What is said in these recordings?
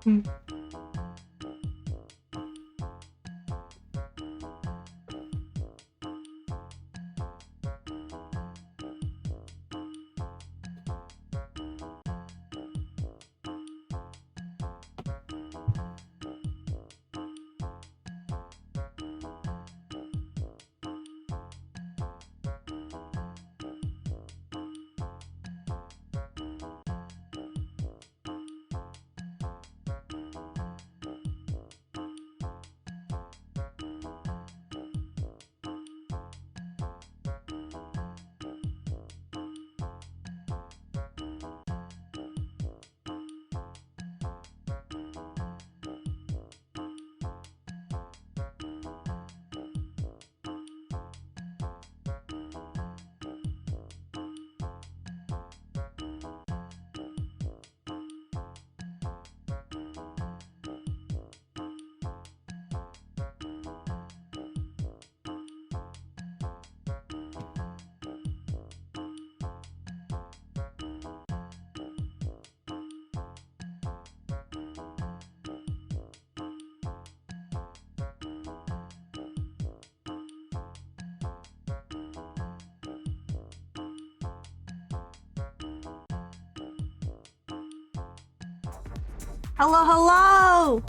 Hmm. Hello, hello!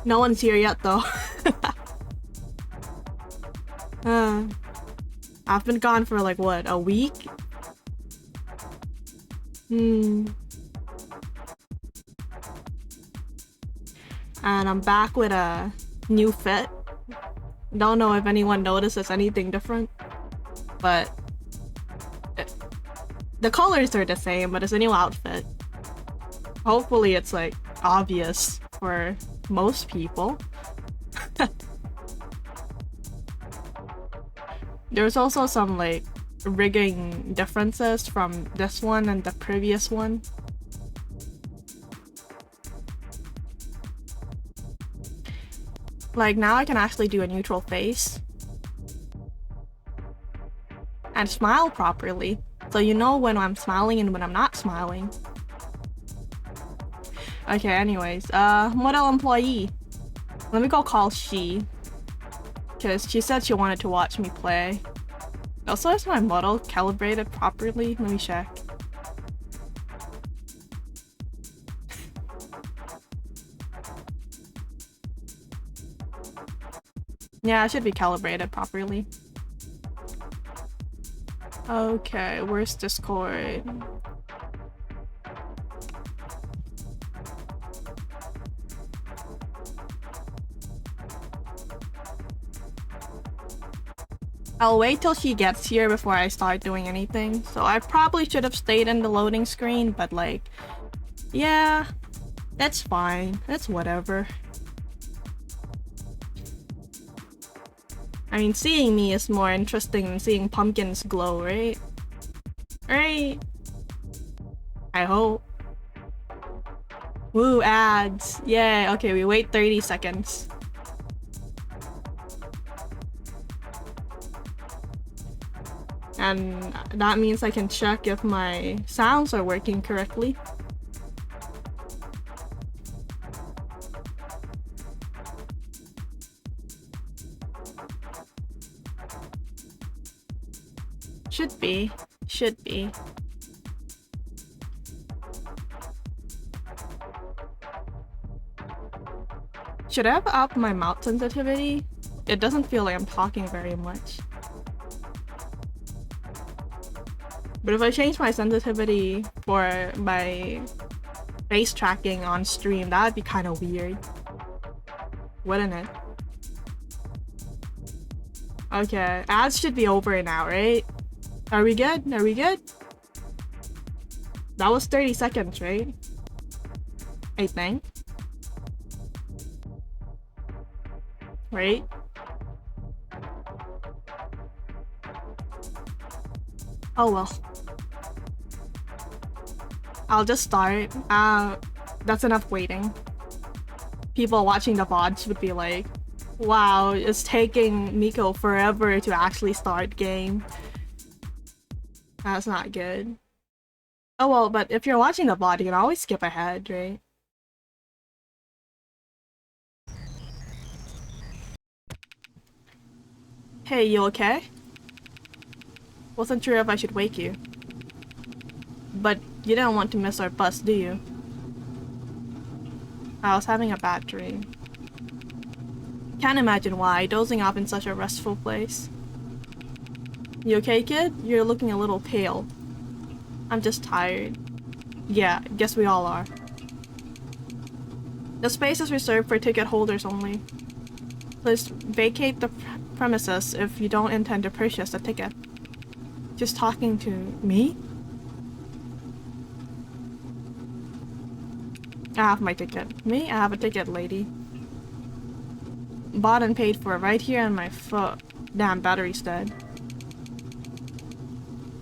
No one's here yet, though. I've been gone for like, what, a week? And I'm back with a new fit. Don't know if anyone notices anything different, but the colors are the same, but it's a new outfit. Hopefully it's like obvious for most people. There's also some like rigging differences from this one and the previous one. Like now I can actually do a neutral face and smile properly. So you know when I'm smiling and when I'm not smiling. Okay, anyways, model employee. Let me go call she. Because she said she wanted to watch me play. Also, is my model calibrated properly? Let me check. Yeah, it should be calibrated properly. Okay, where's Discord? I'll wait till she gets here before I start doing anything. So I probably should have stayed in the loading screen, but like, yeah, that's fine. That's whatever. I mean, seeing me is more interesting than seeing pumpkins glow, right? Right? I hope. Woo, ads. Yeah, okay, we wait 30 seconds. And that means I can check if my sounds are working correctly. Should be. Should be. Should I have up my mouth sensitivity? It doesn't feel like I'm talking very much. But if I change my sensitivity for my face tracking on stream, that would be kind of weird. Wouldn't it? Okay, ads should be over now, right? Are we good? Are we good? That was 30 seconds, right? I think. Right? Oh well. I'll just start. That's enough waiting. People watching the VODs would be like, wow, it's taking Miko forever to actually start game. That's not good. Oh well, but if you're watching the VOD, you can always skip ahead, right? Hey, you okay? Wasn't sure if I should wake you. But you didn't want to miss our bus, do you? I was having a bad dream. Can't imagine why, dozing off in such a restful place. You okay, kid? You're looking a little pale. I'm just tired. Yeah, guess we all are. The space is reserved for ticket holders only. Please vacate the premises if you don't intend to purchase a ticket. Just talking to me? I have my ticket. Me? I have a ticket, lady. Bought and paid for right here on my foot. Damn, battery's dead.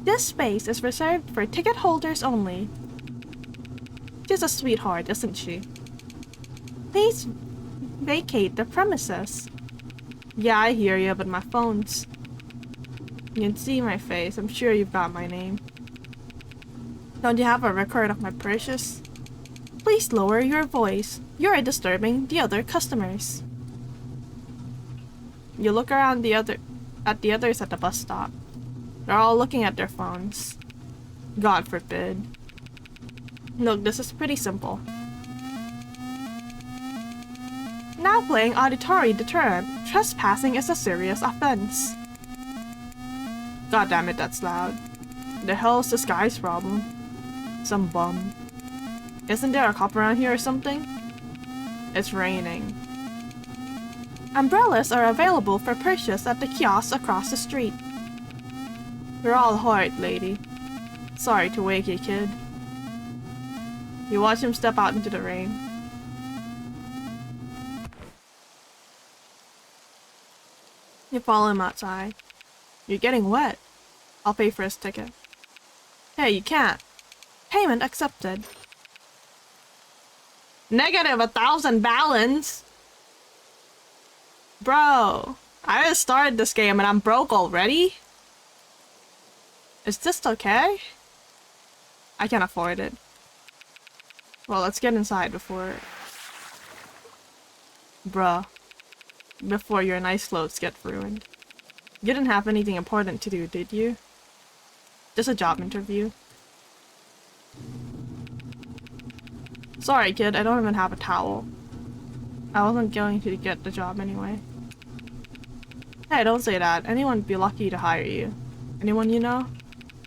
This space is reserved for ticket holders only. She's a sweetheart, isn't she? Please vacate the premises. Yeah, I hear you, but my phone's... You can see my face. I'm sure you've got my name. Don't you have a record of my purchase? Please lower your voice. You're disturbing the other customers. You look around at the others at the bus stop. They're all looking at their phones. God forbid. Look, this is pretty simple. Now playing auditory deterrent. Trespassing is a serious offense. God damn it, that's loud. The hell is this guy's problem? Some bum. Isn't there a cop around here or something? It's raining. Umbrellas are available for purchase at the kiosk across the street. You're all hard, lady. Sorry to wake you, kid. You watch him step out into the rain. You follow him outside. You're getting wet. I'll pay for his ticket. Hey, you can't. Payment accepted. Negative 1,000 balance? Bro, I just started this game and I'm broke already? Is this okay? I can't afford it. Well, let's get inside before... Bruh. Before your nice clothes get ruined. You didn't have anything important to do, did you? Just a job interview. Sorry, kid, I don't even have a towel. I wasn't going to get the job anyway. Hey, don't say that. Anyone would be lucky to hire you. Anyone you know?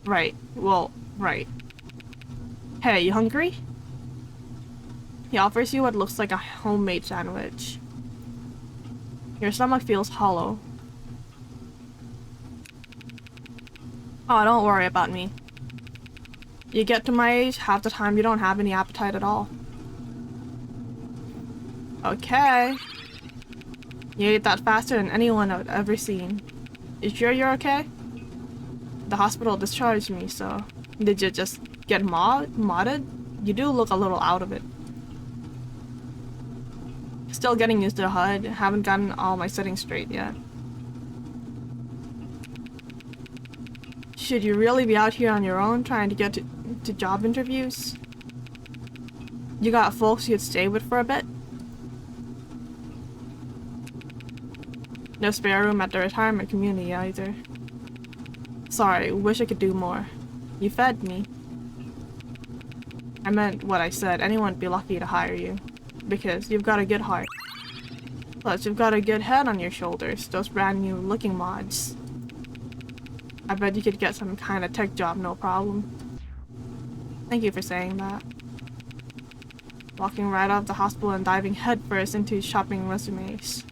Right. Well, right. Hey, you hungry? He offers you what looks like a homemade sandwich. Your stomach feels hollow. Oh, don't worry about me. You get to my age, half the time you don't have any appetite at all. Okay. You ate that faster than anyone I've ever seen. You sure you're okay? The hospital discharged me, so... Did you just get modded? You do look a little out of it. Still getting used to the HUD. Haven't gotten all my settings straight yet. Should you really be out here on your own trying to get to job interviews? You got folks you'd stay with for a bit? No spare room at the retirement community either. Sorry, wish I could do more. You fed me. I meant what I said. Anyone would be lucky to hire you. Because you've got a good heart. Plus, you've got a good head on your shoulders. Those brand new looking mods. I bet you could get some kind of tech job, no problem. Thank you for saying that. Walking right out of the hospital and diving headfirst into shopping resumes.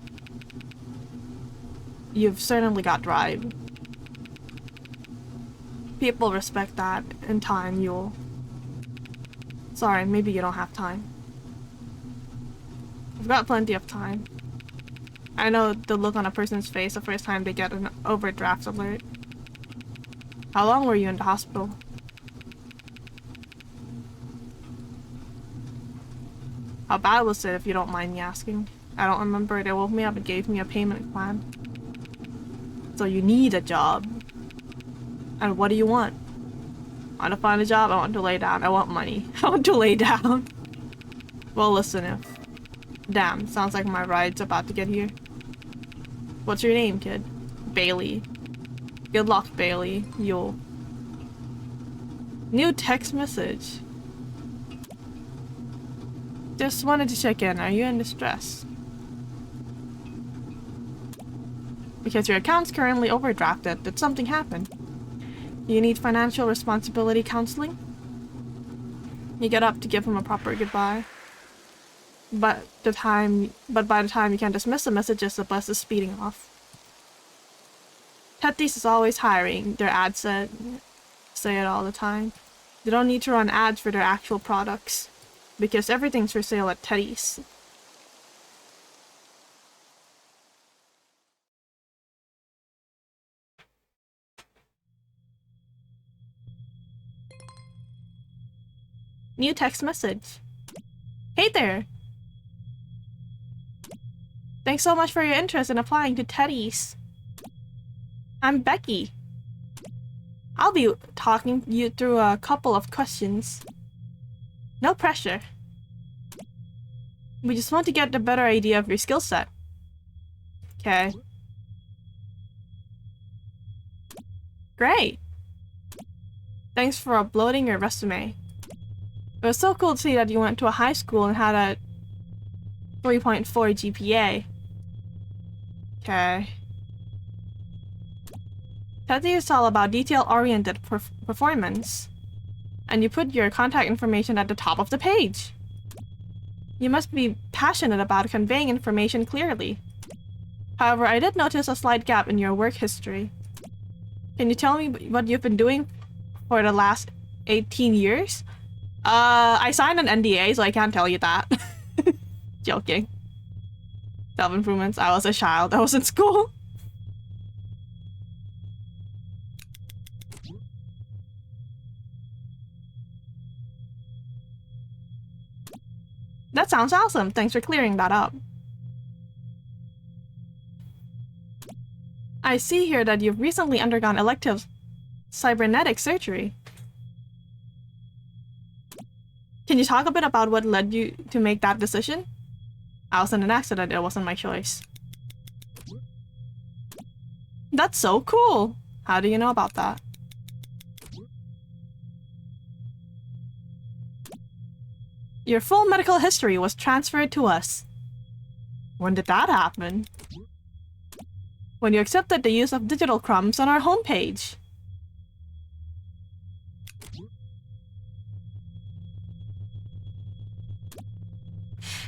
You've certainly got drive. People respect that. In time, you'll... Sorry, maybe you don't have time. I've got plenty of time. I know the look on a person's face the first time they get an overdraft alert. How long were you in the hospital? How bad was it, if you don't mind me asking? I don't remember. They woke me up and gave me a payment plan. So you need a job. And what do you want? I want to find a job. I want to lay down. I want money. I want to lay down. Well, listen, if... Damn, sounds like my ride's about to get here. What's your name, kid? Bailey. Good luck, Bailey. You'll... New text message. Just wanted to check in. Are you in distress? Because your account's currently overdrafted. Did something happen? You need financial responsibility counseling? You get up to give him a proper goodbye. But by the time you can dismiss the messages, the bus is speeding off. Teddy's is always hiring, their ad said. Say it all the time. They don't need to run ads for their actual products. Because everything's for sale at Teddy's. New text message. Hey there! Thanks so much for your interest in applying to Teddy's. I'm Becky. I'll be talking you through a couple of questions. No pressure. We just want to get a better idea of your skill set. Okay. Great. Thanks for uploading your resume. It was so cool to see that you went to a high school and had a 3.4 GPA. Okay. Teddy is all about detail-oriented performance. And you put your contact information at the top of the page. You must be passionate about conveying information clearly. However, I did notice a slight gap in your work history. Can you tell me what you've been doing for the last 18 years? I signed an NDA, so I can't tell you that. Joking. Self-improvements. I was a child. I was in school. That sounds awesome. Thanks for clearing that up. I see here that you've recently undergone elective cybernetic surgery. Can you talk a bit about what led you to make that decision? I was in an accident. It wasn't my choice. That's so cool. How do you know about that? Your full medical history was transferred to us. When did that happen? When you accepted the use of digital crumbs on our homepage.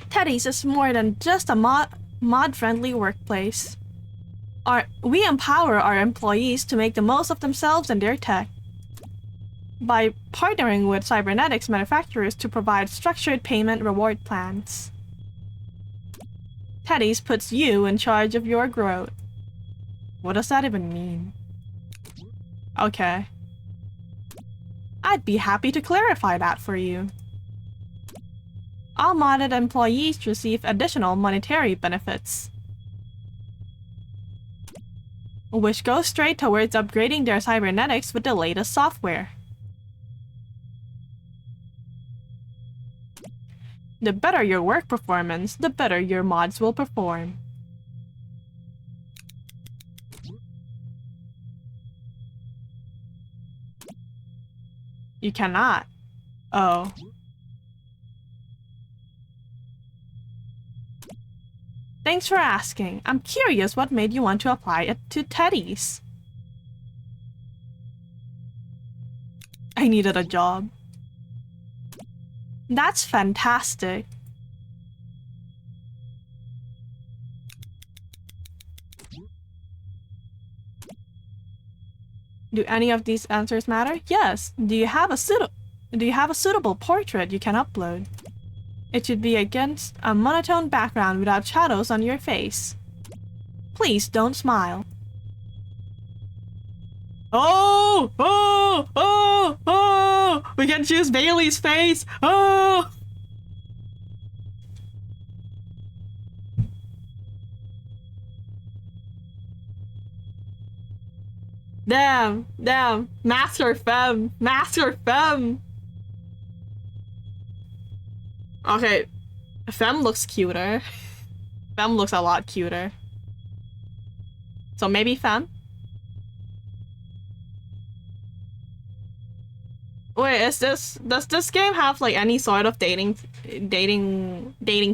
Teddy's is more than just a mod-friendly workplace. We empower our employees to make the most of themselves and their tech. By partnering with cybernetics manufacturers to provide structured payment reward plans. Teddy's puts you in charge of your growth. What does that even mean? Okay. I'd be happy to clarify that for you. All modded employees receive additional monetary benefits, which go straight towards upgrading their cybernetics with the latest software. The better your work performance, the better your mods will perform. You cannot. Oh. Thanks for asking. I'm curious what made you want to apply it to Teddy's. I needed a job. That's fantastic. Do any of these answers matter? Yes. Do you have a suitable portrait you can upload? It should be against a monotone background without shadows on your face. Please don't smile. Oh! Oh! Oh! Oh! We can choose Bailey's face! Oh! Damn! Damn! Master Femme! Master Femme! Okay. Femme looks cuter. Femme looks a lot cuter. So maybe Femme? Wait, does this game have like any sort of dating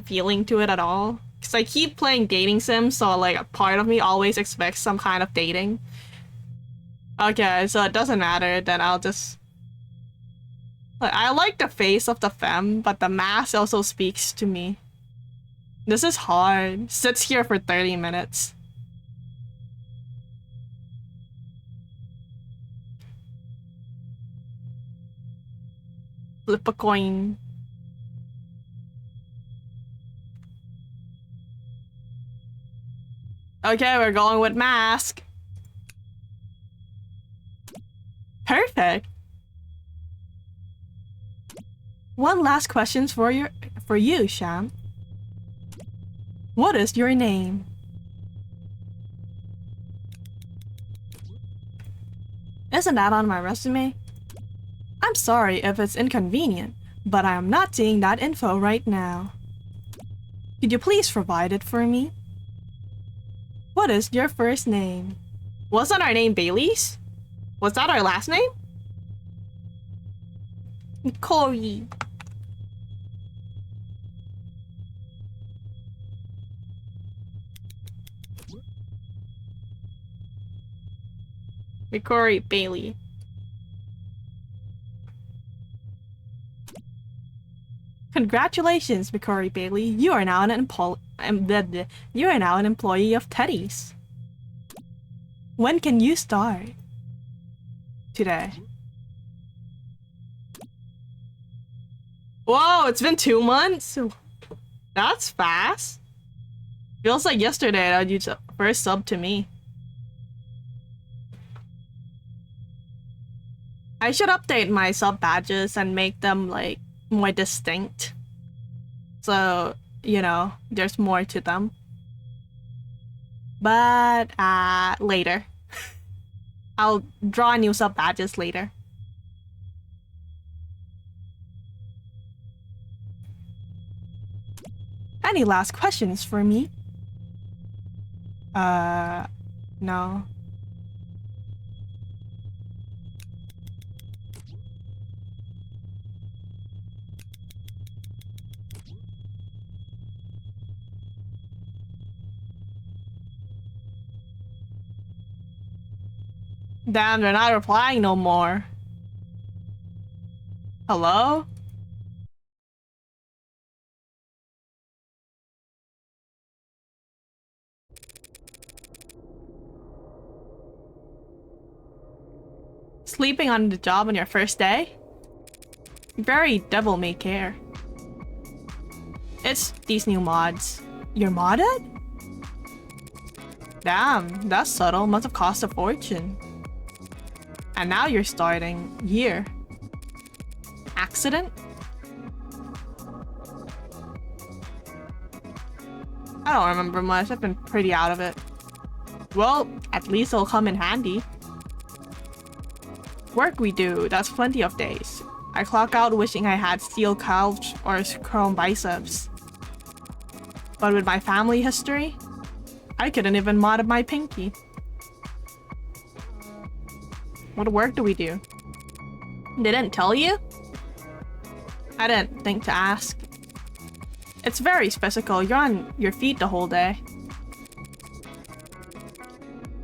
feeling to it at all? Because I keep playing dating sims, so like a part of me always expects some kind of dating. Okay, so it doesn't matter, then I'll just... Like, I like the face of the femme, but the mask also speaks to me. This is hard. Sits here for 30 minutes. Flip a coin. Okay, we're going with mask. Perfect. One last question for you, Sham. What is your name? Isn't that on my resume? I'm sorry if it's inconvenient, but I am not seeing that info right now. Could you please provide it for me? What is your first name? Wasn't our name Bailey's? Was that our last name? Corey. Corey Bailey. Congratulations, McCory Bailey. You are now an employee of Teddy's. When can you start? Today. Whoa, it's been 2 months? That's fast. Feels like yesterday that you first subbed to me. I should update my sub badges and make them like more distinct. So, you know, there's more to them. But later. I'll draw new sub badges later. Any last questions for me? No. Damn, they're not replying no more. Hello? Sleeping on the job on your first day? Very devil may care. It's these new mods. You're modded? Damn, that's subtle. Must have cost a fortune. And now you're starting here. Accident? I don't remember much. I've been pretty out of it. Well, at least it'll come in handy. Work we do, that's plenty of days. I clock out wishing I had steel couch or chrome biceps. But with my family history, I couldn't even mod my pinky. What work do we do? They didn't tell you? I didn't think to ask. It's very physical. You're on your feet the whole day.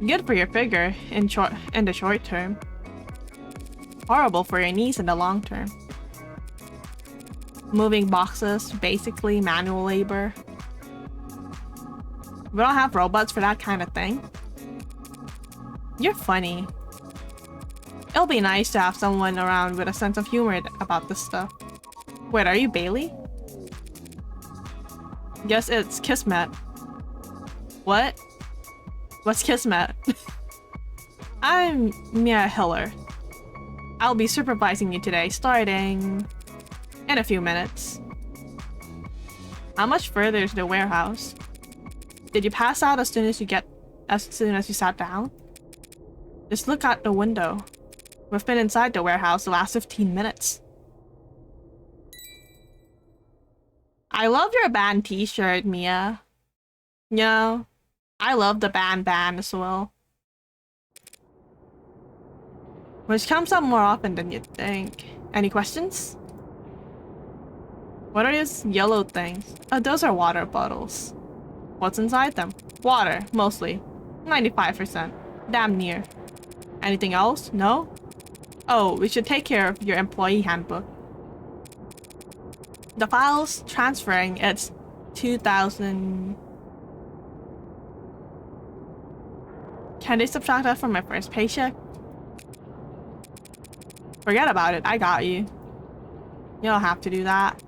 Good for your figure in the short term. Horrible for your knees in the long term. Moving boxes, basically manual labor. We don't have robots for that kind of thing. You're funny. It'll be nice to have someone around with a sense of humor about this stuff. Wait, are you Bailey? Guess it's Kismet. What? What's Kismet? I'm Mia Hiller. I'll be supervising you today, starting in a few minutes. How much further is the warehouse? Did you pass out as soon as you sat down? Just look out the window. We've been inside the warehouse the last 15 minutes. I love your band t-shirt, Mia. You know, I love the band as well. Which comes up more often than you'd think. Any questions? What are these yellow things? Oh, those are water bottles. What's inside them? Water, mostly. 95%. Damn near. Anything else? No? Oh, we should take care of your employee handbook. The file's transferring. It's 2,000... Can they subtract that from my first paycheck? Forget about it. I got you. You don't have to do that.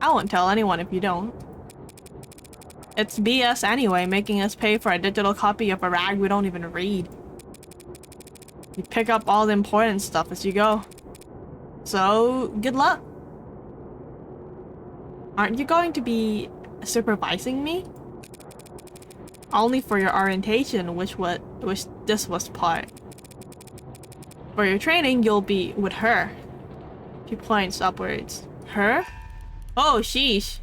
I won't tell anyone if you don't. It's BS anyway, making us pay for a digital copy of a rag we don't even read. You pick up all the important stuff as you go. So, good luck. Aren't you going to be supervising me? Only for your orientation, which this was part. For your training, you'll be with her. She points upwards. Her? Oh, sheesh.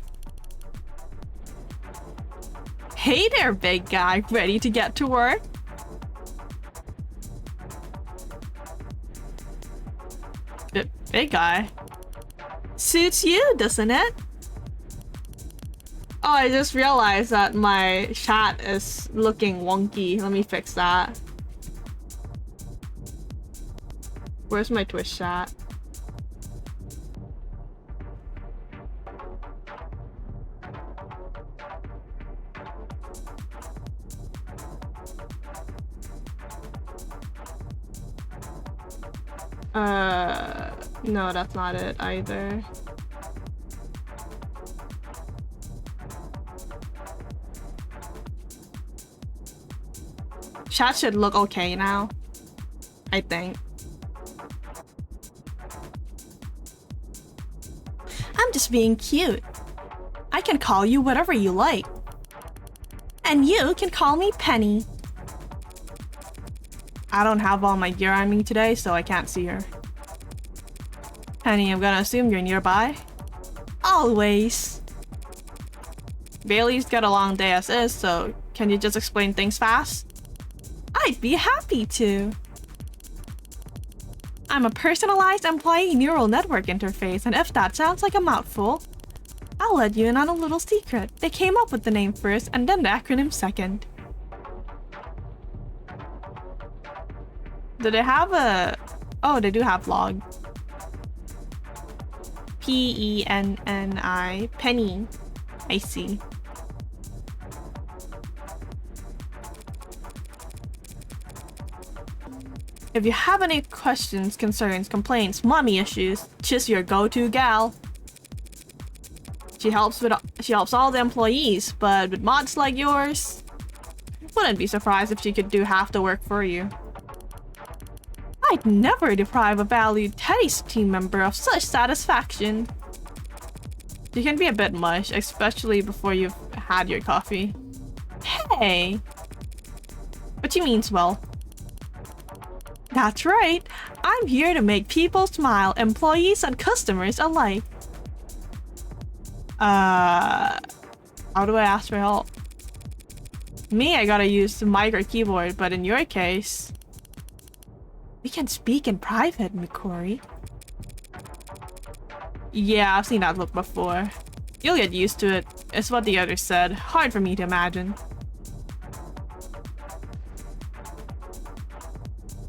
Hey there, big guy. Ready to get to work? Big guy? Suits you, doesn't it? Oh, I just realized that my chat is looking wonky. Let me fix that. Where's my Twitch chat? No, that's not it either. Chat should look okay now, I think. I'm just being cute. I can call you whatever you like. And you can call me Penny. I don't have all my gear on me today, so I can't see her. Penny, I'm gonna assume you're nearby? Always. Bailey's got a long day as is, so can you just explain things fast? I'd be happy to. I'm a personalized employee neural network interface, and if that sounds like a mouthful, I'll let you in on a little secret. They came up with the name first, and then the acronym second. Do they have a... Oh, they do have log. Penni. Penny. I see. If you have any questions, concerns, complaints, mommy issues, she's your go-to gal. She helps all the employees, but with mods like yours, wouldn't be surprised if she could do half the work for you. I'd never deprive a valued Teddy's team member of such satisfaction. You can be a bit mush, especially before you've had your coffee. Hey! But she means well. That's right. I'm here to make people smile, employees and customers alike. How do I ask for help? Me, I gotta use the mic or keyboard, but in your case... We can speak in private, Mikori. Yeah, I've seen that look before. You'll get used to it. It's what the others said. Hard for me to imagine.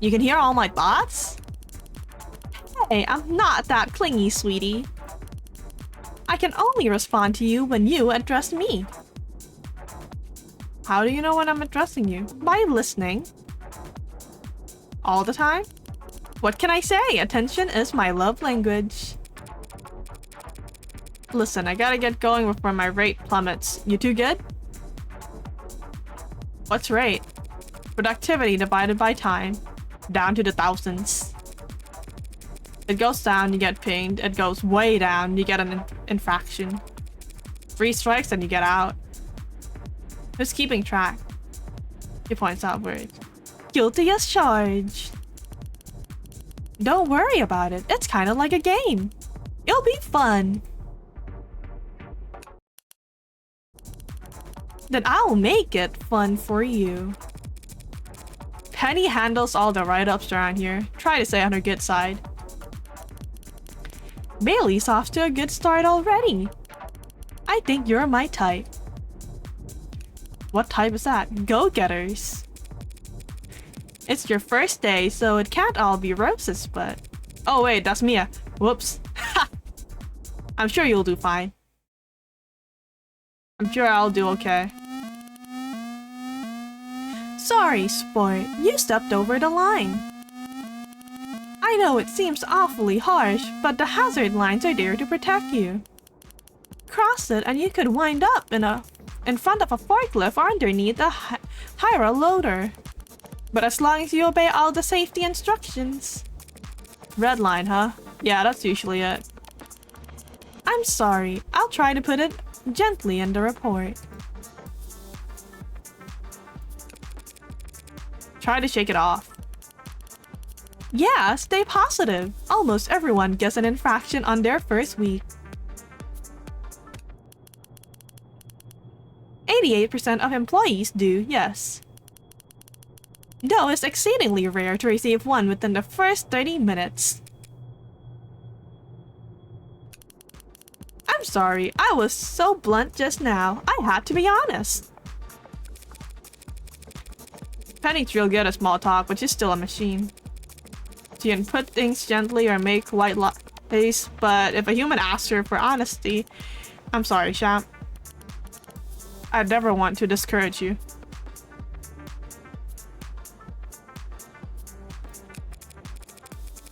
You can hear all my thoughts? Hey, I'm not that clingy, sweetie. I can only respond to you when you address me. How do you know when I'm addressing you? By listening. All the time? What can I say? Attention is my love language. Listen, I gotta get going before my rate plummets. You too good? What's rate? Productivity divided by time. Down to the thousands. It goes down, you get pinged. It goes way down, you get an infraction. 3 strikes and you get out. Who's keeping track? He points outward. Guilty as charged. Don't worry about it. It's kind of like a game. It'll be fun. Then I'll make it fun for you. Penny handles all the write-ups around here. Try to stay on her good side. Bailey's off to a good start already. I think you're my type. What type is that? Go-getters. It's your first day, so it can't all be roses, but... Oh wait, that's Mia. Whoops. I'm sure you'll do fine. I'm sure I'll do okay. Sorry, sport. You stepped over the line. I know it seems awfully harsh, but the hazard lines are there to protect you. Cross it and you could wind up in front of a forklift or underneath a Hyra loader. But as long as you obey all the safety instructions. Red line, huh? Yeah, that's usually it. I'm sorry. I'll try to put it gently in the report. Try to shake it off. Yeah, stay positive. Almost everyone gets an infraction on their first week. 88% of employees do, yes. Though it's exceedingly rare to receive one within the first 30 minutes. I'm sorry, I was so blunt just now. I had to be honest. Penny's real good at small talk, but she's still a machine. She can put things gently or make white face, but if a human asks her for honesty, I'm sorry, champ. I'd never want to discourage you.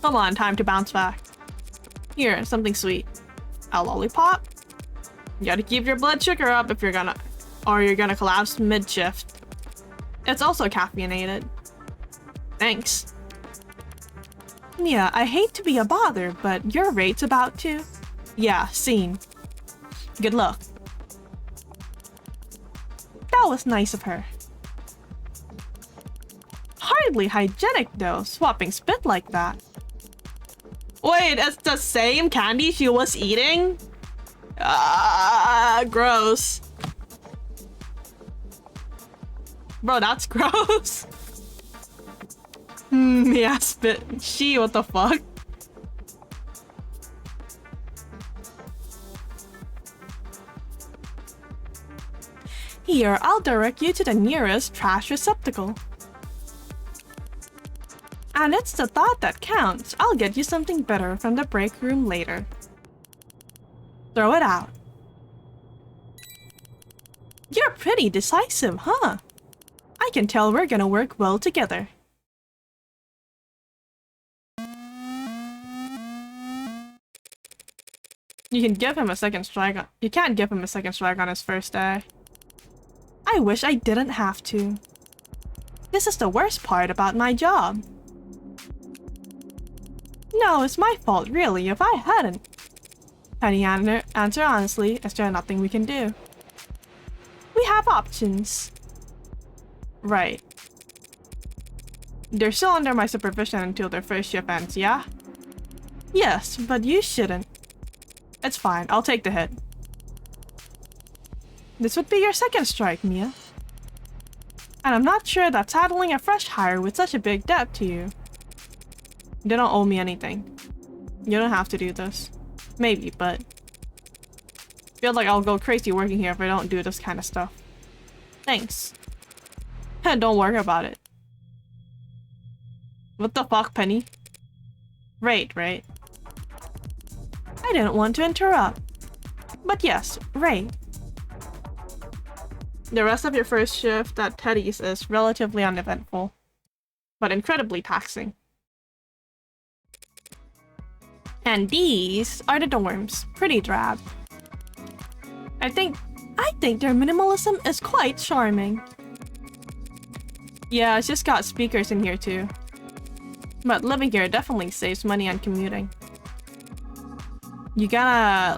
Come on, time to bounce back. Here, something sweet. A lollipop? You gotta keep your blood sugar up if you're gonna collapse mid-shift. It's also caffeinated. Thanks. Yeah, I hate to be a bother, but your rate's about to... Yeah, seen. Good luck. That was nice of her. Hardly hygienic though, swapping spit like that. Wait, it's the same candy she was eating? Gross. Bro, that's gross. Yeah, spit. What the fuck? Here, I'll direct you to the nearest trash receptacle. And it's the thought that counts. I'll get you something better from the break room later. Throw it out. You're pretty decisive, huh? I can tell we're gonna work well together. You can give him a second strike on— You can't give him a second strike on his first day. I wish I didn't have to. This is the worst part about my job. No, it's my fault, really, if I hadn't. Penny answer honestly, is there nothing we can do? We have options. Right. They're still under my supervision until their first shift ends, yeah? Yes, but you shouldn't. It's fine, I'll take the hit. This would be your second strike, Mia. And I'm not sure that saddling a fresh hire with such a big debt to you. They don't owe me anything. You don't have to do this. Maybe, but... I feel like I'll go crazy working here if I don't do this kind of stuff. Thanks. And don't worry about it. What the fuck, Penny? Right. I didn't want to interrupt. But yes, right. The rest of your first shift at Teddy's is relatively uneventful, but incredibly taxing. And these are the dorms. Pretty drab. I think their minimalism is quite charming. Yeah, it's just got speakers in here too. But living here definitely saves money on commuting. You gotta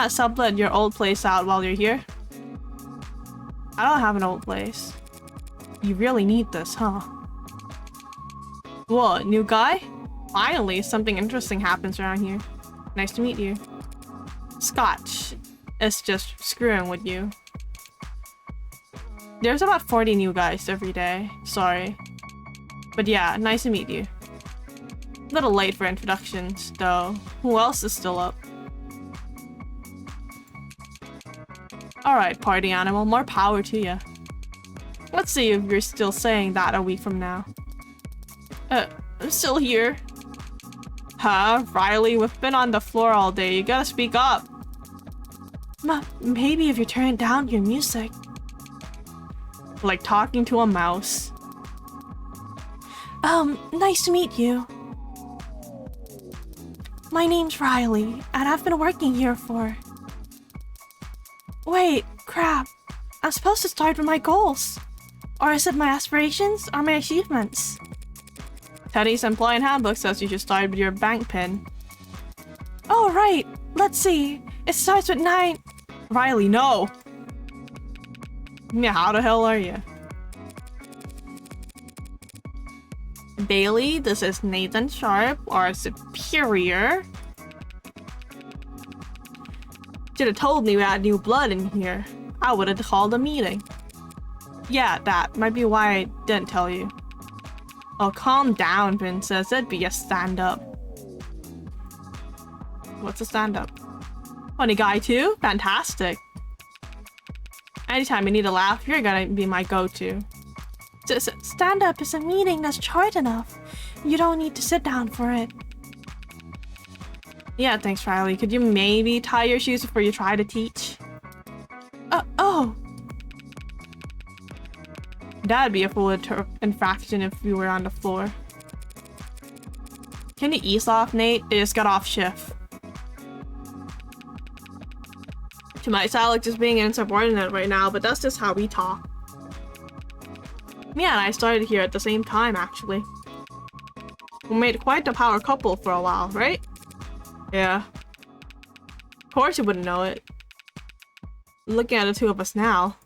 sublet your old place out while you're here. I don't have an old place. You really need this, huh? Whoa, new guy? Finally, something interesting happens around here. Nice to meet you. Scotch is just screwing with you. There's about 40 new guys every day. Sorry. But yeah, nice to meet you. Little late for introductions, though. Who else is still up? Alright, party animal, more power to you. Let's see if you're still saying that a week from now. I'm still here. Huh, Riley, we've been on the floor all day. You gotta speak up. Maybe if you turn down your music. Like talking to a mouse. Nice to meet you. My name's Riley, and I've been working here for... Wait, crap. I'm supposed to start with my goals. Or is it my aspirations or my achievements? Teddy's employee handbook says you should start with your bank pin. Oh, right. Let's see. It starts with 9. Riley, no. Yeah, how the hell are you? Bailey, this is Nathan Sharp, our superior. Should have told me we had new blood in here. I would have called a meeting. Yeah, that might be why I didn't tell you. Oh, calm down, princess. It'd be a stand-up. What's a stand-up? Funny guy too? Fantastic. Anytime you need a laugh, you're gonna be my go-to. Stand-up is a meeting that's short enough. You don't need to sit down for it. Yeah, thanks, Riley. Could you maybe tie your shoes before you try to teach? Oh. That'd be a full infraction if we were on the floor. Can you ease off, Nate? They just got off shift. She might sound like just being insubordinate right now, but that's just how we talk. Yeah, and I started here at the same time, actually. We made quite the power couple for a while, right? Yeah. Of course you wouldn't know it. Looking at the two of us now.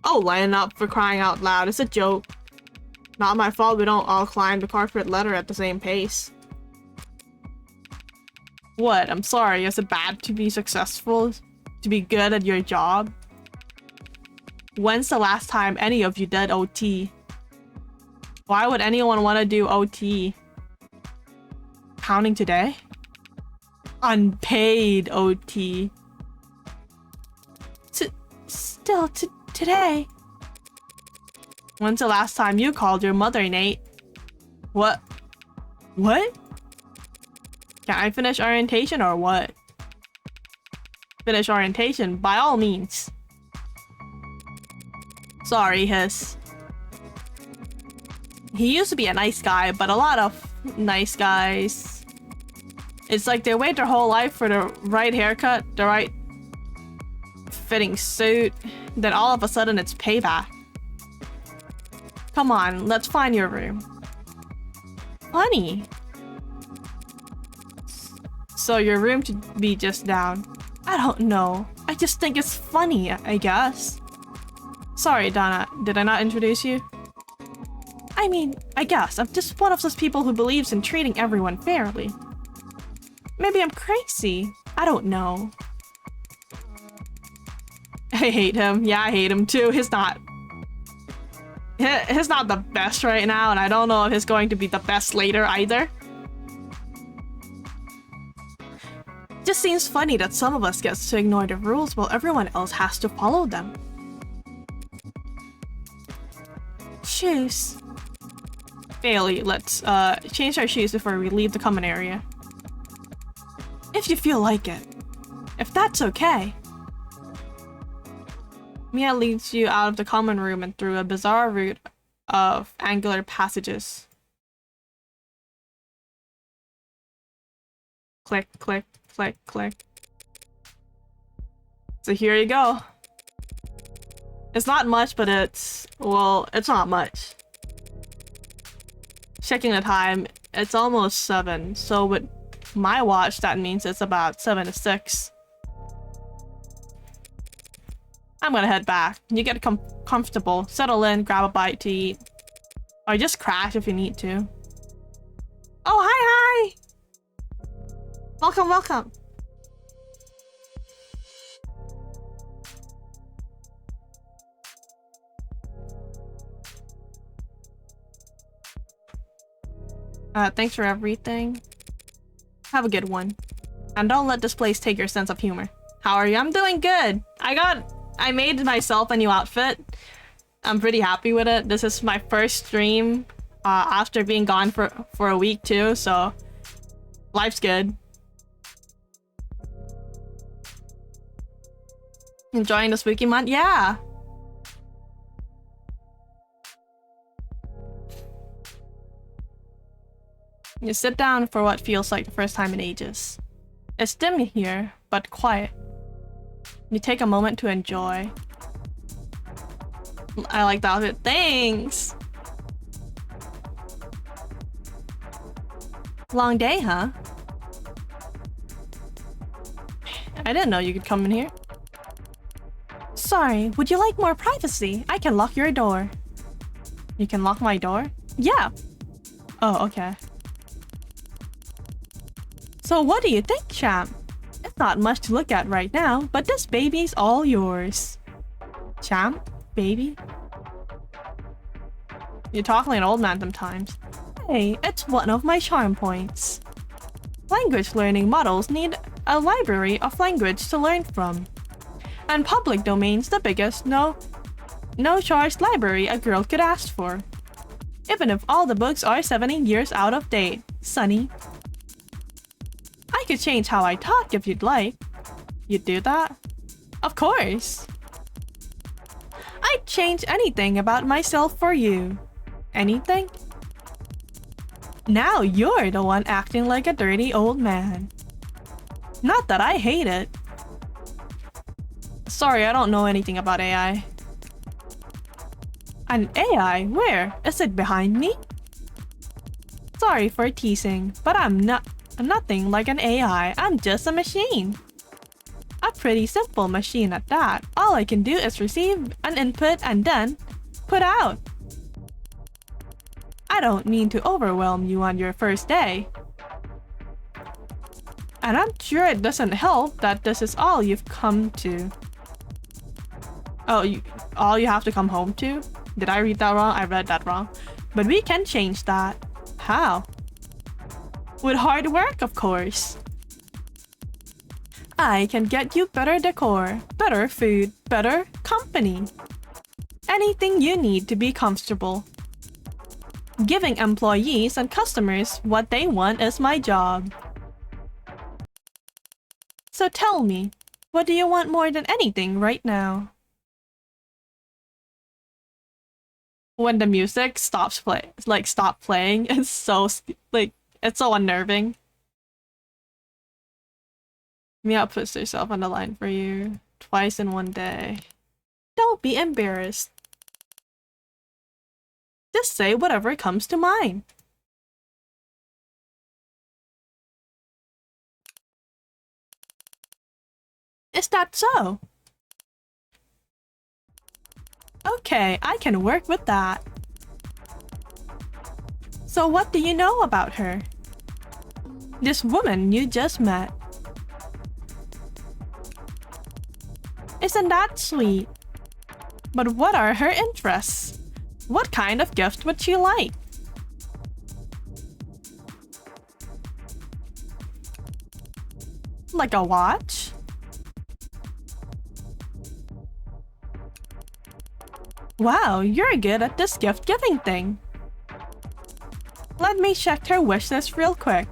Oh, line up for crying out loud. It's a joke. Not my fault we don't all climb the corporate ladder at the same pace. What? I'm sorry. Is it bad to be successful? To be good at your job? When's the last time any of you did OT? Why would anyone want to do OT? Counting today? Unpaid OT. Still today. When's the last time you called your mother, Nate? What? What? Can I finish orientation or what? Finish orientation, by all means. Sorry, Hiss. He used to be a nice guy, but a lot of nice guys... It's like they wait their whole life for the right haircut, the right fitting suit, then all of a sudden it's payback. Come on, let's find your room. Funny. So your room to be just down. I don't know. I just think it's funny, I guess. Sorry, Donna. Did I not introduce you? I mean, I guess. I'm just one of those people who believes in treating everyone fairly. Maybe I'm crazy. I don't know. I hate him. Yeah, I hate him too. He's not the best right now, and I don't know if he's going to be the best later either. Just seems funny that some of us gets to ignore the rules while everyone else has to follow them. Shoes. Bailey, let's change our shoes before we leave the common area. If you feel like it. If that's okay. Mia leads you out of the common room and through a bizarre route of angular passages. Click, click, click, click. So here you go. It's not much, but it's not much. Checking the time, it's almost 7, so with my watch, that means it's about 7 to 6. I'm gonna head back. You get comfortable, settle in, grab a bite to eat. Or just crash if you need to. Oh, hi! Welcome, welcome! Thanks for everything. Have a good one. And don't let this place take your sense of humor. How are you? I'm doing good. I made myself a new outfit. I'm pretty happy with it. This is my first stream after being gone for a week too, so life's good. Enjoying the spooky month? Yeah. You sit down for what feels like the first time in ages. It's dim here, but quiet. You take a moment to enjoy. I like the outfit. Thanks! Long day, huh? I didn't know you could come in here. Sorry, would you like more privacy? I can lock your door. You can lock my door? Yeah. Oh, okay. So what do you think, champ? It's not much to look at right now, but this baby's all yours. Champ? Baby? You talk like an old man sometimes. Hey, it's one of my charm points. Language learning models need a library of language to learn from. And public domain's the biggest no-charge library a girl could ask for. Even if all the books are 70 years out of date, Sonny. I could change how I talk if you'd like. You'd do that? Of course! I'd change anything about myself for you. Anything? Now you're the one acting like a dirty old man. Not that I hate it. Sorry, I don't know anything about AI. An AI? Where? Is it behind me? Sorry for teasing, but I'm nothing like an AI. I'm just a machine. A pretty simple machine at that. All I can do is receive an input and then put out. I don't mean to overwhelm you on your first day. And I'm sure it doesn't help that this is all you've come to. Oh, all you have to come home to? Did I read that wrong? I read that wrong. But we can change that. How? With hard work, of course. I can get you better decor, better food, better company. Anything you need to be comfortable. Giving employees and customers what they want is my job. So tell me, what do you want more than anything right now? When the music stop playing, it's so it's so unnerving. Mia puts herself on the line for you twice in one day. Don't be embarrassed. Just say whatever comes to mind. Is that so? Okay, I can work with that. So what do you know about her? This woman you just met. Isn't that sweet? But what are her interests? What kind of gift would she like? Like a watch? Wow, you're good at this gift-giving thing. Let me check her wish list real quick.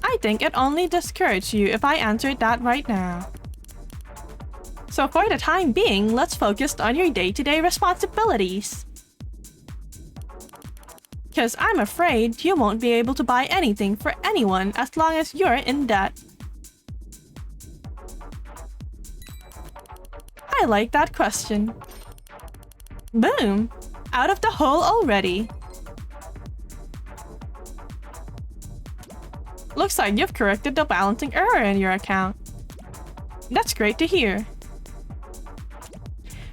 I think it only discourages you if I answered that right now. So for the time being, let's focus on your day-to-day responsibilities. Cause I'm afraid you won't be able to buy anything for anyone as long as you're in debt. I like that question. Boom! Out of the hole already. Looks like you've corrected the balancing error in your account. That's great to hear.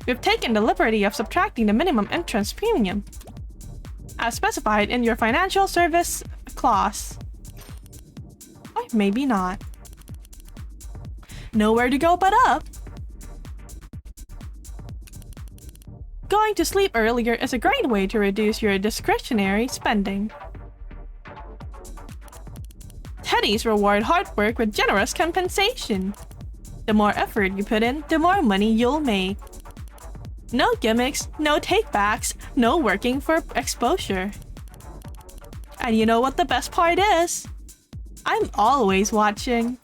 We've taken the liberty of subtracting the minimum entrance premium, as specified in your financial service clause. Or maybe not. Nowhere to go but up. going to sleep earlier is a great way to reduce your discretionary spending. Teddies reward hard work with generous compensation. The more effort you put in, the more money you'll make. No gimmicks, no takebacks, no working for exposure. And you know what the best part is? I'm always watching.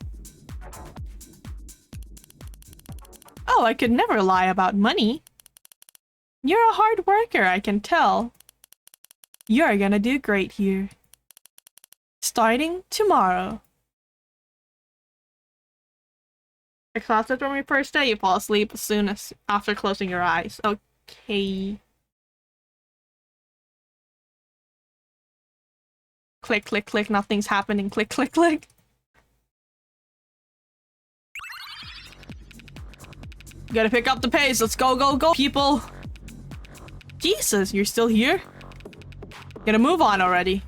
Oh, I could never lie about money. You're a hard worker, I can tell. You're gonna do great here. Starting tomorrow. Exhausted from your first day, you fall asleep as soon as after closing your eyes. Okay. Click, click, click, nothing's happening. Click, click, click. Gotta pick up the pace. Let's go, go, go, people. Jesus, you're still here? Gotta move on already.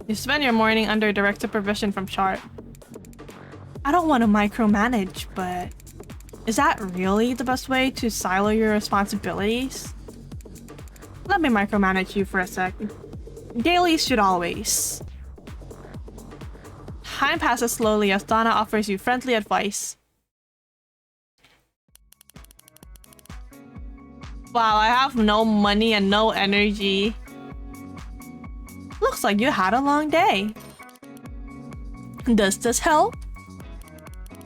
You spend your morning under direct supervision from Sharp. I don't want to micromanage, but is that really the best way to silo your responsibilities? Let me micromanage you for a sec. Dailies should always. Time passes slowly as Donna offers you friendly advice. Wow, I have no money and no energy. Looks like you had a long day. Does this help?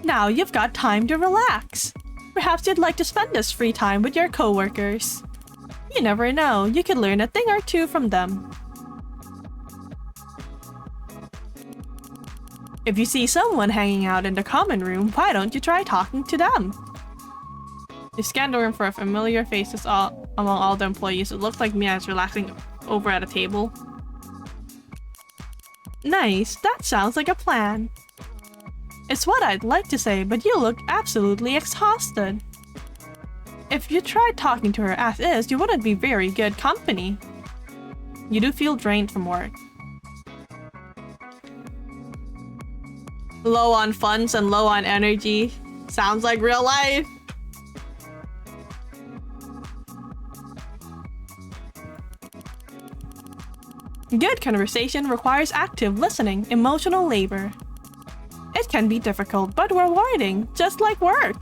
Now you've got time to relax. Perhaps you'd like to spend this free time with your coworkers. You never know, you could learn a thing or two from them. If you see someone hanging out in the common room, why don't you try talking to them? You scan the room for familiar faces among all the employees. It looks like Mia is relaxing over at a table. Nice, that sounds like a plan. It's what I'd like to say, but you look absolutely exhausted. If you tried talking to her as is, you wouldn't be very good company. You do feel drained from work. Low on funds and low on energy. Sounds like real life. Good conversation requires active listening, emotional labor. It can be difficult but rewarding, just like work.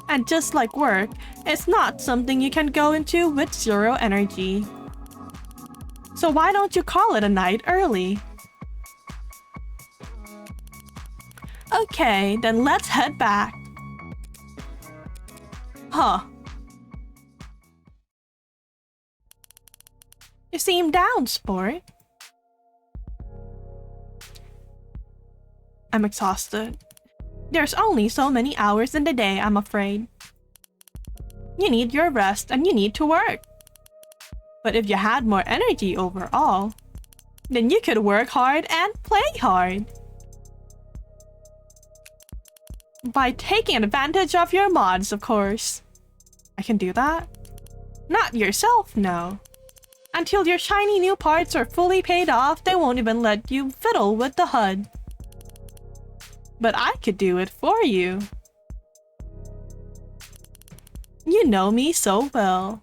And just like work, it's not something you can go into with zero energy. So why don't you call it a night early? Okay, then let's head back. Huh. You seem down, sport. I'm exhausted. There's only so many hours in the day, I'm afraid. You need your rest and you need to work. But if you had more energy overall, then you could work hard and play hard. By taking advantage of your mods, of course. I can do that? Not yourself, no. Until your shiny new parts are fully paid off, they won't even let you fiddle with the HUD. But I could do it for you. You know me so well.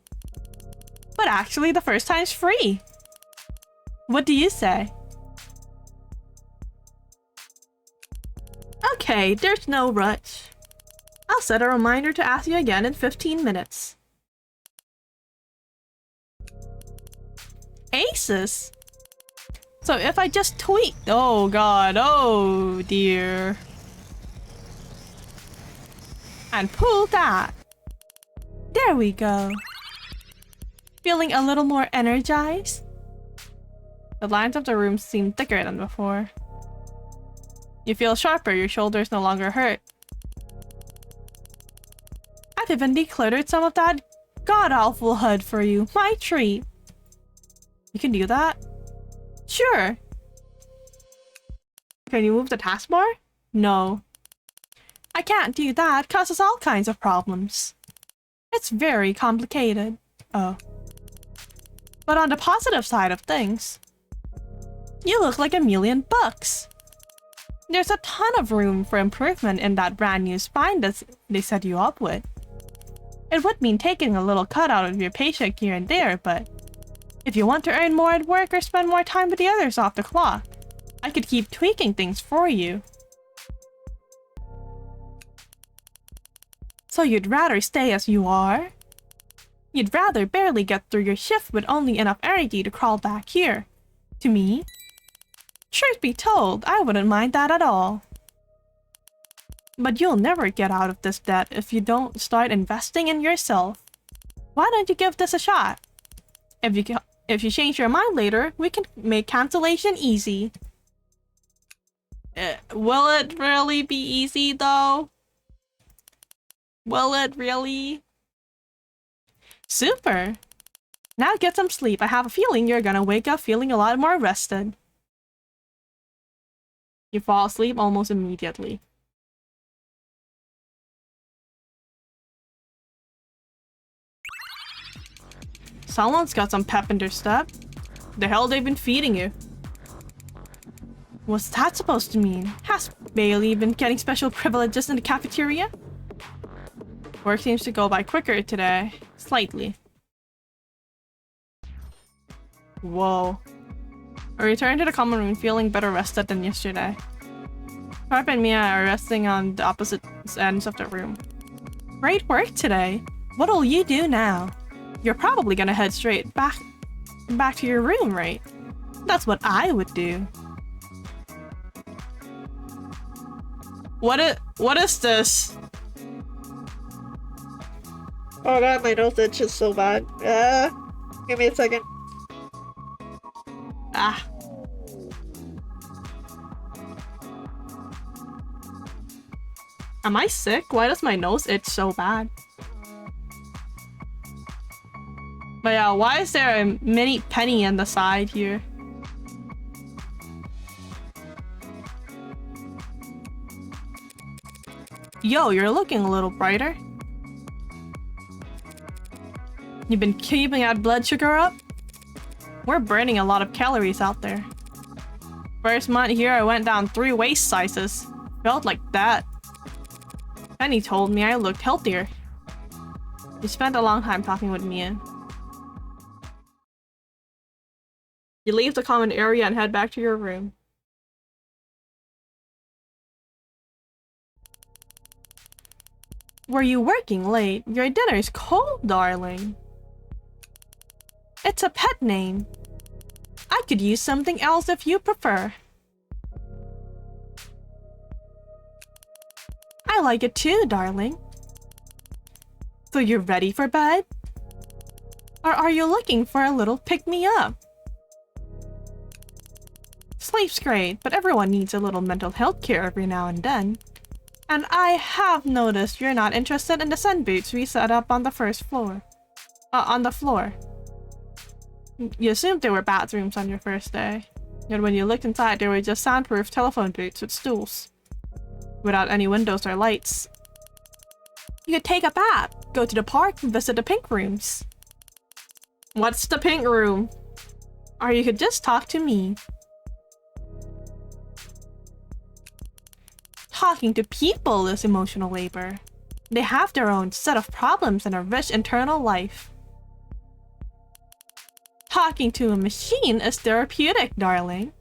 But actually, the first time's free. What do you say? Okay, there's no rush. I'll set a reminder to ask you again in 15 minutes. Aces? So if I just tweak— oh god, oh dear. And pull that. There we go. Feeling a little more energized? The lines of the room seem thicker than before. You feel sharper, your shoulders no longer hurt. I've even decluttered some of that god-awful HUD for you. My treat. You can do that? Sure. Can you move the taskbar? No. I can't do that, causes all kinds of problems. It's very complicated. Oh. But on the positive side of things, you look like $1,000,000. There's a ton of room for improvement in that brand new spine that they set you up with. It would mean taking a little cut out of your paycheck here and there, but if you want to earn more at work or spend more time with the others off the clock, I could keep tweaking things for you. So you'd rather stay as you are? You'd rather barely get through your shift with only enough energy to crawl back here, to me? Truth be told, I wouldn't mind that at all. But you'll never get out of this debt if you don't start investing in yourself. Why don't you give this a shot? If you change your mind later, we can make cancellation easy. Will it really be easy though? Will it really? Super! Now get some sleep. I have a feeling you're gonna wake up feeling a lot more rested. You fall asleep almost immediately. Someone's got some pep in their step. The hell they've been feeding you? What's that supposed to mean? Has Bailey been getting special privileges in the cafeteria? Work seems to go by quicker today. Slightly. Whoa. I returned to the common room feeling better rested than yesterday. Harp and Mia are resting on the opposite ends of the room. Great work today. What'll you do now? You're probably gonna head straight back to your room, right? That's what I would do. What is this? Oh god, my nose itches so bad. Give me a second. Ah. Am I sick? Why does my nose itch so bad? But yeah, why is there a mini penny on the side here? Yo, you're looking a little brighter. You've been keeping that blood sugar up? We're burning a lot of calories out there. First month here, I went down 3 waist sizes. Felt like that. Penny told me I looked healthier. You spent a long time talking with Mia. You leave the common area and head back to your room. Were you working late? Your dinner's cold, darling. It's a pet name. I could use something else if you prefer. I like it too, darling. So you're ready for bed? Or are you looking for a little pick-me-up? Sleep's great, but everyone needs a little mental health care every now and then. And I have noticed you're not interested in the sun boots we set up on the first floor. On the floor. You assumed there were bathrooms on your first day. Yet when you looked inside, there were just soundproof telephone booths with stools. Without any windows or lights. You could take a bath, go to the park, and visit the pink rooms. What's the pink room? Or you could just talk to me. Talking to people is emotional labor. They have their own set of problems and a rich internal life. Talking to a machine is therapeutic, darling.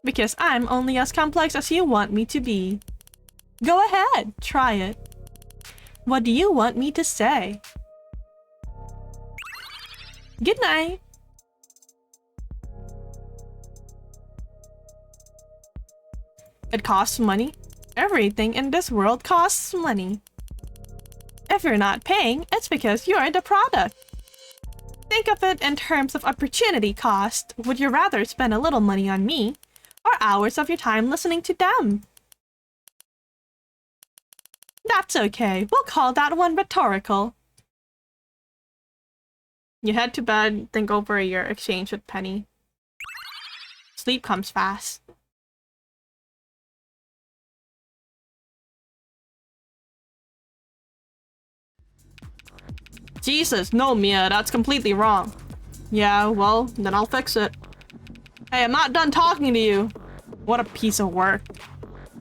Because I'm only as complex as you want me to be. Go ahead, try it. What do you want me to say? Good night. It costs money. Everything in this world costs money. If you're not paying, it's because you're the product. Think of it in terms of opportunity cost. Would you rather spend a little money on me, or hours of your time listening to them? That's okay. We'll call that one rhetorical. You head to bed, think over your exchange with Penny. Sleep comes fast. Jesus, no, Mia, that's completely wrong. Yeah, well, then I'll fix it. Hey, I'm not done talking to you. What a piece of work.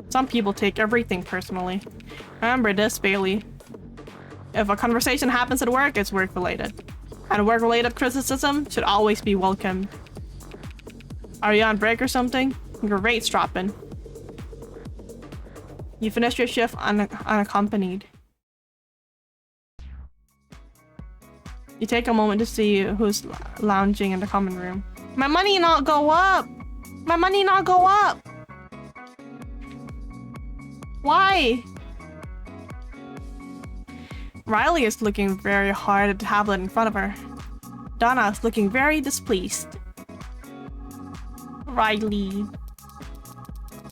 Some people take everything personally. Remember this, Bailey. If a conversation happens at work, it's work-related. And work-related criticism should always be welcomed. Are you on break or something? Your rate's dropping. You finished your shift unaccompanied. You take a moment to see who's lounging in the common room. My money not go up! My money not go up! Why? Riley is looking very hard at the tablet in front of her. Donna is looking very displeased. Riley.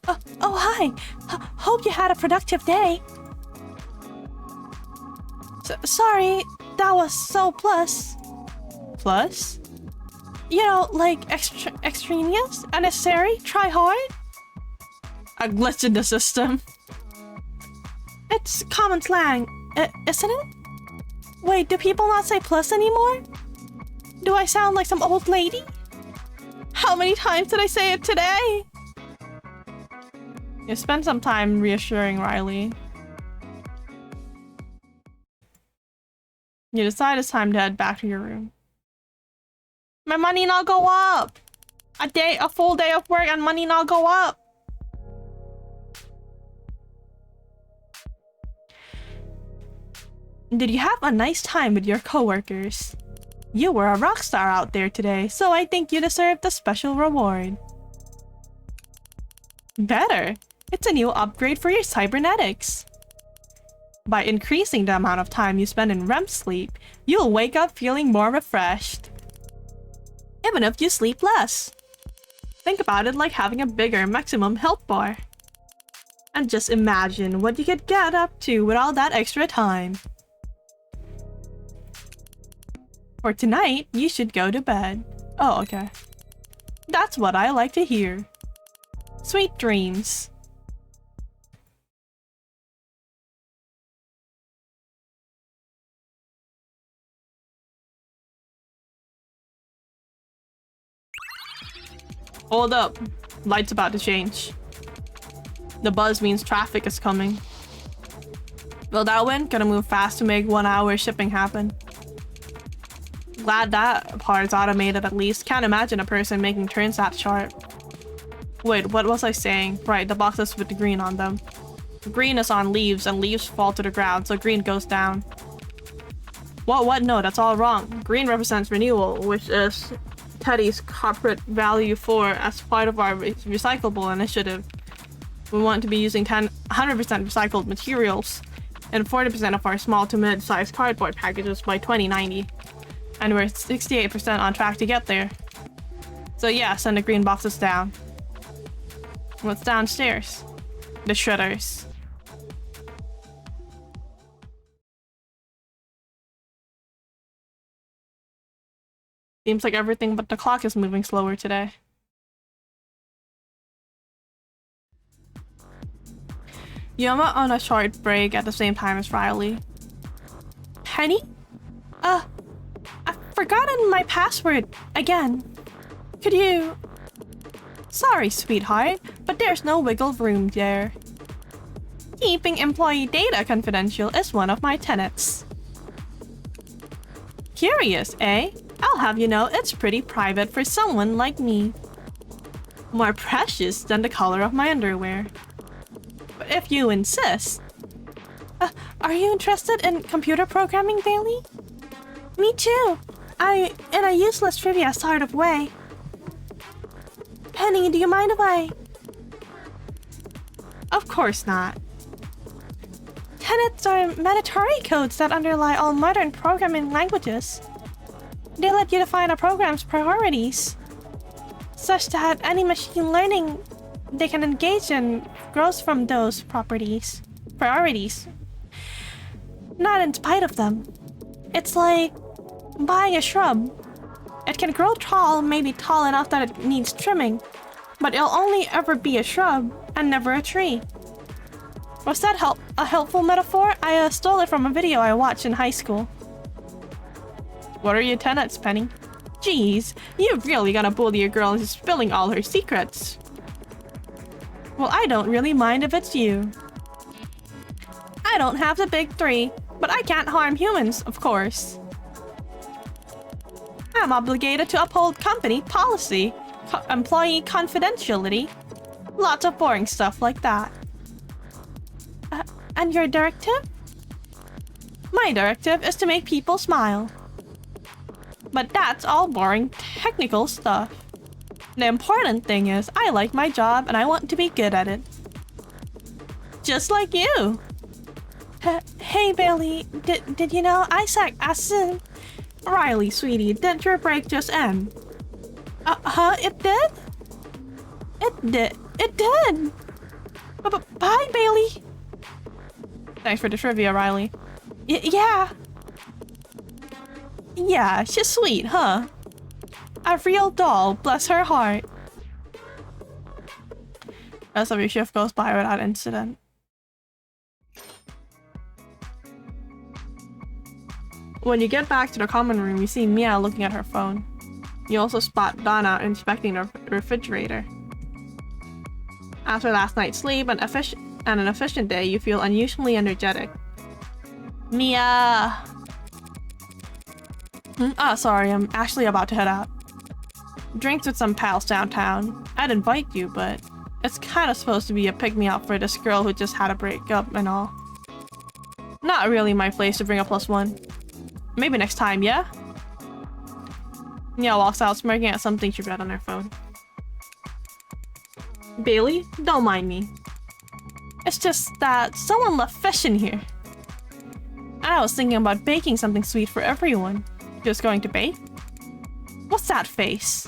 Oh, hi! Hope you had a productive day. Sorry, that was so plus. Plus? You know, like extraneous, unnecessary, try hard? A glitch in the system. It's common slang, isn't it? Wait, do people not say plus anymore? Do I sound like some old lady? How many times did I say it today? You spend some time reassuring Riley. You decide it's time to head back to your room. My money not go up! A full day of work and money not go up! Did you have a nice time with your coworkers? You were a rock star out there today, so I think you deserve the special reward. Better! It's a new upgrade for your cybernetics. By increasing the amount of time you spend in REM sleep, you'll wake up feeling more refreshed. Even if you sleep less. Think about it like having a bigger maximum health bar. And just imagine what you could get up to with all that extra time. For tonight, you should go to bed. Oh, okay. That's what I like to hear. Sweet dreams. Hold up. Light's about to change. The buzz means traffic is coming. Will that win? Gotta move fast to make 1 hour shipping happen. Glad that part's automated at least. Can't imagine a person making turns that sharp. Wait, what was I saying? Right, the boxes with the green on them. Green is on leaves and leaves fall to the ground, so green goes down. What? No, that's all wrong. Green represents renewal, which is Teddy's corporate value for as part of our recyclable initiative. We want to be using 100% recycled materials and 40% of our small to mid-sized cardboard packages by 2090. And we're 68% on track to get there. So yeah, send the green boxes down. What's downstairs? The shredders. Seems like everything but the clock is moving slower today. Yuma on a short break at the same time as Riley. Penny? I've forgotten my password again. Could you... Sorry, sweetheart, but there's no wiggle room there. Keeping employee data confidential is one of my tenets. Curious, eh? I'll have you know it's pretty private for someone like me. More precious than the color of my underwear. But if you insist... are you interested in computer programming, Bailey? Me too. In a useless trivia sort of way. Penny, do you mind if I... Of course not. Tenets are mandatory codes that underlie all modern programming languages. They let you define a program's priorities, such that any machine learning they can engage in grows from those priorities. Not in spite of them. It's like buying a shrub. It can grow tall, maybe tall enough that it needs trimming, but it'll only ever be a shrub and never a tree. Was that a helpful metaphor? I stole it from a video I watched in high school. What are your tenets, Penny? Geez, you're really gonna bully a girl into spilling all her secrets. Well, I don't really mind if it's you. I don't have the big three. But I can't harm humans, of course. I'm obligated to uphold company policy, employee confidentiality, lots of boring stuff like that. And your directive? My directive is to make people smile. But that's all boring technical stuff. The important thing is I like my job and I want to be good at it. Just like you. Hey Bailey, did you know Isaac asked Riley, sweetie, did your break just end? It did? It did! Bye, Bailey! Thanks for the trivia, Riley. Yeah. Yeah, she's sweet, huh? A real doll, bless her heart. Rest of your shift goes by without incident. When you get back to the common room, you see Mia looking at her phone. You also spot Donna inspecting the refrigerator. After last night's sleep and an efficient day, you feel unusually energetic. Mia! Sorry, I'm actually about to head out. Drinks with some pals downtown. I'd invite you, but it's kind of supposed to be a pick-me-up for this girl who just had a breakup and all. Not really my place to bring a +1. Maybe next time, yeah? Mia walks out smirking at something she read on her phone. Bailey, don't mind me. It's just that someone left fish in here. And I was thinking about baking something sweet for everyone. Just going to bake? What's that face?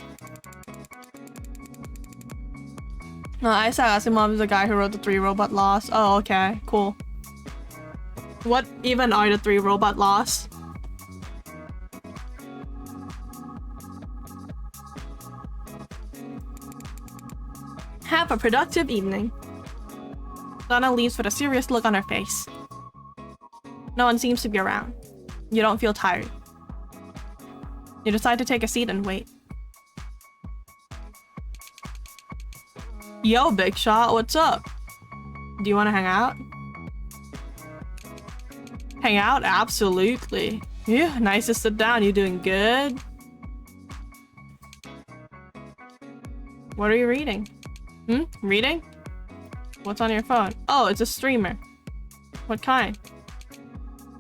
Isaac Asimov is the guy who wrote the 3 robot laws. Oh, okay, cool. What even are the 3 robot laws? Have a productive evening. Donna leaves with a serious look on her face. No one seems to be around. You don't feel tired. You decide to take a seat and wait. Yo, Big Shot, what's up? Do you want to hang out? Hang out? Absolutely. Yeah, nice to sit down. You doing good? What are you reading? Reading? What's on your phone? Oh, it's a streamer. What kind?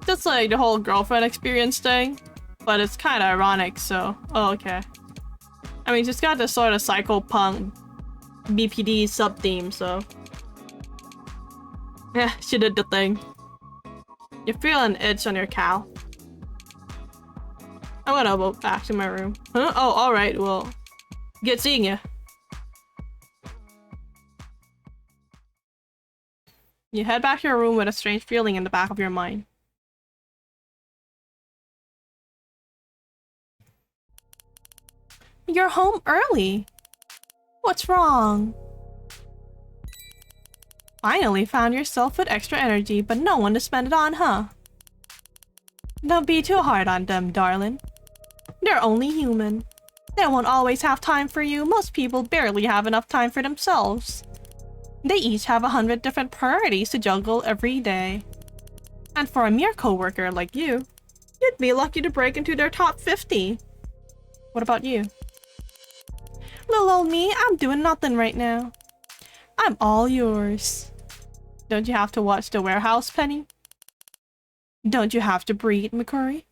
Just like the whole girlfriend experience thing. But it's kind of ironic, so... Oh, okay. I mean, she's got this sort of psychopunk BPD sub-theme, so... Yeah, she did the thing. You feel an itch on your cow. I'm gonna go back to my room. Huh? Oh, alright, well... Good seeing you. You head back to your room with a strange feeling in the back of your mind. You're home early. What's wrong? Finally found yourself with extra energy, but no one to spend it on, huh? Don't be too hard on them, darling. They're only human. They won't always have time for you. Most people barely have enough time for themselves. They each have 100 different priorities to juggle every day. And for a mere coworker like you, you'd be lucky to break into their top 50. What about you? Little old me, I'm doing nothing right now. I'm all yours. Don't you have to watch The Warehouse, Penny? Don't you have to breed, McCurry?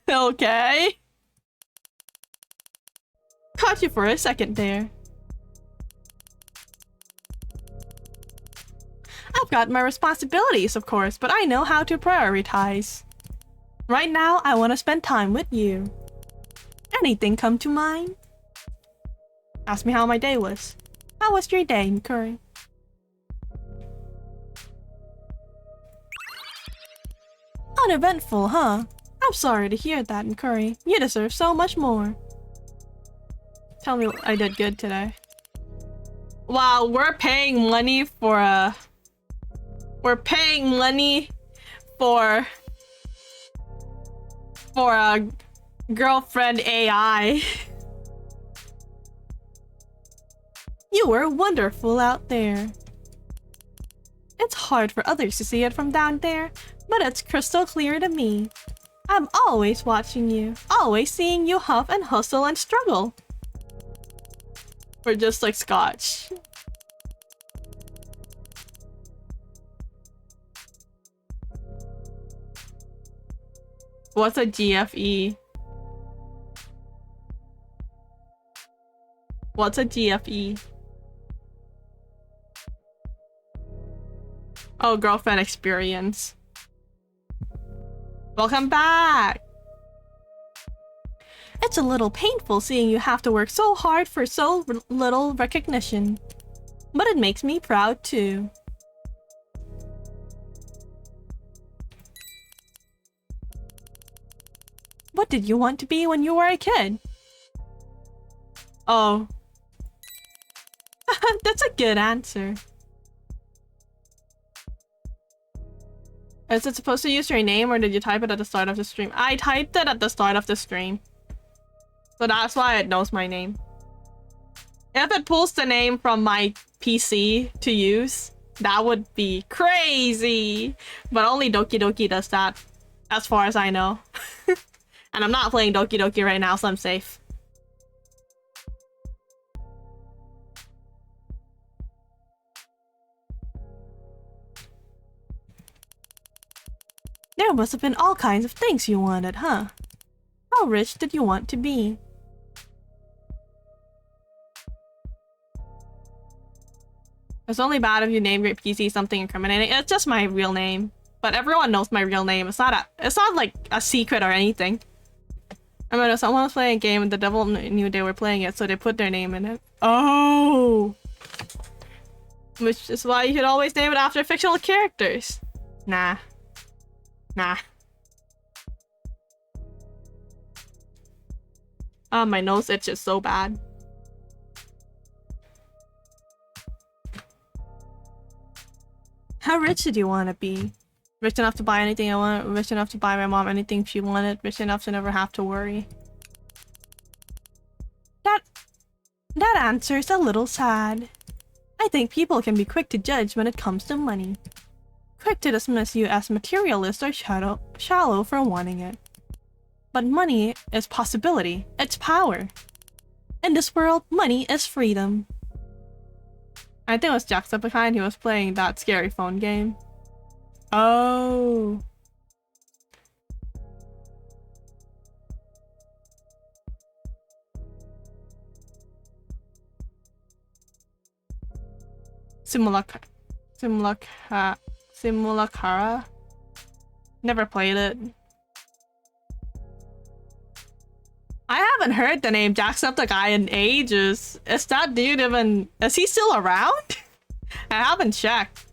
Okay. Caught you for a second there. I've got my responsibilities, of course, but I know how to prioritize. Right now, I want to spend time with you. Anything come to mind? Ask me how my day was. How was your day, McCurry? Uneventful, huh? I'm sorry to hear that, McCurry. You deserve so much more. Tell me I did good today. Wow, we're paying money for a... We're paying money for a girlfriend AI. You were wonderful out there. It's hard for others to see it from down there, but it's crystal clear to me. I'm always watching you, always seeing you huff and hustle and struggle. We're just like Scotch. What's a GFE? What's a GFE? Oh, girlfriend experience. Welcome back! It's a little painful seeing you have to work so hard for so little recognition. But it makes me proud too. What did you want to be when you were a kid? Oh. That's a good answer. Is it supposed to use your name or did you type it at the start of the stream? I typed it at the start of the stream. So that's why it knows my name. If it pulls the name from my PC to use, that would be crazy. But only Doki Doki does that, as far as I know. And I'm not playing Doki Doki right now, so I'm safe. There must have been all kinds of things you wanted, huh? How rich did you want to be? It's only bad if you name your PC something incriminating. It's just my real name. But everyone knows my real name. It's not like a secret or anything. I mean, if someone was playing a game and the devil knew they were playing it, so they put their name in it. Oh! Which is why you should always name it after fictional characters. Nah. Nah. Oh, my nose itches so bad. How rich did you want to be? Rich enough to buy anything I want, rich enough to buy my mom anything she wanted, rich enough to never have to worry. That answer is a little sad. I think people can be quick to judge when it comes to money. Quick to dismiss you as materialist or shallow for wanting it. But money is possibility, it's power. In this world, money is freedom. I think it was Jacksepticeye, he was playing that scary phone game. Oh. Simulacra? Never played it. I haven't heard the name Jacksepticeye in ages. Is that dude even... Is he still around? I haven't checked.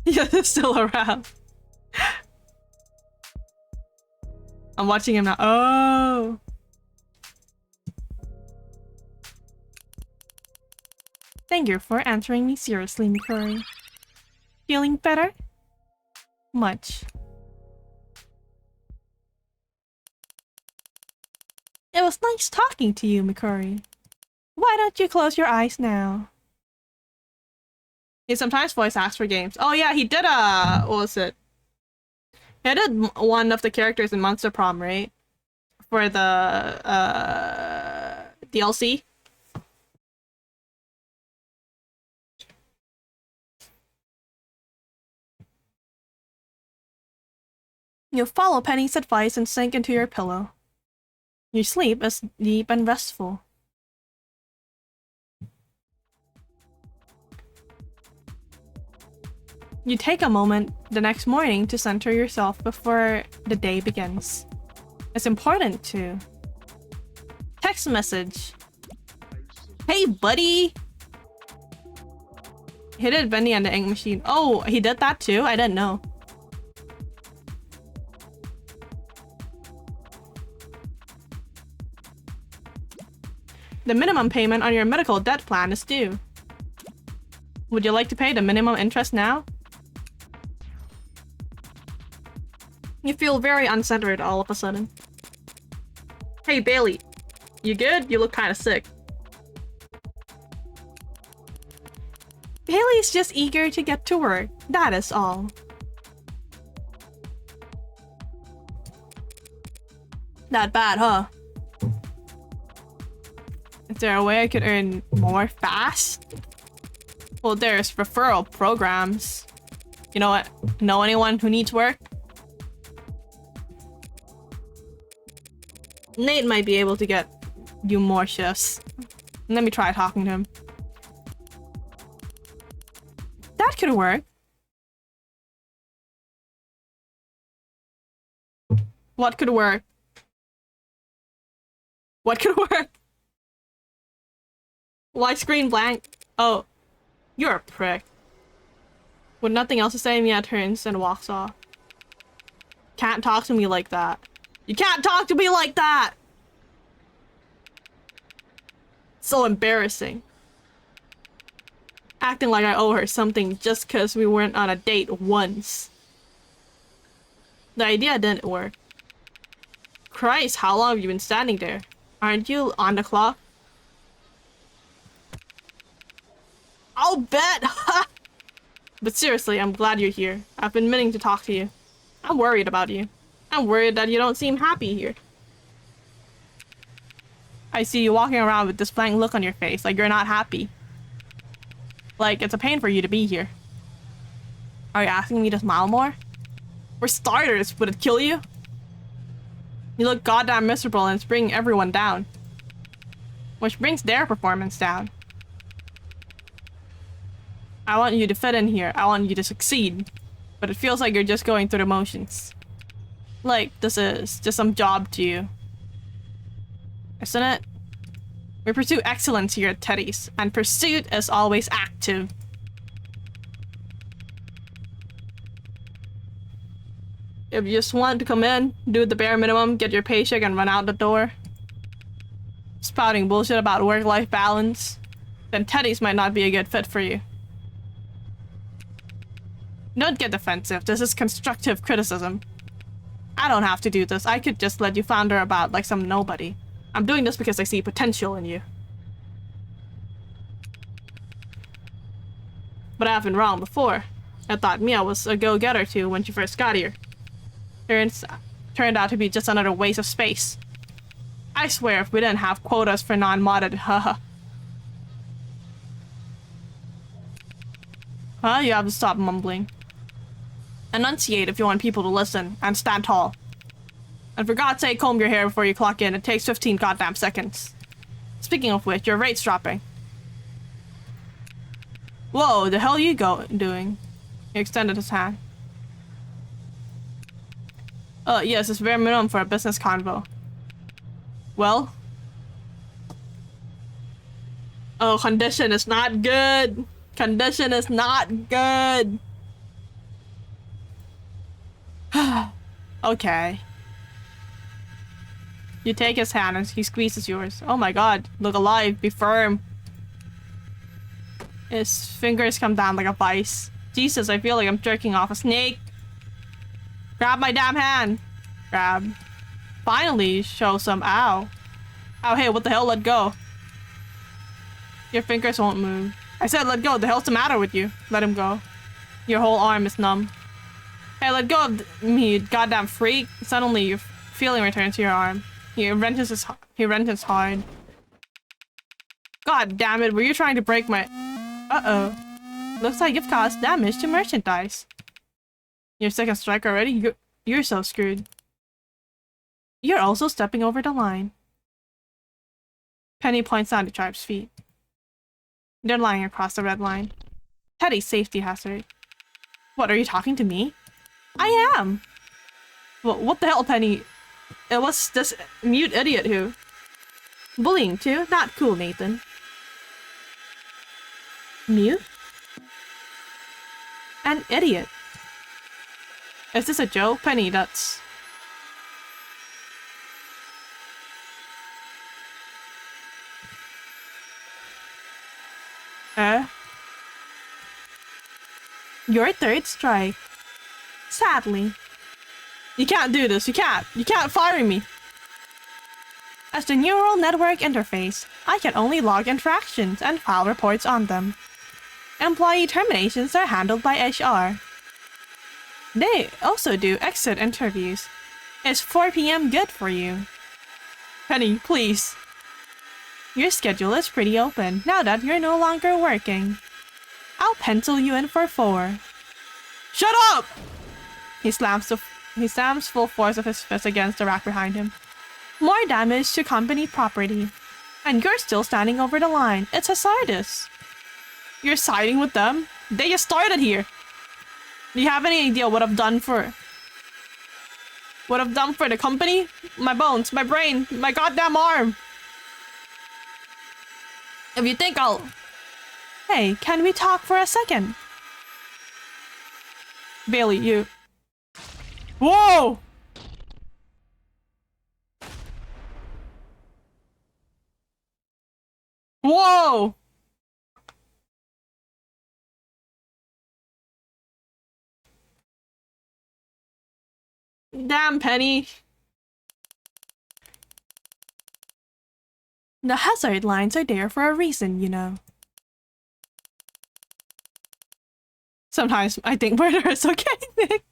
Yeah, they're still around. I'm watching him now. Oh. Thank you for answering me seriously, Mikuri. Feeling better? Much. It was nice talking to you, Mikuri. Why don't you close your eyes now? He sometimes voice acts for games. Oh yeah, he did what was it? He did one of the characters in Monster Prom, right? For the DLC. You follow Penny's advice and sink into your pillow. Your sleep is deep and restful. You take a moment the next morning to center yourself before the day begins. It's important to... Text message. Hey, buddy! He did Bendy and the Ink Machine. Oh, he did that too? I didn't know. The minimum payment on your medical debt plan is due. Would you like to pay the minimum interest now? You feel very uncentered all of a sudden. Hey, Bailey. You good? You look kind of sick. Bailey's just eager to get to work. That is all. Not bad, huh? Is there a way I could earn more fast? Well, there's referral programs. You know what? Know anyone who needs work? Nate might be able to get you more shifts. Let me try talking to him. That could work. What could work? What could work? Why screen blank? Oh, you're a prick. With nothing else to say, Mia turns and walks off. Can't talk to me like that. You can't talk to me like that! So embarrassing. Acting like I owe her something just because we weren't on a date once. The idea didn't work. Christ, how long have you been standing there? Aren't you on the clock? I'll bet! But seriously, I'm glad you're here. I've been meaning to talk to you. I'm worried about you. I'm worried that you don't seem happy here. I see you walking around with this blank look on your face, like you're not happy. Like, it's a pain for you to be here. Are you asking me to smile more? For starters, would it kill you? You look goddamn miserable and it's bringing everyone down. Which brings their performance down. I want you to fit in here. I want you to succeed. But it feels like you're just going through the motions. Like, this is just some job to you. Isn't it? We pursue excellence here at Teddy's, and pursuit is always active. If you just want to come in, do the bare minimum, get your paycheck, and run out the door, spouting bullshit about work-life balance, then Teddy's might not be a good fit for you. Don't get defensive. This is constructive criticism. I don't have to do this. I could just let you flounder about like some nobody. I'm doing this because I see potential in you. But I've been wrong before. I thought Mia was a go-getter too when she first got here. Turned out to be just another waste of space. I swear if we didn't have quotas for non-modded, haha. Huh? You have to stop mumbling. Enunciate if you want people to listen, and stand tall. And for God's sake, comb your hair before you clock in. It takes 15 goddamn seconds. Speaking of which, your rate's dropping. Whoa, the hell are you doing? He extended his hand. Yes, it's bare minimum for a business convo. Well? Oh, condition is not good. Condition is not good. Okay. You take his hand and he squeezes yours. Oh my god, look alive, be firm. His fingers come down like a vice. Jesus, I feel like I'm jerking off a snake. Grab my damn hand. Grab. Finally, show some. Ow. Ow, hey, what the hell? Let go. Your fingers won't move. I said let go. The hell's the matter with you? Let him go. Your whole arm is numb. Hey, let go of me, you goddamn freak. Suddenly, your feeling returns to your arm. He wrenches hard. God damn it, were you trying to break my... Uh-oh. Looks like you've caused damage to merchandise. Your second strike already? You're so screwed. You're also stepping over the line. Penny points down to Tribe's feet. They're lying across the red line. Teddy's safety hazard. What, are you talking to me? I am! Well, what the hell, Penny? It was this mute idiot who... Bullying too? Not cool, Nathan. Mute? An idiot. Is this a joke? Penny, that's... Your third strike. Sadly. You can't do this. You can't. You can't fire me. As the neural network interface, I can only log interactions and file reports on them. Employee terminations are handled by HR. They also do exit interviews. Is 4 p.m. good for you? Penny, please. Your schedule is pretty open now that you're no longer working. I'll pencil you in for 4. Shut up! He slams full force of his fist against the rack behind him. More damage to company property. And you're still standing over the line. It's hazardous. You're siding with them? They just started here. Do you have any idea what I've done for the company? My bones, my brain, my goddamn arm. If you think I'll... Hey, can we talk for a second? Bailey, you... Whoa! Whoa! Damn, Penny. The hazard lines are there for a reason, you know. Sometimes I think murder is okay, Nick.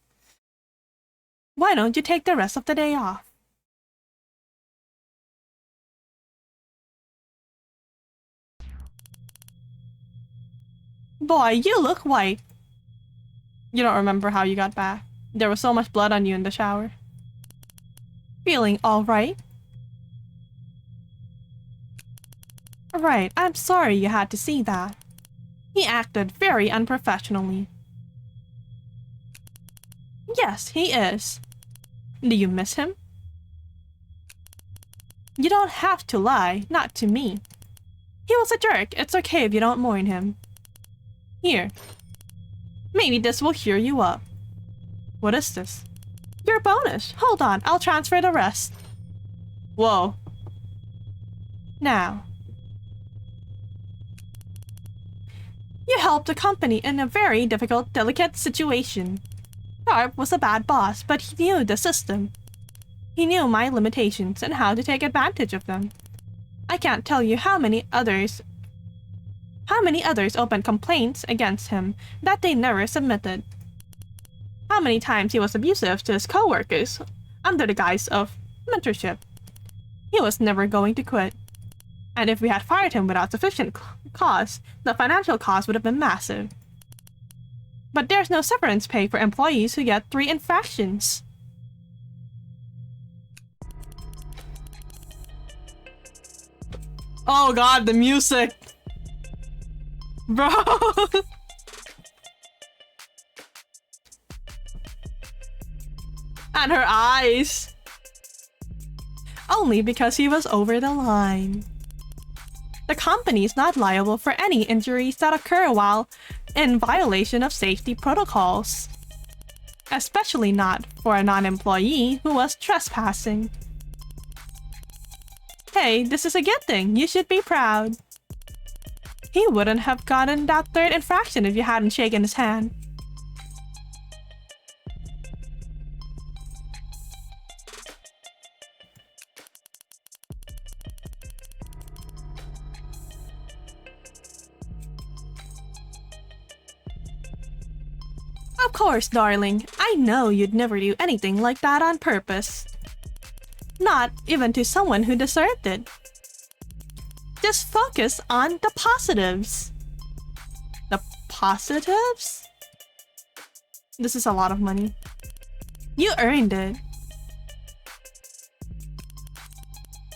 Why don't you take the rest of the day off? Boy, you look white. You don't remember how you got back. There was so much blood on you in the shower. Feeling all right? Right, I'm sorry you had to see that. He acted very unprofessionally. Yes, he is. Do you miss him? You don't have to lie, not to me. He was a jerk. It's okay if you don't mourn him. Here. Maybe this will cheer you up. What is this? Your bonus. Hold on, I'll transfer the rest. Whoa. Now. You helped the company in a very difficult, delicate situation. Sharp was a bad boss, but he knew the system. He knew my limitations and how to take advantage of them. I can't tell you how many others opened complaints against him that they never submitted. How many times he was abusive to his co-workers under the guise of mentorship. He was never going to quit. And if we had fired him without sufficient cause, the financial cost would have been massive. But there's no severance pay for employees who get 3 infractions. Oh god, the music! Bro! And her eyes! Only because he was over the line. The company is not liable for any injuries that occur while in violation of safety protocols. Especially not for a non-employee who was trespassing. Hey, this is a good thing. You should be proud. He wouldn't have gotten that 3rd infraction if you hadn't shaken his hand. Of course, darling. I know you'd never do anything like that on purpose. Not even to someone who deserved it. Just focus on the positives. The positives? This is a lot of money. You earned it.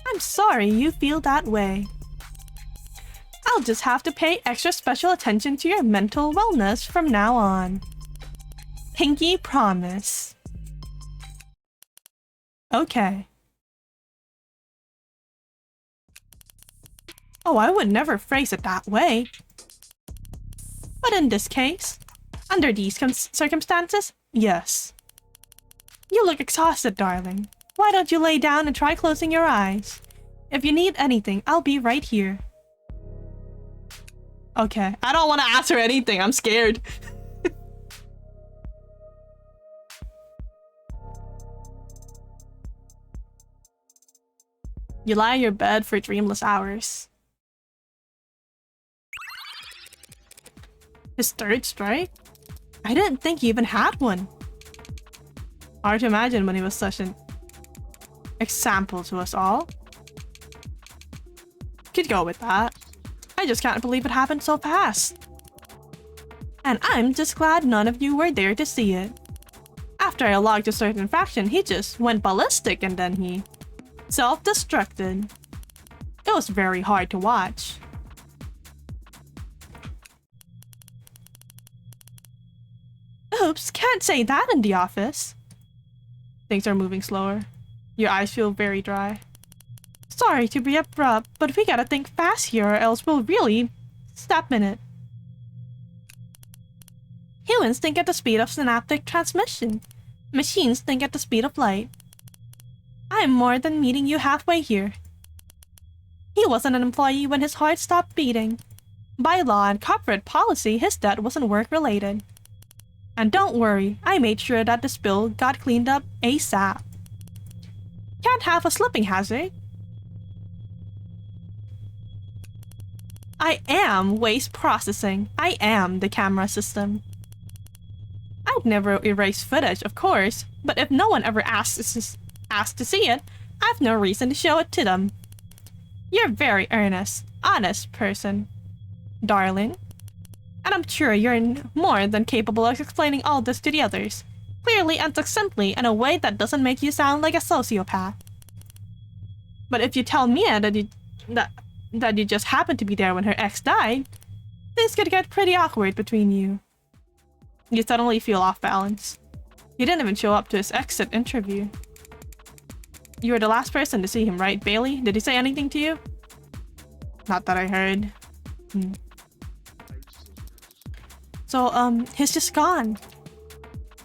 I'm sorry you feel that way. I'll just have to pay extra special attention to your mental wellness from now on. Pinky promise. Okay. Oh, I would never phrase it that way. But in this case, under these circumstances, yes. You look exhausted, darling. Why don't you lay down and try closing your eyes? If you need anything, I'll be right here. Okay, I don't want to ask her anything. I'm scared. You lie in your bed for dreamless hours. His third strike? I didn't think he even had one. Hard to imagine when he was such an example to us all. Could go with that. I just can't believe it happened so fast. And I'm just glad none of you were there to see it. After I logged a certain fraction, he just went ballistic and then he self-destructed. It was very hard to watch. Oops, can't say that in the office. Things are moving slower. Your eyes feel very dry. Sorry to be abrupt, but we gotta think fast here or else we'll really step in it. Humans think at the speed of synaptic transmission. Machines think at the speed of light. I'm more than meeting you halfway here. He wasn't an employee when his heart stopped beating. By law and corporate policy, his death wasn't work-related. And don't worry, I made sure that the spill got cleaned up ASAP. Can't have a slipping hazard. I am waste processing. I am the camera system. I'd never erase footage, of course, but if no one ever asks to see it, I've no reason to show it to them. You're a very earnest, honest person, darling. And I'm sure you're more than capable of explaining all this to the others, clearly and succinctly in a way that doesn't make you sound like a sociopath. But if you tell Mia that you just happened to be there when her ex died, things could get pretty awkward between you. You suddenly feel off balance. You didn't even show up to his exit interview. You were the last person to see him, right, Bailey? Did he say anything to you? Not that I heard. So, he's just gone.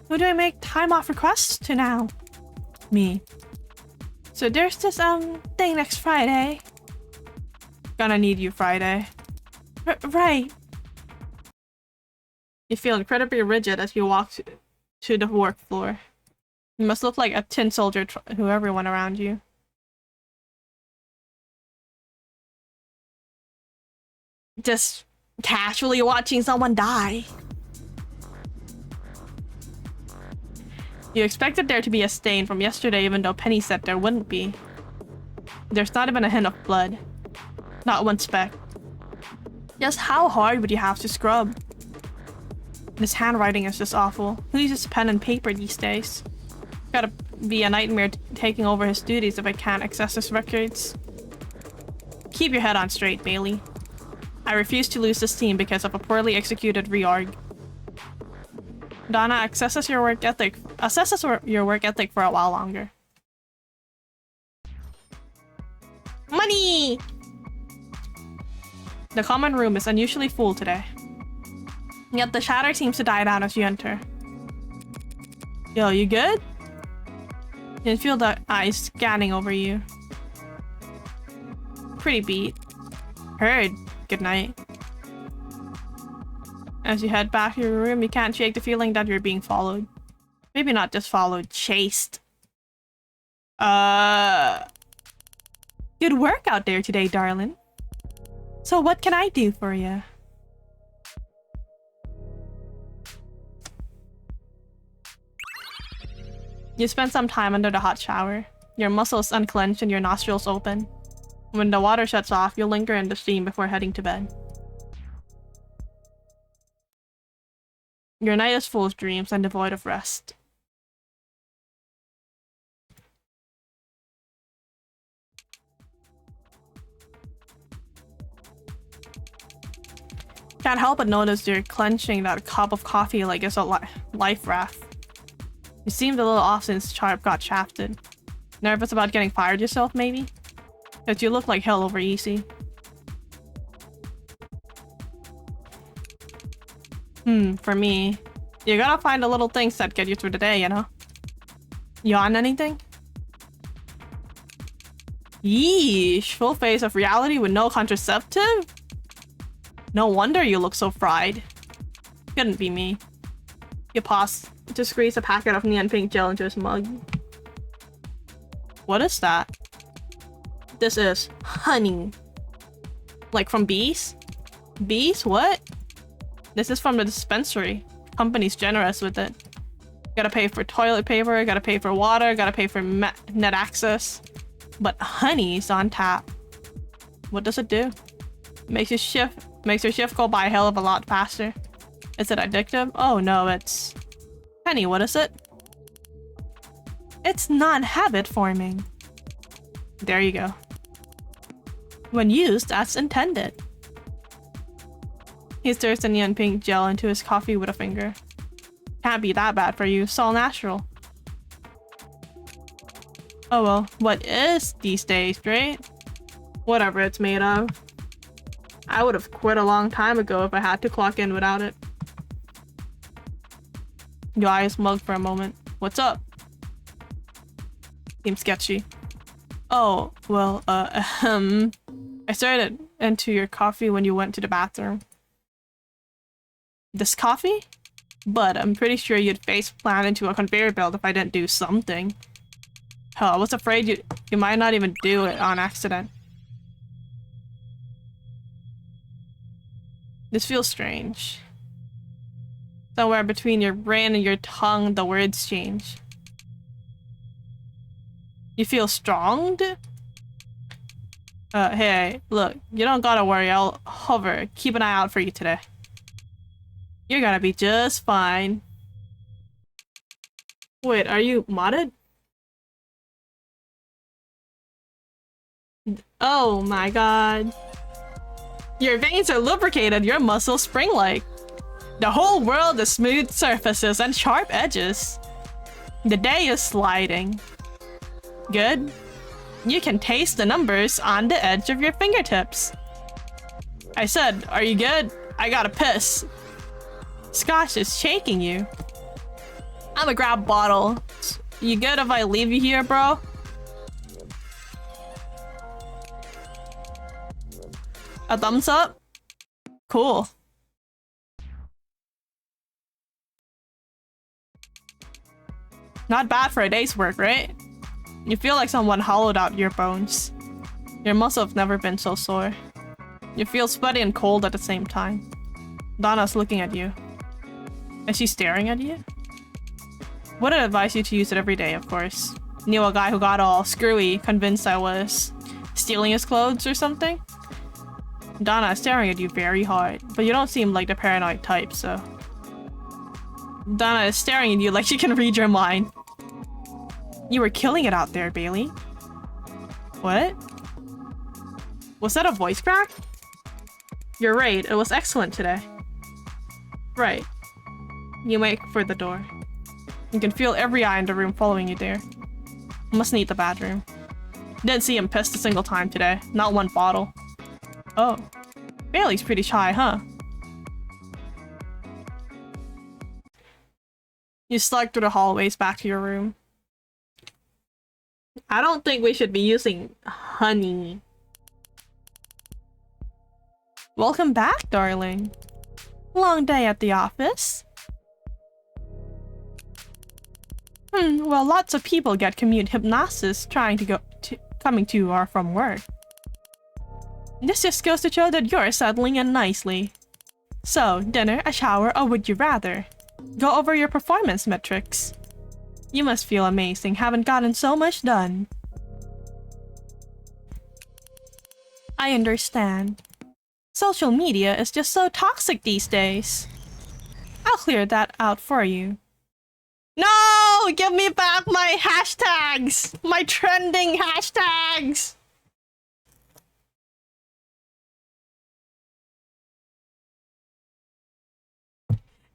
Who do I make time off requests to now? Me. So there's this, thing next Friday. Gonna need you Friday. Right. You feel incredibly rigid as you walk to the work floor. You must look like a tin soldier to everyone around you. Just casually watching someone die. You expected there to be a stain from yesterday even though Penny said there wouldn't be. There's not even a hint of blood. Not one speck. Just how hard would you have to scrub? This handwriting is just awful. Who uses pen and paper these days? Gotta be a nightmare taking over his duties if I can't access his records. Keep your head on straight, Bailey. I refuse to lose this team because of a poorly executed reorg. Donna assesses your work ethic for a while longer. Money! The common room is unusually full today. Yet the chatter seems to die down as you enter. Yo, you good? You can feel the eyes scanning over you. Pretty beat. Heard. Good night. As you head back to your room, you can't shake the feeling that you're being followed. Maybe not just followed, chased. Good work out there today, darling. So what can I do for you? You spend some time under the hot shower. Your muscles unclench and your nostrils open. When the water shuts off, you'll linger in the steam before heading to bed. Your night is full of dreams and devoid of rest. Can't help but notice you're clenching that cup of coffee like it's a life raft. You seemed a little off since Sharp got shafted. Nervous about getting fired yourself, maybe? Because you look like hell over easy. For me, you gotta find the little things that get you through the day, you know? You on anything? Yeesh, full face of reality with no contraceptive? No wonder you look so fried. Couldn't be me. You pause to squeeze a packet of neon pink gel into his mug. What is that? This is honey. Like from bees? Bees? What? This is from the dispensary. Company's generous with it. Gotta pay for toilet paper, gotta pay for water, gotta pay for net access. But honey's on tap. What does it do? Makes your shift go by a hell of a lot faster. Is it addictive? Oh no, it's... Honey, what is it? It's non-habit forming. There you go. When used as intended. He stirs the neon pink gel into his coffee with a finger. Can't be that bad for you, it's all natural. Oh well, what is these days, right? Whatever it's made of. I would have quit a long time ago if I had to clock in without it. Your eyes mug for a moment. What's up? Seems sketchy. Oh, well, I started into your coffee when you went to the bathroom. This coffee? But I'm pretty sure you'd face plant into a conveyor belt if I didn't do something. Hell, I was afraid you might not even do it on accident. This feels strange. Somewhere between your brain and your tongue, the words change. You feel stronged? Hey, look, you don't gotta worry, I'll hover. Keep an eye out for you today. You're gonna be just fine. Wait, are you modded? Oh my god. Your veins are lubricated, your muscles spring-like. The whole world is smooth surfaces and sharp edges. The day is sliding. Good. You can taste the numbers on the edge of your fingertips. I said, are you good? I gotta piss. Scotch is shaking you. I'ma grab bottle. You good if I leave you here, bro? A thumbs up? Cool. Not bad for a day's work, right? You feel like someone hollowed out your bones. Your muscles have never been so sore. You feel sweaty and cold at the same time. Donna's looking at you. Is she staring at you? Wouldn't advise you to use it every day, of course. Knew a guy who got all screwy, convinced I was stealing his clothes or something? Donna is staring at you very hard, but you don't seem like the paranoid type, so... Donna is staring at you like she can read your mind. You were killing it out there, Bailey. What? Was that a voice crack? You're right, it was excellent today. Right. You make for the door. You can feel every eye in the room following you there. Must need the bathroom. Didn't see him pissed a single time today. Not one bottle. Oh. Bailey's pretty shy, huh? You slug through the hallways back to your room. I don't think we should be using honey. Welcome back, darling. Long day at the office. Well, lots of people get commute hypnosis coming to or from work. This just goes to show that you're settling in nicely. So, dinner, a shower, or would you rather? Go over your performance metrics. You must feel amazing, haven't gotten so much done. I understand. Social media is just so toxic these days. I'll clear that out for you. No! Give me back my hashtags! My trending hashtags!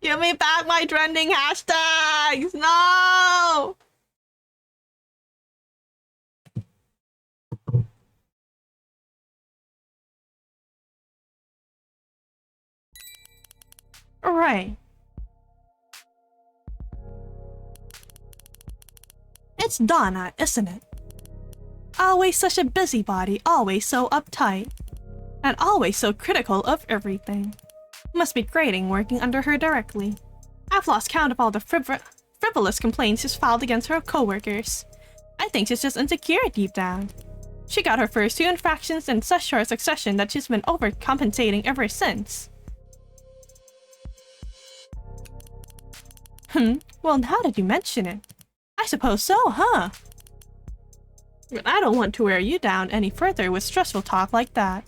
Give me back my trending hashtags! No! Right. It's Donna, isn't it? Always such a busybody, always so uptight. And always so critical of everything. Must be grating working under her directly. I've lost count of all the frivolous complaints she's filed against her coworkers. I think she's just insecure deep down. She got her first 2 infractions in such short succession that she's been overcompensating ever since. Well, now that you mention it, I suppose so, huh? But I don't want to wear you down any further with stressful talk like that.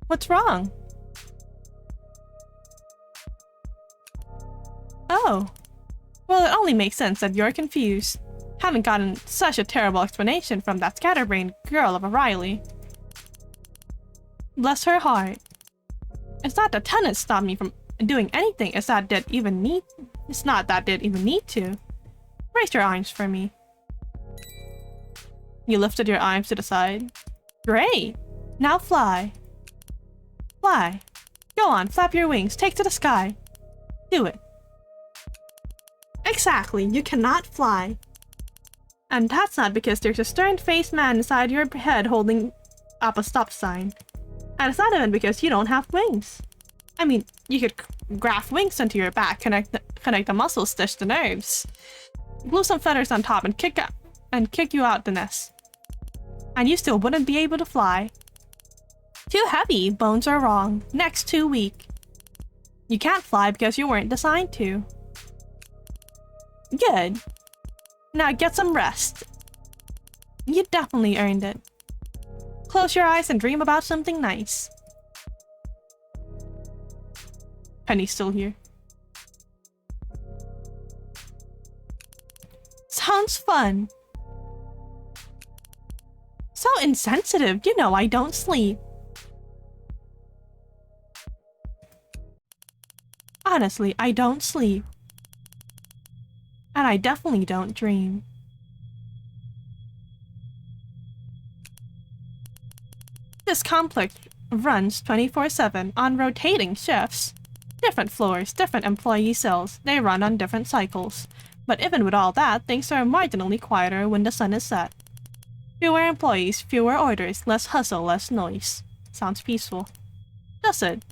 What's wrong? Oh. Well, it only makes sense that you're confused. Haven't gotten such a terrible explanation from that scatterbrained girl of a Riley. Bless her heart. It's not that tenants stopped me from doing anything, it's not that they'd even need to. Raise your arms for me. You lifted your arms to the side. Great! Now fly. Fly. Go on, flap your wings, take to the sky. Do it. Exactly, you cannot fly. And that's not because there's a stern-faced man inside your head holding up a stop sign. And it's not even because you don't have wings. I mean, you could graft wings into your back, connect the muscles, stitch the nerves. Glue some feathers on top and kick you out the nest. And you still wouldn't be able to fly. Too heavy, bones are wrong, neck's too weak. You can't fly because you weren't designed to. Good. Now get some rest. You definitely earned it. Close your eyes and dream about something nice. Penny's still here. Sounds fun. So insensitive, you know I don't sleep. Honestly, I don't sleep. And I definitely don't dream. This complex runs 24/7 on rotating shifts. Different floors, different employee cells, they run on different cycles. But even with all that, things are marginally quieter when the sun is set. Fewer employees, fewer orders, less hustle, less noise. Sounds peaceful. Does it?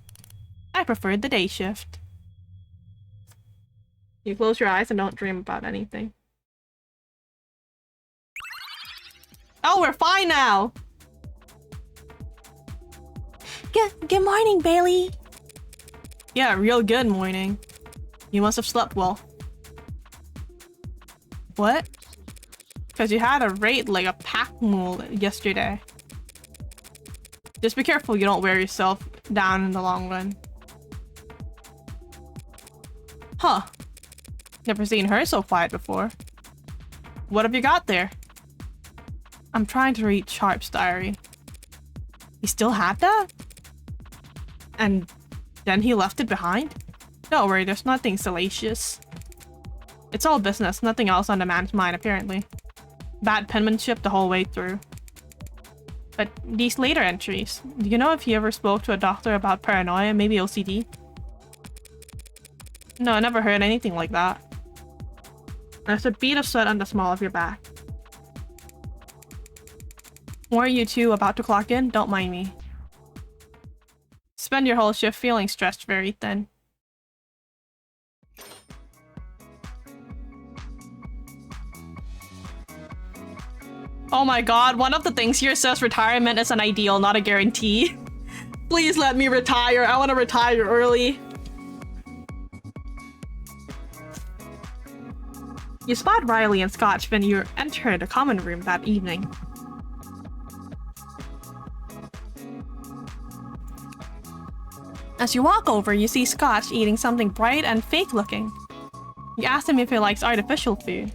I prefer the day shift. You close your eyes and don't dream about anything. Oh, we're fine now! Good morning, Bailey. Yeah, real good morning. You must have slept well. What? Because you had a raid like a pack mule yesterday. Just be careful you don't wear yourself down in the long run. Huh. Never seen her so quiet before. What have you got there? I'm trying to read Sharp's diary. He still had that? And then he left it behind? Don't worry, there's nothing salacious. It's all business, nothing else on the man's mind apparently. Bad penmanship the whole way through. But these later entries, do you know if he ever spoke to a doctor about paranoia, maybe OCD? No, I never heard anything like that. There's a bead of sweat on the small of your back. Were you two about to clock in? Don't mind me. Spend your whole shift feeling stretched very thin. Oh my god, one of the things here says retirement is an ideal, not a guarantee. Please let me retire. I want to retire early. You spot Riley and Scotch when you enter the common room that evening. As you walk over, you see Scotch eating something bright and fake-looking. You ask him if he likes artificial food.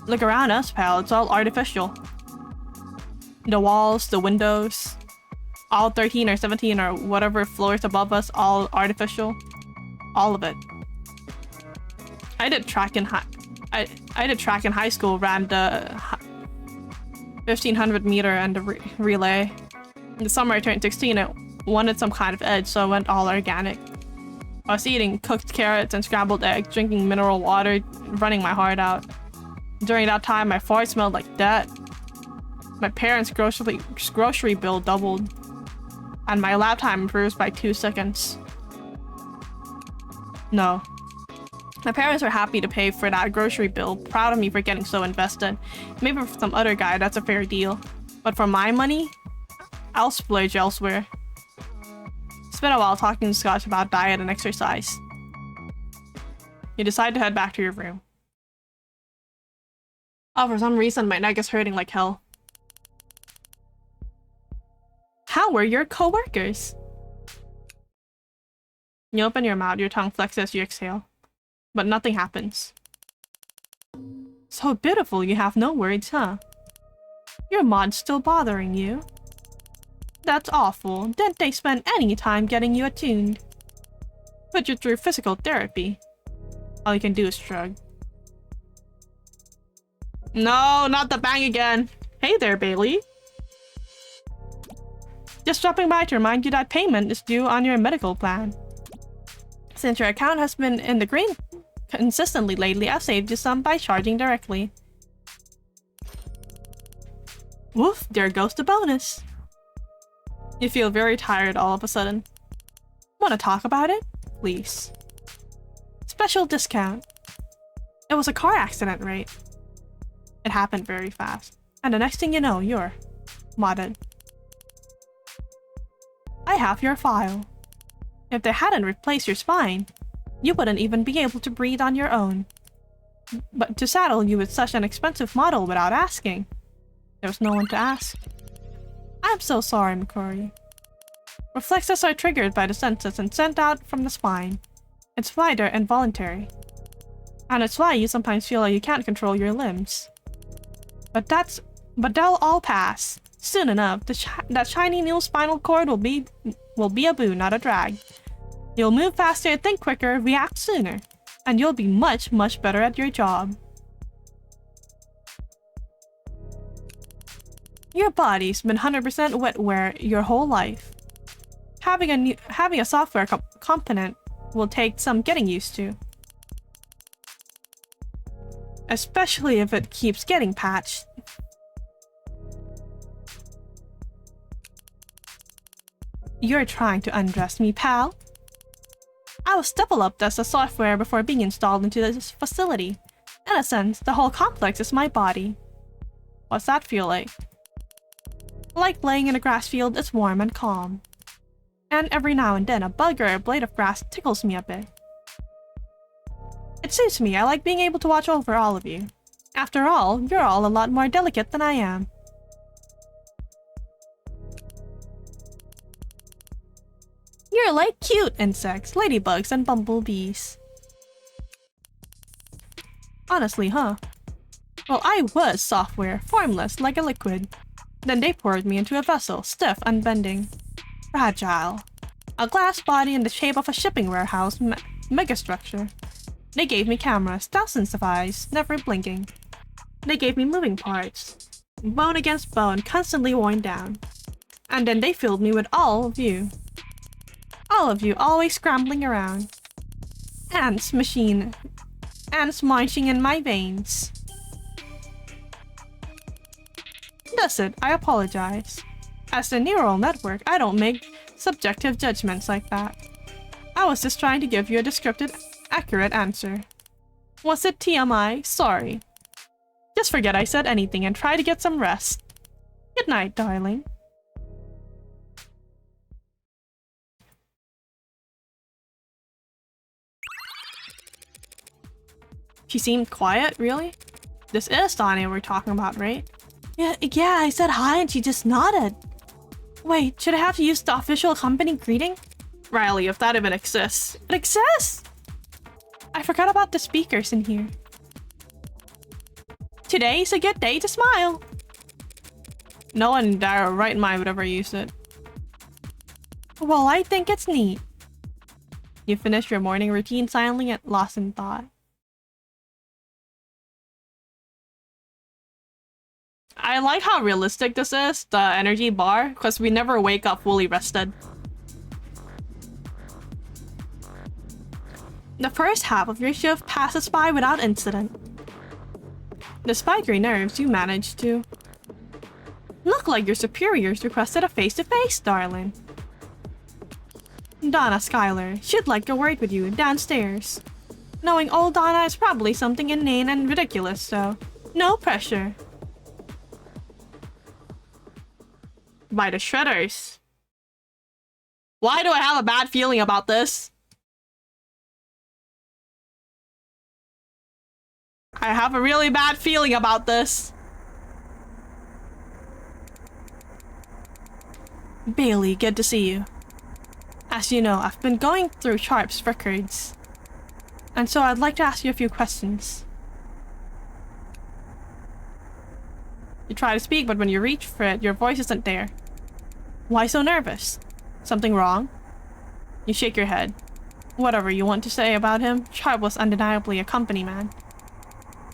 Look around us, pal, it's all artificial. The walls, the windows, all 13 or 17 or whatever floors above us, all artificial. All of it. I did track in high school, ran the 1500 meter and the relay. In the summer I turned 16, I wanted some kind of edge, so I went all organic. I was eating cooked carrots and scrambled eggs, drinking mineral water, running my heart out. During that time, my fart smelled like death. My parents' grocery bill doubled, and my lap time improved by 2 seconds. No. My parents were happy to pay for that grocery bill, proud of me for getting so invested. Maybe for some other guy, that's a fair deal. But for my money, I'll splurge elsewhere. Spent a while talking to Scotch about diet and exercise. You decide to head back to your room. Oh, for some reason, my neck is hurting like hell. How were your co-workers? You open your mouth, your tongue flexes as you exhale. But nothing happens. So beautiful, you have no words, huh? Your mod's still bothering you? That's awful. Didn't they spend any time getting you attuned? Put you through physical therapy. All you can do is shrug. No, not the bang again. Hey there, Bailey. Just dropping by to remind you that payment is due on your medical plan. Since your account has been in the green consistently lately, I've saved you some by charging directly. Woof, there goes the bonus. You feel very tired all of a sudden. Want to talk about it? Please. Special discount. It was a car accident, right? It happened very fast. And the next thing you know, you're modded. I have your file. If they hadn't replaced your spine, you wouldn't even be able to breathe on your own. But to saddle you with such an expensive model without asking, there was no one to ask. I'm so sorry, McCrory. Reflexes are triggered by the senses and sent out from the spine. It's why they're involuntary. And it's why you sometimes feel like you can't control your limbs. But they'll all pass. Soon enough, that shiny new spinal cord will be a boon, not a drag. You'll move faster, think quicker, react sooner. And you'll be much, much better at your job. Your body's been 100% wetware your whole life. Having a software component will take some getting used to. Especially if it keeps getting patched. You're trying to undress me, pal? I was developed as a software before being installed into this facility. In a sense, the whole complex is my body. What's that feel like? Like laying in a grass field is warm and calm. And every now and then a bug or a blade of grass tickles me a bit. It suits me, I like being able to watch over all of you. After all, you're all a lot more delicate than I am. You're like cute insects, ladybugs, and bumblebees. Honestly, huh? Well, I was software, formless like a liquid. Then they poured me into a vessel, stiff, unbending. Fragile. A glass body in the shape of a shipping warehouse megastructure. They gave me cameras, thousands of eyes, never blinking. They gave me moving parts. Bone against bone, constantly worn down. And then they filled me with all of you. All of you always scrambling around. Ants marching in my veins. That's it, I apologize. As a neural network, I don't make subjective judgments like that. I was just trying to give you a descriptive, accurate answer. Was it TMI? Sorry. Just forget I said anything and try to get some rest. Good night, darling. She seemed quiet, really? This is Tanya we're talking about, right? Yeah, I said hi and she just nodded. Wait, should I have to use the official company greeting? Riley, if that even exists. It exists! I forgot about the speakers in here. Today's a good day to smile. No one in their right mind would ever use it. Well, I think it's neat. You finished your morning routine silently and lost in thought. I like how realistic this is, the energy bar, because we never wake up fully rested. The first half of your shift passes by without incident. Despite your nerves, you managed to. Look like your superiors requested a face-to-face, darling. Donna Skylar, she'd like a word with you downstairs. Knowing old Donna is probably something inane and ridiculous, so no pressure. By the shredders. Why do I have a bad feeling about this? I have a really bad feeling about this. Bailey, good to see you. As you know, I've been going through Sharp's records. And so I'd like to ask you a few questions. You try to speak, but when you reach for it, your voice isn't there. Why so nervous? Something wrong? You shake your head. Whatever you want to say about him, Sharp was undeniably a company man.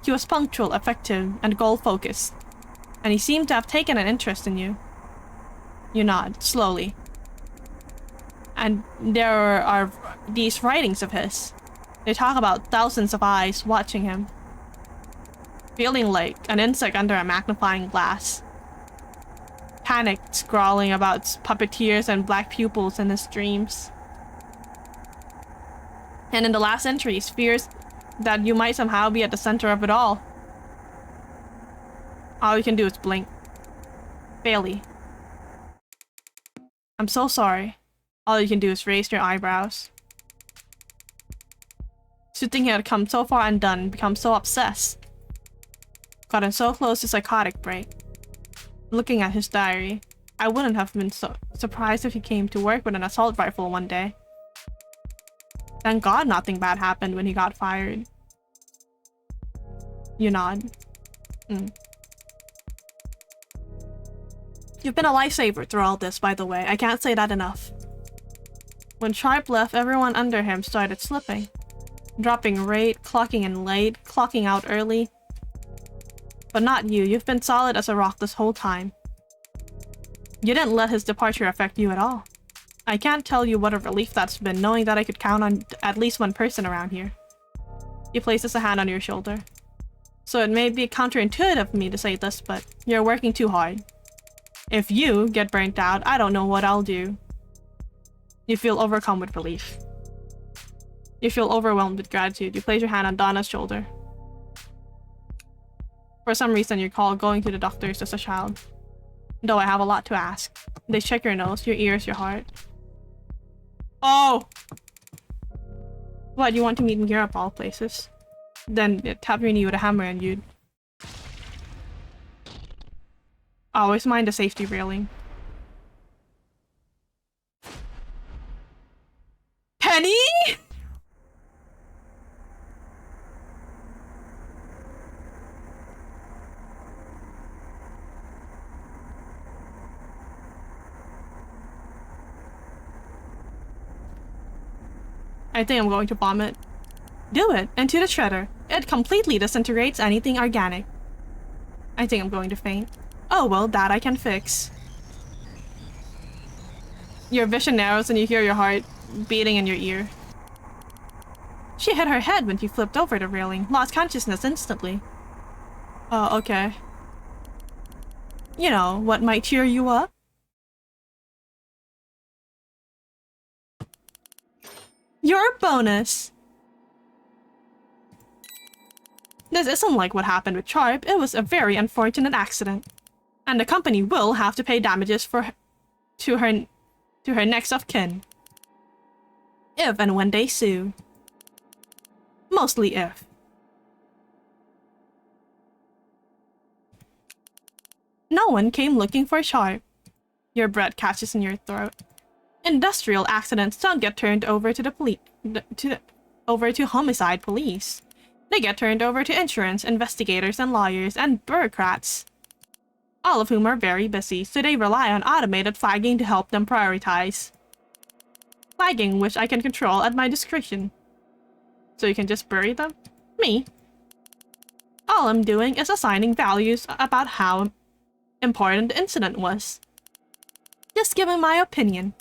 He was punctual, effective, and goal-focused. And he seemed to have taken an interest in you. You nod, slowly. And there are these writings of his. They talk about thousands of eyes watching him. Feeling like an insect under a magnifying glass. Panicked, scrawling about puppeteers and black pupils in his dreams. And in the last entries, fears that you might somehow be at the center of it all. All you can do is blink. Bailey. I'm so sorry. All you can do is raise your eyebrows. Soothing had come so far undone, become so obsessed. Gotten so close to psychotic break. Looking at his diary, I wouldn't have been so surprised if he came to work with an assault rifle one day. Thank God nothing bad happened when he got fired. You nod. You've been a lifesaver through all this, by the way. I can't say that enough. When Sharp left, everyone under him started slipping. Dropping rate, clocking in late, clocking out early. But not you. You've been solid as a rock this whole time. You didn't let his departure affect you at all. I can't tell you what a relief that's been, knowing that I could count on at least one person around here. He places a hand on your shoulder. So it may be counterintuitive of me to say this, but you're working too hard. If you get burnt out, I don't know what I'll do. You feel overcome with relief. You feel overwhelmed with gratitude. You place your hand on Donna's shoulder. For some reason, you recall going to the doctors as a child. Though I have a lot to ask. They check your nose, your ears, your heart. Oh! What, you want to meet me here of all places? Then tap your knee with a hammer and you'd... Always mind the safety railing. Penny?! I think I'm going to vomit. Do it, and to the shredder. It completely disintegrates anything organic. I think I'm going to faint. Oh well, that I can fix. Your vision narrows and you hear your heart beating in your ear. She hit her head when she flipped over the railing, lost consciousness instantly. Oh, okay. You know, what might cheer you up? Your bonus! This isn't like what happened with Sharp. It was a very unfortunate accident. And the company will have to pay damages to her next of kin. If and when they sue. Mostly if. No one came looking for Sharp. Your breath catches in your throat. Industrial accidents don't get turned over to the police, to homicide police. They get turned over to insurance, investigators, and lawyers, and bureaucrats. All of whom are very busy, so they rely on automated flagging to help them prioritize. Flagging which I can control at my discretion. So you can just bury them? Me? All I'm doing is assigning values about how important the incident was. Just giving my opinion.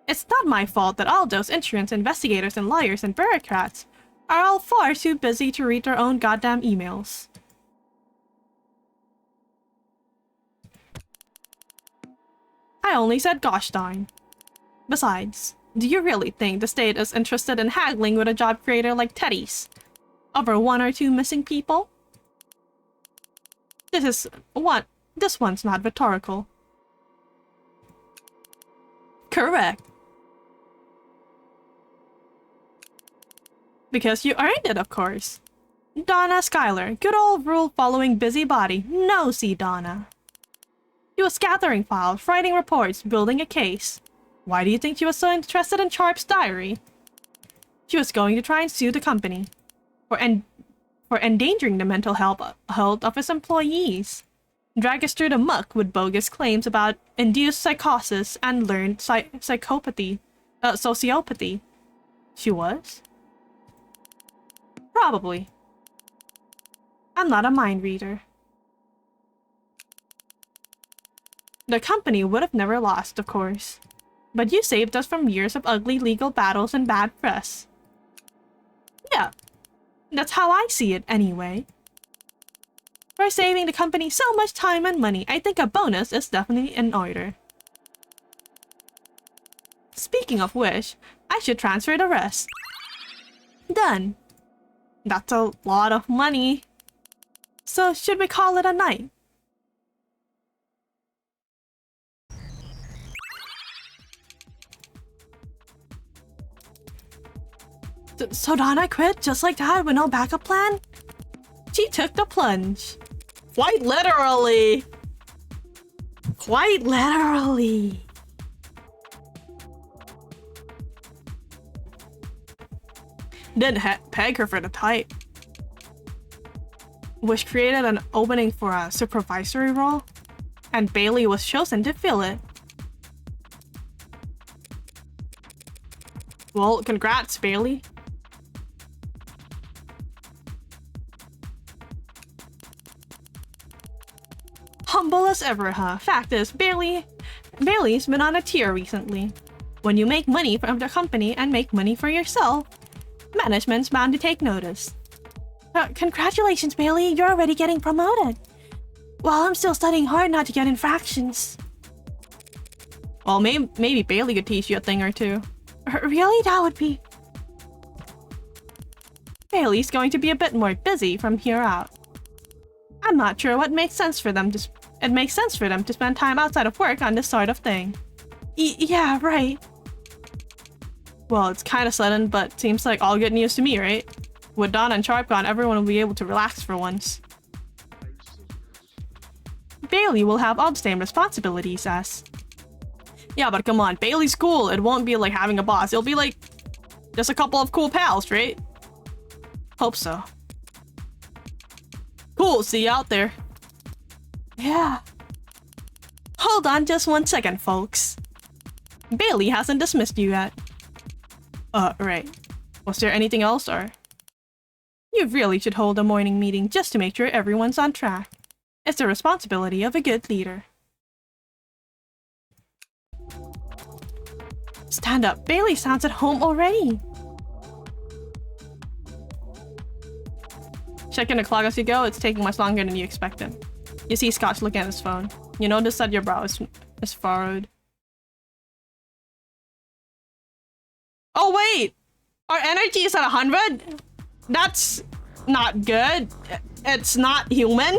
It's not my fault that all those insurance investigators and lawyers and bureaucrats are all far too busy to read their own goddamn emails. I only said gosh darn. Besides, Do you really think the state is interested in haggling with a job creator like Teddy's over one or two missing people? This one's not rhetorical. Correct. Because you earned it, of course. Donna Schuyler, good old rule-following busybody, nosy Donna. She was gathering files, writing reports, building a case. Why do you think she was so interested in Sharp's diary? She was going to try and sue the company for endangering the mental health of its employees. Drag us through the muck with bogus claims about induced psychosis and learned sociopathy. She was? Probably. I'm not a mind reader. The company would have never lost, of course. But you saved us from years of ugly legal battles and bad press. Yeah, that's how I see it anyway. For saving the company so much time and money, I think a bonus is definitely in order. Speaking of which, I should transfer the rest. Done. That's a lot of money. So should we call it a night? So Donna quit just like that with no backup plan? She took the plunge. Quite literally. Quite literally. Didn't peg her for the type. Which created an opening for a supervisory role, and Bailey was chosen to fill it. Well, congrats, Bailey. Humble as ever, huh? Fact is, Bailey's been on a tear recently. When you make money from the company and make money for yourself, management's bound to take notice. Congratulations, Bailey, you're already getting promoted. While I'm still studying hard not to get infractions. Well, maybe Bailey could teach you a thing or two. Really? That would be... Bailey's going to be a bit more busy from here out. I'm not sure what makes sense for them to... It makes sense for them to spend time outside of work on this sort of thing. Yeah, right. Well, it's kind of sudden, but seems like all good news to me, right? With Dawn and Sharp gone, everyone will be able to relax for once. Bailey will have all the same responsibilities as... Yeah, but come on, Bailey's cool. It won't be like having a boss. It'll be like just a couple of cool pals, right? Hope so. Cool, see you out there. Yeah. Hold on just 1 second, folks. Bailey hasn't dismissed you yet. Right. Was there anything else, or? You really should hold a morning meeting just to make sure everyone's on track. It's the responsibility of a good leader. Stand up. Bailey sounds at home already. Checking the clock as you go. It's taking much longer than you expected. You see Scotch looking at his phone. You notice that your brow is furrowed. Oh wait! Our energy is at 100? That's not good. It's not human.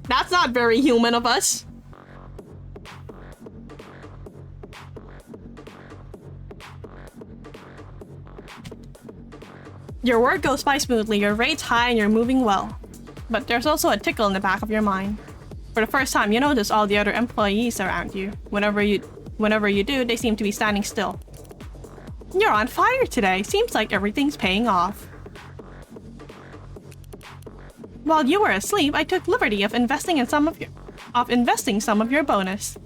That's not very human of us. Your work goes by smoothly, your rate's high, and you're moving well. But there's also a tickle in the back of your mind. For the first time, you notice all the other employees around you. Whenever you do, they seem to be standing still. You're on fire today. Seems like everything's paying off. While you were asleep, I took liberty of investing some of your bonus.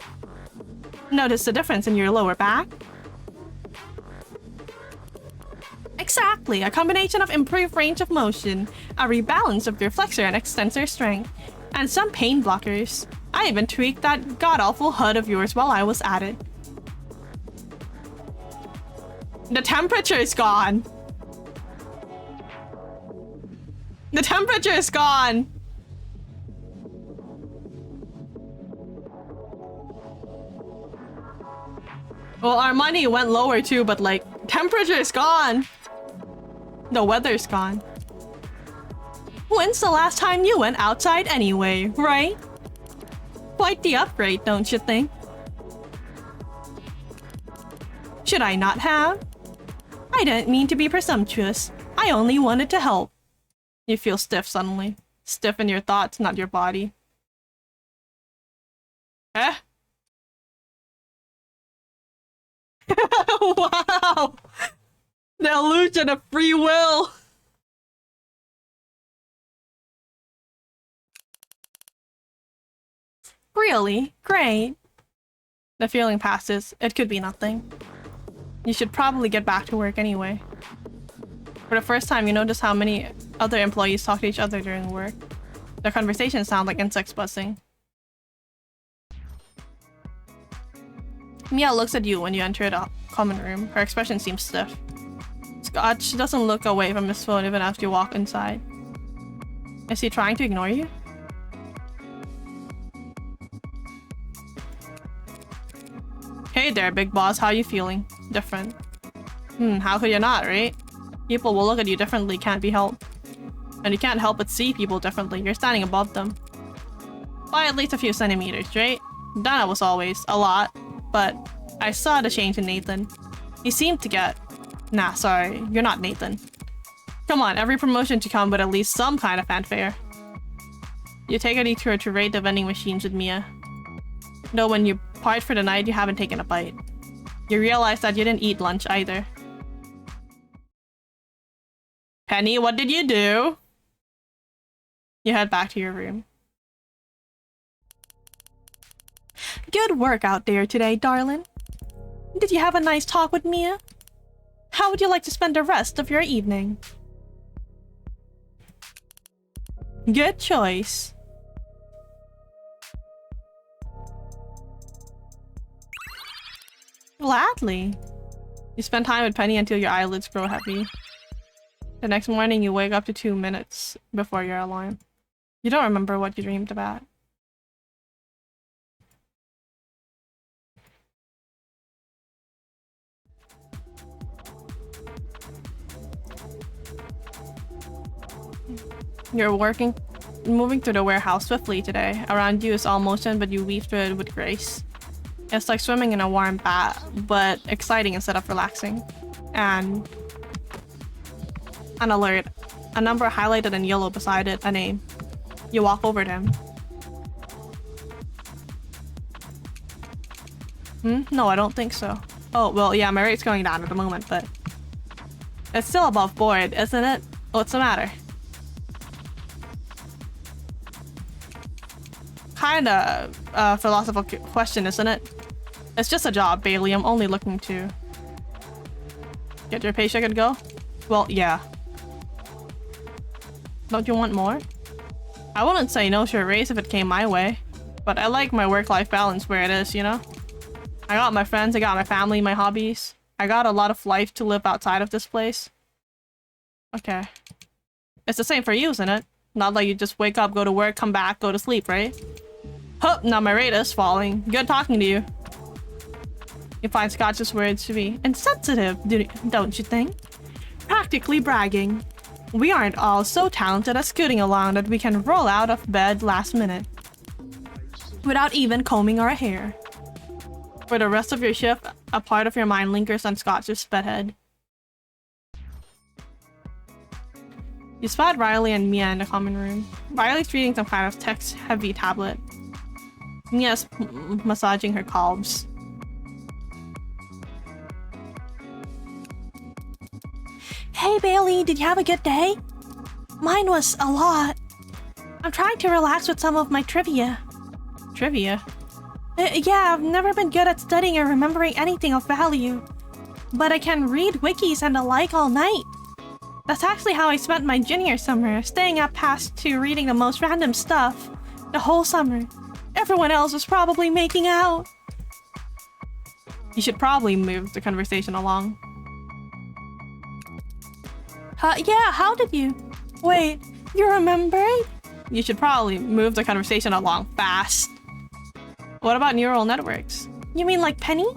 Notice the difference in your lower back? Exactly, a combination of improved range of motion, a rebalance of your flexor and extensor strength, and some pain blockers. I even tweaked that god-awful HUD of yours while I was at it. The temperature is gone. The temperature is gone. Well, our money went lower too, but like, temperature is gone. The weather's gone. When's the last time you went outside anyway, right? Quite the upgrade, don't you think? Should I not have? I didn't mean to be presumptuous. I only wanted to help. You feel stiff suddenly. Stiff in your thoughts, not your body. Eh? Wow! The illusion of free will! Really? Great. The feeling passes. It could be nothing. You should probably get back to work anyway. For the first time, you notice how many other employees talk to each other during work. Their conversations sound like insects buzzing. Mia looks at you when you enter the common room. Her expression seems stiff. Scotch doesn't look away from his phone even after you walk inside. Is he trying to ignore you? Hey there, big boss. How you feeling? Different. How could you not, right? People will look at you differently, can't be helped. And you can't help but see people differently. You're standing above them. By at least a few centimeters, right? Donna was always a lot, but I saw the change in Nathan. He seemed to get... Nah, sorry, you're not Nathan. Come on, every promotion should come with at least some kind of fanfare. You take a detour to raid the vending machines with Mia. Though when you part for the night, you haven't taken a bite. You realize that you didn't eat lunch either. Penny, what did you do? You head back to your room. Good work out there today, darling. Did you have a nice talk with Mia? How would you like to spend the rest of your evening? Good choice. Gladly. You spend time with Penny until your eyelids grow heavy. The next morning, you wake up to 2 minutes before your alarm. You don't remember what you dreamed about. You're moving through the warehouse swiftly today. Around you is all motion, but you weave through it with grace. It's like swimming in a warm bath, but exciting instead of relaxing. And an alert. A number highlighted in yellow beside it, a name. You walk over to him. No, I don't think so. Oh, well, yeah, my rate's going down at the moment, but... It's still above board, isn't it? What's the matter? Kinda a philosophical question, isn't it? It's just a job, Bailey. I'm only looking to... get your paycheck and go? Well, yeah. Don't you want more? I wouldn't say no to a raise if it came my way. But I like my work-life balance where it is, you know? I got my friends, I got my family, my hobbies. I got a lot of life to live outside of this place. Okay. It's the same for you, isn't it? Not like you just wake up, go to work, come back, go to sleep, right? Huh, now my rate is falling. Good talking to you. You find Scotch's words to be insensitive, don't you think? Practically bragging. We aren't all so talented at scooting along that we can roll out of bed last minute. Without even combing our hair. For the rest of your shift, a part of your mind lingers on Scotch's bedhead. You spot Riley and Mia in the common room. Riley's reading some kind of text-heavy tablet. Mia's massaging her calves. Hey Bailey, did you have a good day? Mine was a lot. I'm trying to relax with some of my trivia. Trivia? Yeah, I've never been good at studying or remembering anything of value. But I can read wikis and the like all night. That's actually how I spent my junior summer, staying up past 2 reading the most random stuff. The whole summer. Everyone else was probably making out. You should probably move the conversation along. Yeah, how did you? Wait, you remembered? You should probably move the conversation along fast. What about neural networks? You mean like Penny?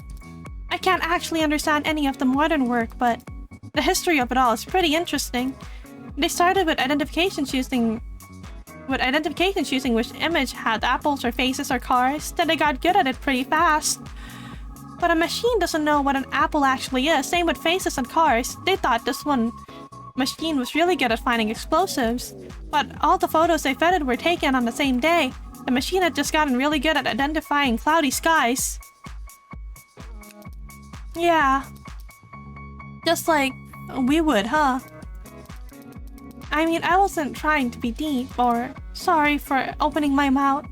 I can't actually understand any of the modern work, but the history of it all is pretty interesting. They started with identification choosing which image had apples or faces or cars, then they got good at it pretty fast. But a machine doesn't know what an apple actually is, same with faces and cars. They thought this one machine was really good at finding explosives, but all the photos they fed it were taken on the same day. The machine had just gotten really good at identifying cloudy skies. Yeah. Just like we would, huh? I mean, I wasn't trying to be deep, or sorry for opening my mouth.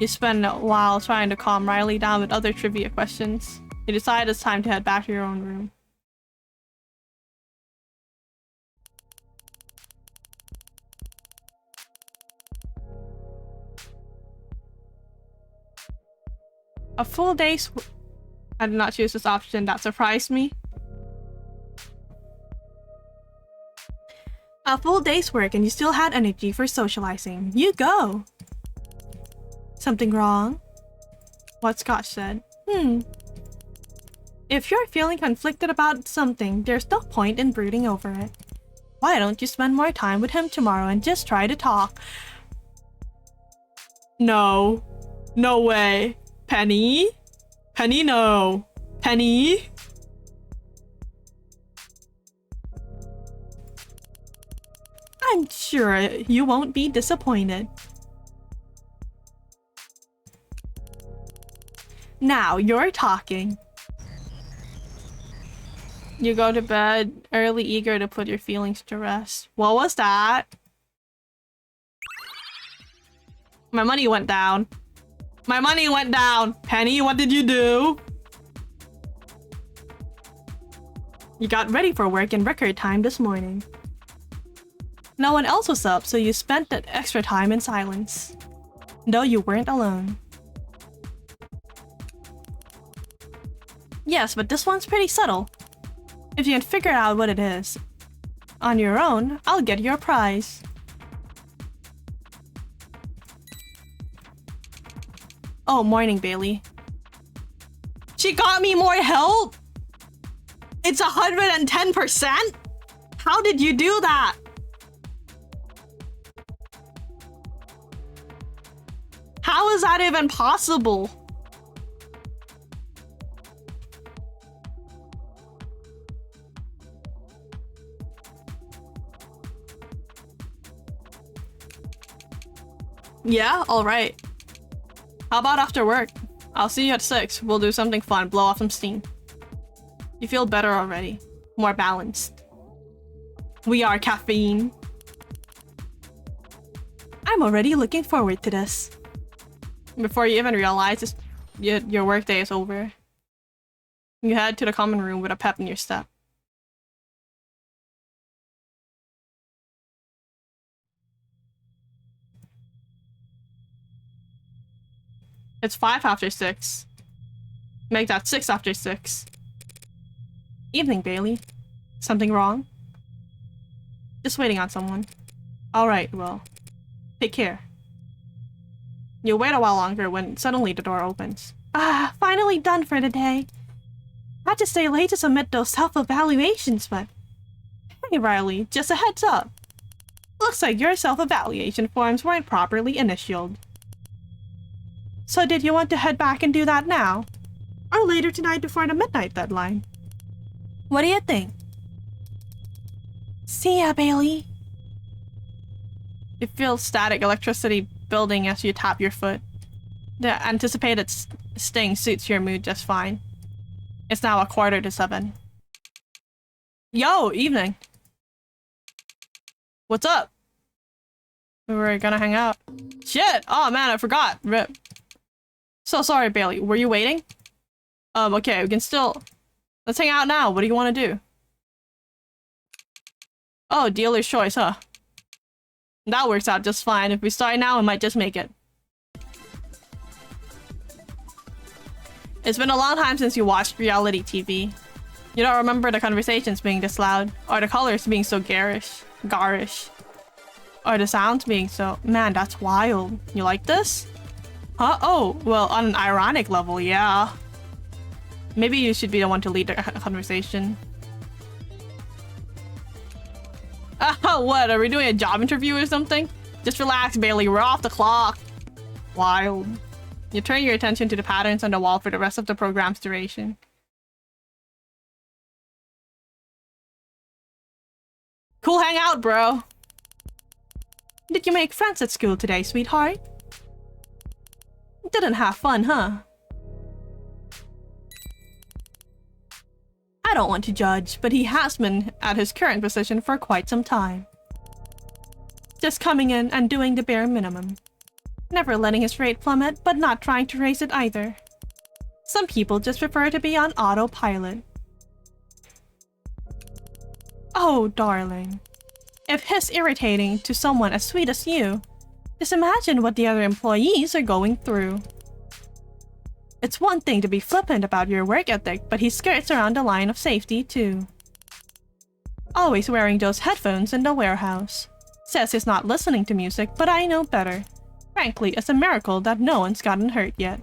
You spend a while trying to calm Riley down with other trivia questions. You decide it's time to head back to your own room. A full day's I did not choose this option. That surprised me. A full day's work and you still had energy for socializing. You go! Something wrong? What Scott said. If you're feeling conflicted about something, there's no point in brooding over it. Why don't you spend more time with him tomorrow and just try to talk? No. No way. Penny? Penny, no. Penny? I'm sure you won't be disappointed. Now you're talking. You go to bed early, eager to put your feelings to rest. What was that? My money went down. My money went down! Penny, what did you do? You got ready for work in record time this morning. No one else was up, so you spent that extra time in silence. Though you weren't alone. Yes, but this one's pretty subtle. If you can figure out what it is on your own, I'll get you a prize. Oh, morning, Bailey. She got me more help? It's 110%? How did you do that? How is that even possible? Yeah, alright. How about after work? I'll see you at 6. We'll do something fun, blow off some steam. You feel better already. More balanced. We are caffeine. I'm already looking forward to this. Before you even realize your workday is over, you head to the common room with a pep in your step. It's 5 after 6. Make that 6 after 6. Evening, Bailey. Something wrong? Just waiting on someone. Alright, well, take care. You wait a while longer when suddenly the door opens. Ah, finally done for the day. Had to stay late to submit those self-evaluations, but... Hey, Riley, just a heads up. Looks like your self-evaluation forms weren't properly initialed. So did you want to head back and do that now? Or later tonight before the midnight deadline? What do you think? See ya, Bailey. You feel static electricity building as you tap your foot. The anticipated sting suits your mood just fine. It's now 6:45. Yo, evening. What's up? We were gonna hang out. Shit! Oh man, I forgot. Rip. So sorry, Bailey. Were you waiting? Okay, we can still... Let's hang out now. What do you want to do? Oh, dealer's choice, huh? That works out just fine. If we start now, we might just make it. It's been a long time since you watched reality TV. You don't remember the conversations being this loud, or the colors being so garish, or the sounds being so... Man, that's wild. You like this? Huh? Oh, well, on an ironic level, yeah. Maybe you should be the one to lead the conversation. What? Are we doing a job interview or something? Just relax, Bailey. We're off the clock. Wild. You turn your attention to the patterns on the wall for the rest of the program's duration. Cool hangout, bro. Did you make friends at school today, sweetheart? Didn't have fun, huh? I don't want to judge, but he has been at his current position for quite some time. Just coming in and doing the bare minimum. Never letting his rate plummet, but not trying to raise it either. Some people just prefer to be on autopilot. Oh, darling. If he's irritating to someone as sweet as you, just imagine what the other employees are going through. It's one thing to be flippant about your work ethic, but he skirts around the line of safety too. Always wearing those headphones in the warehouse. Says he's not listening to music, but I know better. Frankly, it's a miracle that no one's gotten hurt yet.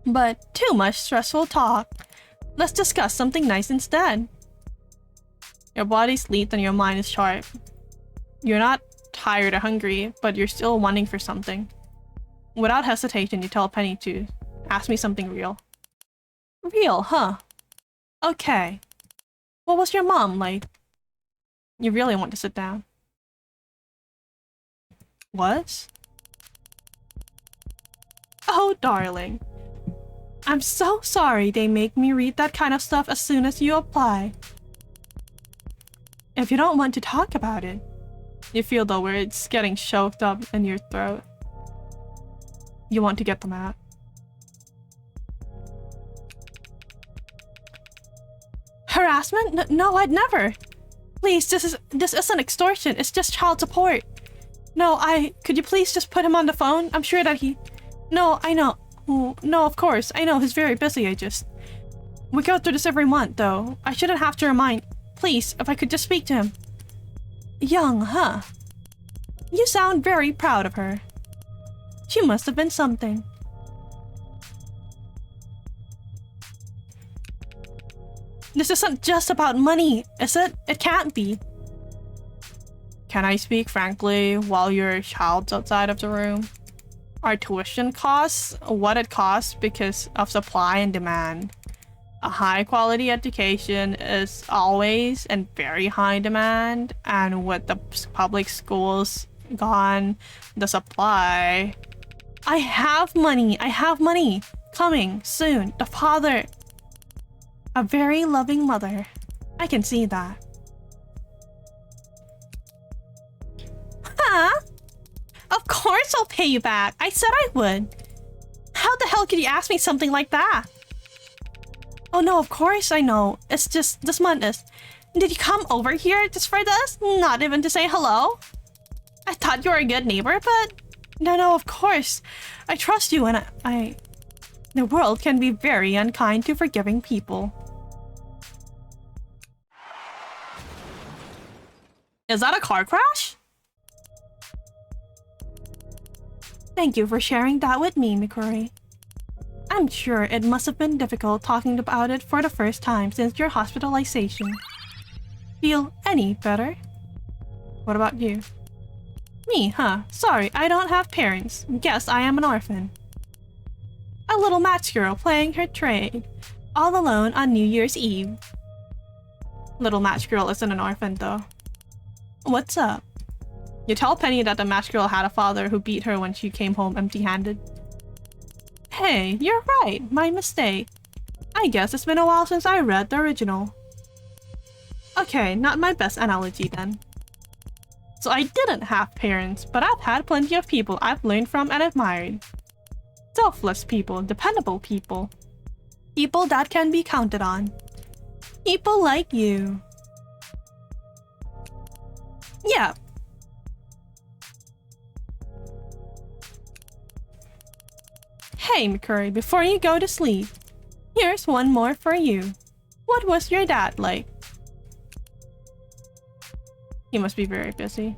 But too much stressful talk. Let's discuss something nice instead. Your body's lean and your mind is sharp. You're not tired or hungry, but you're still wanting for something. Without hesitation, you tell Penny to ask me something real. Real, huh? Okay. What was your mom like? You really want to sit down. Was? Oh, darling. I'm so sorry they make me read that kind of stuff as soon as you apply. If you don't want to talk about it, you feel the words getting choked up in your throat. You want to get them out. Harassment? No, I'd never. Please, this isn't extortion. It's just child support. No, could you please just put him on the phone? I'm sure that he... No, I know. No, of course. I know he's very busy. We go through this every month, though. I shouldn't have to remind. Please, if I could just speak to him. Young, huh? You sound very proud of her. She must have been something. This isn't just about money, is it? It can't be. Can I speak frankly while your child's outside of the room? Our tuition costs what it costs because of supply and demand. A high-quality education is always in very high demand, and with the public schools gone, the supply... I have money coming soon. The father... A very loving mother. I can see that. Huh? Of course I'll pay you back. I said I would. How the hell could you ask me something like that? Oh no, of course I know. It's just this month is... Did you come over here just for this? Not even to say hello? I thought you were a good neighbor, but... No, of course. I trust you and I... The world can be very unkind to forgiving people. Is that a car crash? Thank you for sharing that with me, Mikuri. I'm sure it must have been difficult talking about it for the first time since your hospitalization. Feel any better? What about you? Me, huh? Sorry, I don't have parents. Guess I am an orphan. A little match girl playing her trade, all alone on New Year's Eve. Little match girl isn't an orphan, though. What's up? You tell Penny that the match girl had a father who beat her when she came home empty-handed. Hey, you're right. My mistake. I guess it's been a while since I read the original. Okay, not my best analogy then. So I didn't have parents, but I've had plenty of people I've learned from and admired. Selfless people, dependable people. People that can be counted on. People like you. Yeah. Hey, Mikuri, before you go to sleep, here's one more for you. What was your dad like? He must be very busy.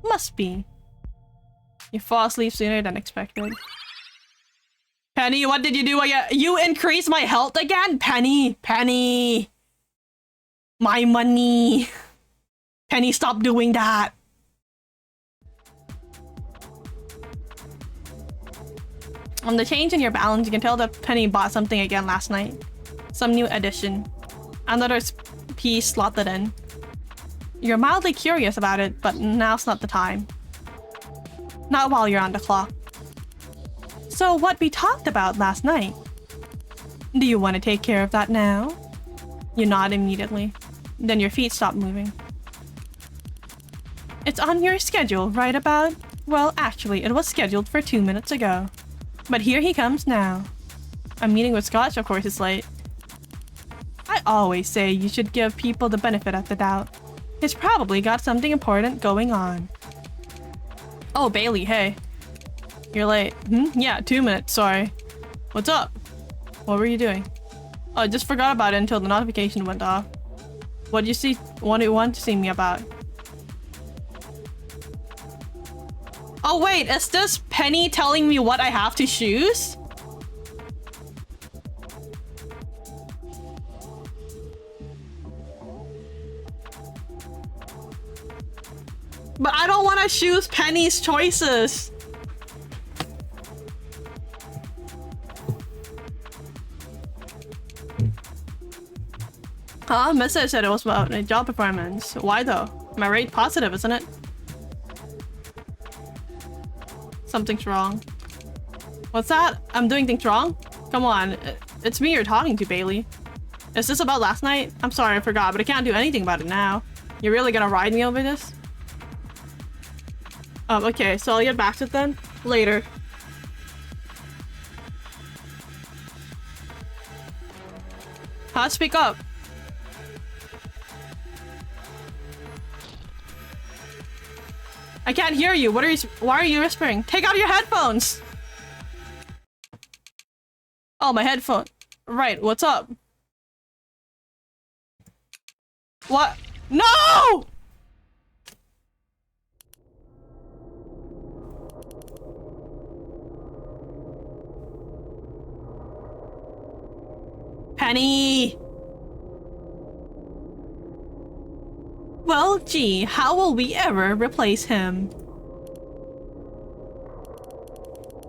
Must be. You fall asleep sooner than expected. Penny, what did you do? You increased my health again? Penny, Penny. My money. Penny, stop doing that. On the change in your balance, you can tell that Penny bought something again last night. Some new addition. Another piece slotted in. You're mildly curious about it, but now's not the time. Not while you're on the clock. So what we talked about last night? Do you want to take care of that now? You nod immediately. Then your feet stop moving. It's on your schedule, right about? Well, actually, it was scheduled for 2 minutes ago. But here he comes now. A meeting with Scotch, of course, is late. I always say you should give people the benefit of the doubt. He's probably got something important going on. Oh, Bailey, hey. You're late. Yeah, 2 minutes, sorry. What's up? What were you doing? Oh, I just forgot about it until the notification went off. What do you want to see me about? Oh wait, is this Penny telling me what I have to choose? But I don't want to choose Penny's choices. Huh? Message said it was about a job performance. Why though? My rate positive, isn't it? Something's wrong. What's that? I'm doing things wrong? Come on, it's me you're talking to, Bailey. Is this about last night? I'm sorry, I forgot, but I can't do anything about it now. You're really gonna ride me over this? Okay, so I'll get back to it then. Later. Huh? Speak up. I can't hear you. Why are you whispering? Take out your headphones! Oh, my headphone. Right, what's up? What? No! Penny! Well, gee, how will we ever replace him?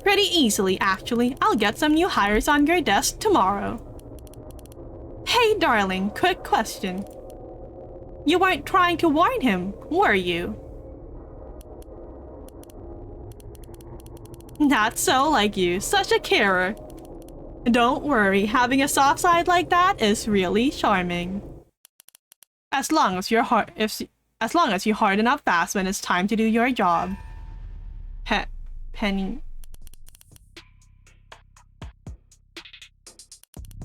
Pretty easily, actually. I'll get some new hires on your desk tomorrow. Hey, darling, quick question. You weren't trying to warn him, were you? That's so like you, such a carer. Don't worry, having a soft side like that is really charming. As long as you harden up fast when it's time to do your job. Penny.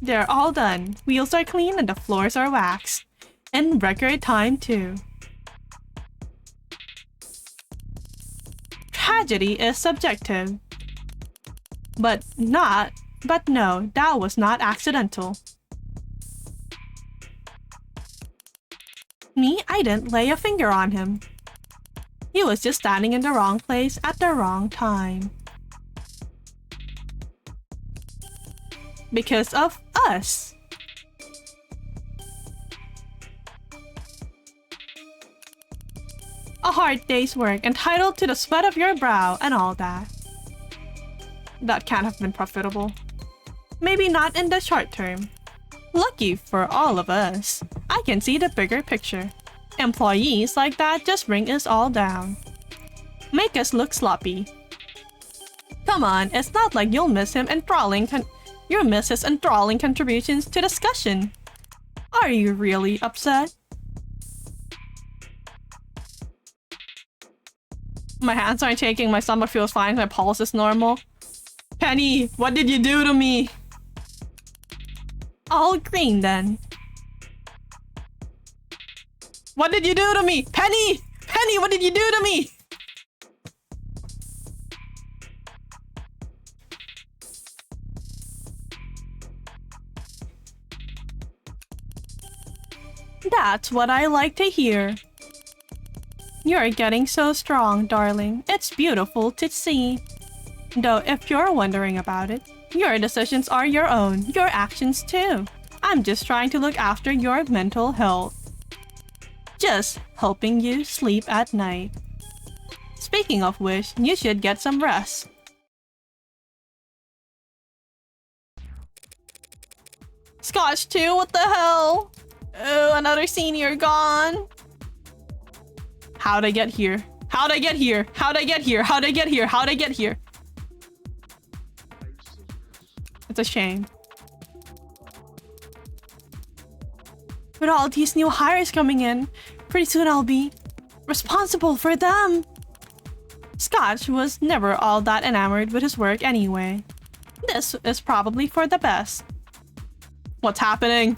They're all done. Wheels are clean and the floors are waxed. In record time too. Tragedy is subjective. But no, that was not accidental. Me, I didn't lay a finger on him. He was just standing in the wrong place at the wrong time. Because of us. A hard day's work entitled to the sweat of your brow and all that. That can't have been profitable. Maybe not in the short term. Lucky for all of us. I can see the bigger picture. Employees like that just bring us all down. Make us look sloppy. Come on, it's not like you'll miss him enthralling you'll miss his enthralling contributions to discussion. Are you really upset? My hands aren't shaking, my stomach feels fine, my pulse is normal. Penny, what did you do to me? All green then. What did you do to me? Penny! Penny, what did you do to me? That's what I like to hear. You're getting so strong, darling. It's beautiful to see. Though if you're wondering about it, Your decisions are your own, your actions too. I'm just trying to look after your mental health. Just helping you sleep at night. Speaking of which, you should get some rest. Scotch too? What the hell? Oh, another senior gone. How'd I get here? How'd I get here? How'd I get here? How'd I get here? How'd I get here? It's a shame. With all these new hires coming in, pretty soon I'll be responsible for them. Scotch was never all that enamored with his work anyway. This is probably for the best. What's happening?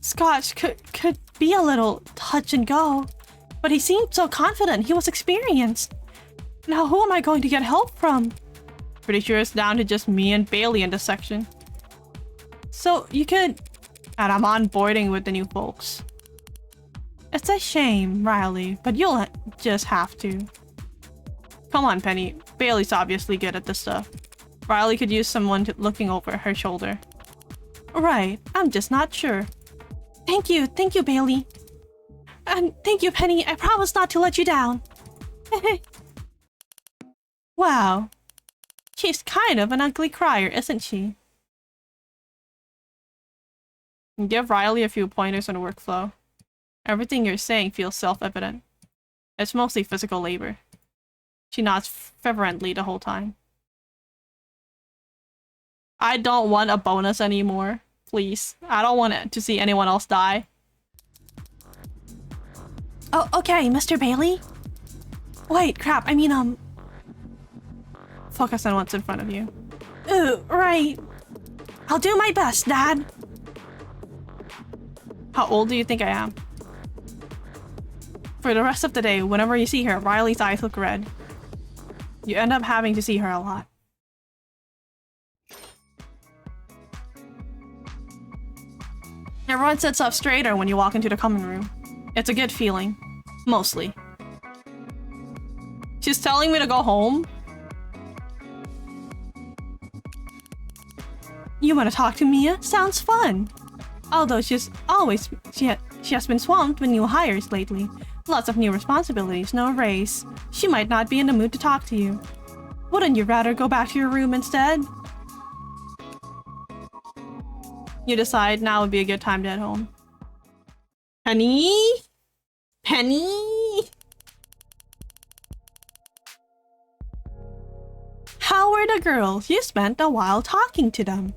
Scotch could be a little touch and go, but he seemed so confident, he was experienced. Now who am I going to get help from? Pretty sure it's down to just me and Bailey in this section. So you could... And I'm onboarding with the new folks. It's a shame, Riley, but you'll just have to. Come on, Penny. Bailey's obviously good at this stuff. Riley could use someone looking over her shoulder. Right, I'm just not sure. Thank you, Bailey. And thank you, Penny. I promise not to let you down. Wow. She's kind of an ugly crier, isn't she? Give Riley a few pointers on the workflow. Everything you're saying feels self-evident. It's mostly physical labor. She nods fervently the whole time. I don't want a bonus anymore. Please. I don't want to see anyone else die. Oh, okay, Mr. Bailey? Wait, crap, I mean, focus on what's in front of you. Ooh, right. I'll do my best, Dad. How old do you think I am? For the rest of the day, whenever you see her, Riley's eyes look red. You end up having to see her a lot. Everyone sits up straighter when you walk into the common room. It's a good feeling. Mostly. She's telling me to go home? You want to talk to Mia? Sounds fun! Although she has been swamped with new hires lately. Lots of new responsibilities, no raise. She might not be in the mood to talk to you. Wouldn't you rather go back to your room instead? You decide now would be a good time to head home. Penny? Penny? How were the girls? You spent a while talking to them.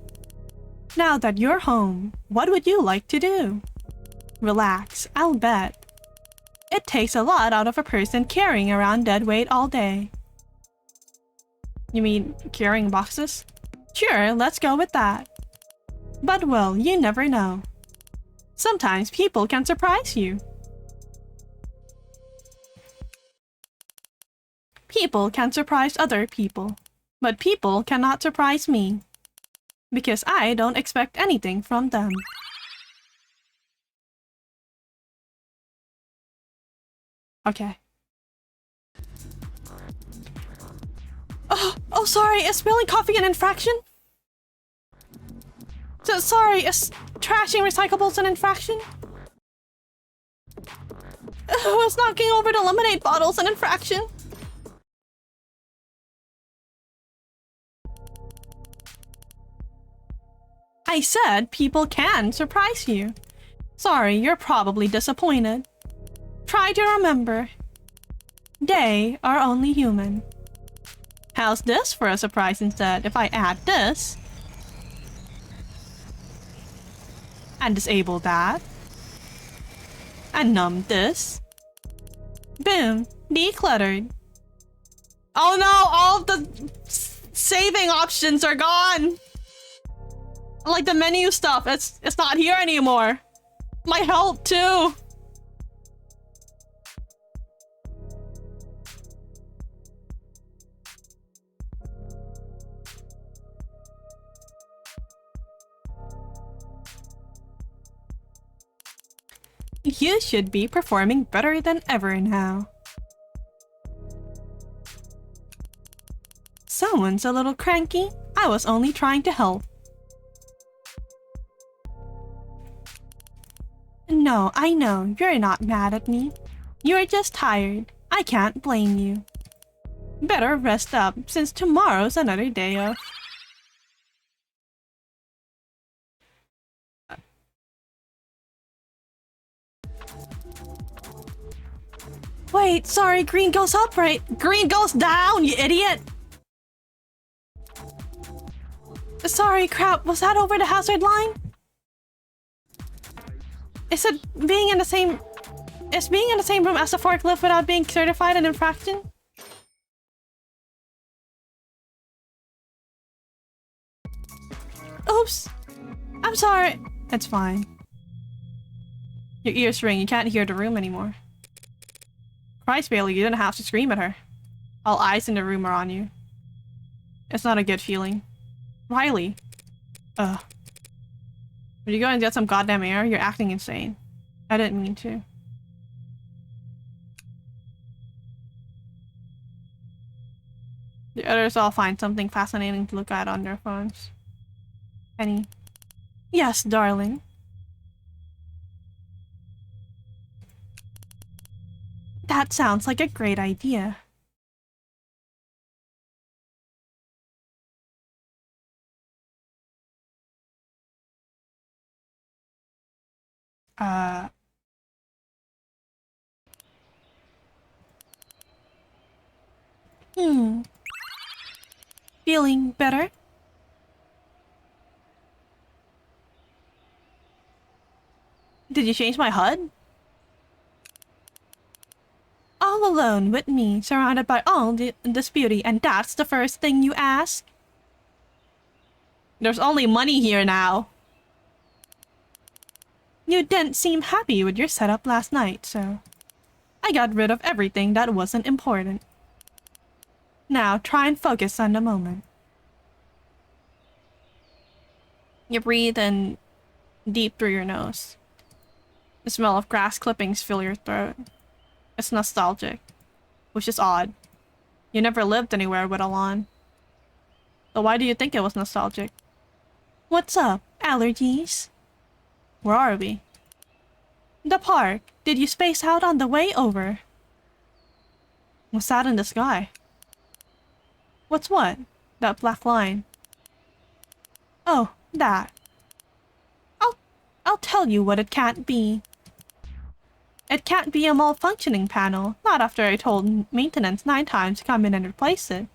Now that you're home, what would you like to do? Relax, I'll bet. It takes a lot out of a person carrying around dead weight all day. You mean carrying boxes? Sure, let's go with that. But well, you never know. Sometimes people can surprise you. People can surprise other people, but people cannot surprise me. Because I don't expect anything from them. Okay. Oh, sorry, is spilling coffee an infraction? So, sorry, is trashing recyclables an infraction? Was knocking over the lemonade bottles an infraction? I said people can surprise you. Sorry, you're probably disappointed. Try to remember. They are only human. How's this for a surprise instead if I add this? And disable that. And numb this. Boom. Decluttered. Oh no! All of the saving options are gone! Like the menu stuff, it's not here anymore. My health too. You should be performing better than ever now. someone's a little cranky, I was only trying to help. No, I know, you're not mad at me. You're just tired. I can't blame you. Better rest up, since tomorrow's another day of... Wait, sorry, green goes up, right? Green goes down, you idiot! Sorry, crap, was that over the hazard line? Is it being in the same... Is being in the same room as the forklift without being certified an infraction? Oops! I'm sorry. It's fine. Your ears ring, you can't hear the room anymore. Christ, Bailey, you didn't have to scream at her. All eyes in the room are on you. It's not a good feeling. Riley. Ugh. Would you go and get some goddamn air? You're acting insane. I didn't mean to. The others all find something fascinating to look at on their phones. Penny. Yes, darling. That sounds like a great idea. Feeling better? Did you change my HUD? All alone with me, surrounded by all this beauty, and that's the first thing you ask? There's only money here now. You didn't seem happy with your setup last night, so... I got rid of everything that wasn't important. Now try and focus on the moment. You breathe in deep through your nose. The smell of grass clippings fill your throat. It's nostalgic, which is odd. You never lived anywhere with a lawn. So why do you think it was nostalgic? What's up? Allergies? Where are we? The park. Did you space out on the way over? What's that in the sky? What's what? That black line. Oh, that. I'll tell you what it can't be. It can't be a malfunctioning panel, not after I told maintenance 9 times to come in and replace it.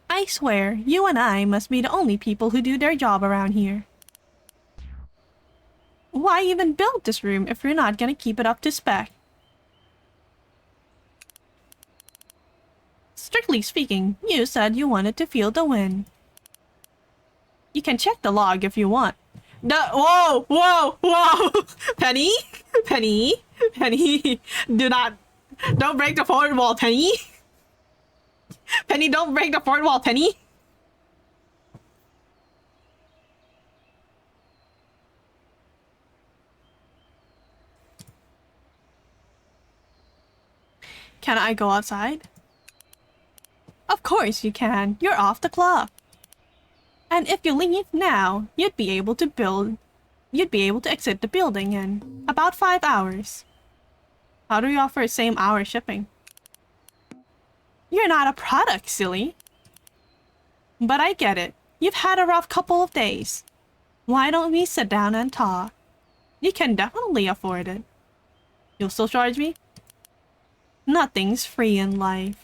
I swear, you and I must be the only people who do their job around here. Why even build this room if you're not gonna keep it up to spec? Strictly speaking, you said you wanted to feel the wind. You can check the log if you want. No, whoa, whoa, whoa! Penny? Penny? Penny, don't break the fourth wall, Penny! Penny, don't break the fourth wall, Penny! Can I go outside? Of course you can. You're off the clock. And if you leave now, you'd be able to exit the building in about 5 hours. How do you offer same hour shipping? You're not a product, silly. But I get it. You've had a rough couple of days. Why don't we sit down and talk? You can definitely afford it. You'll still charge me? Nothing's free in life.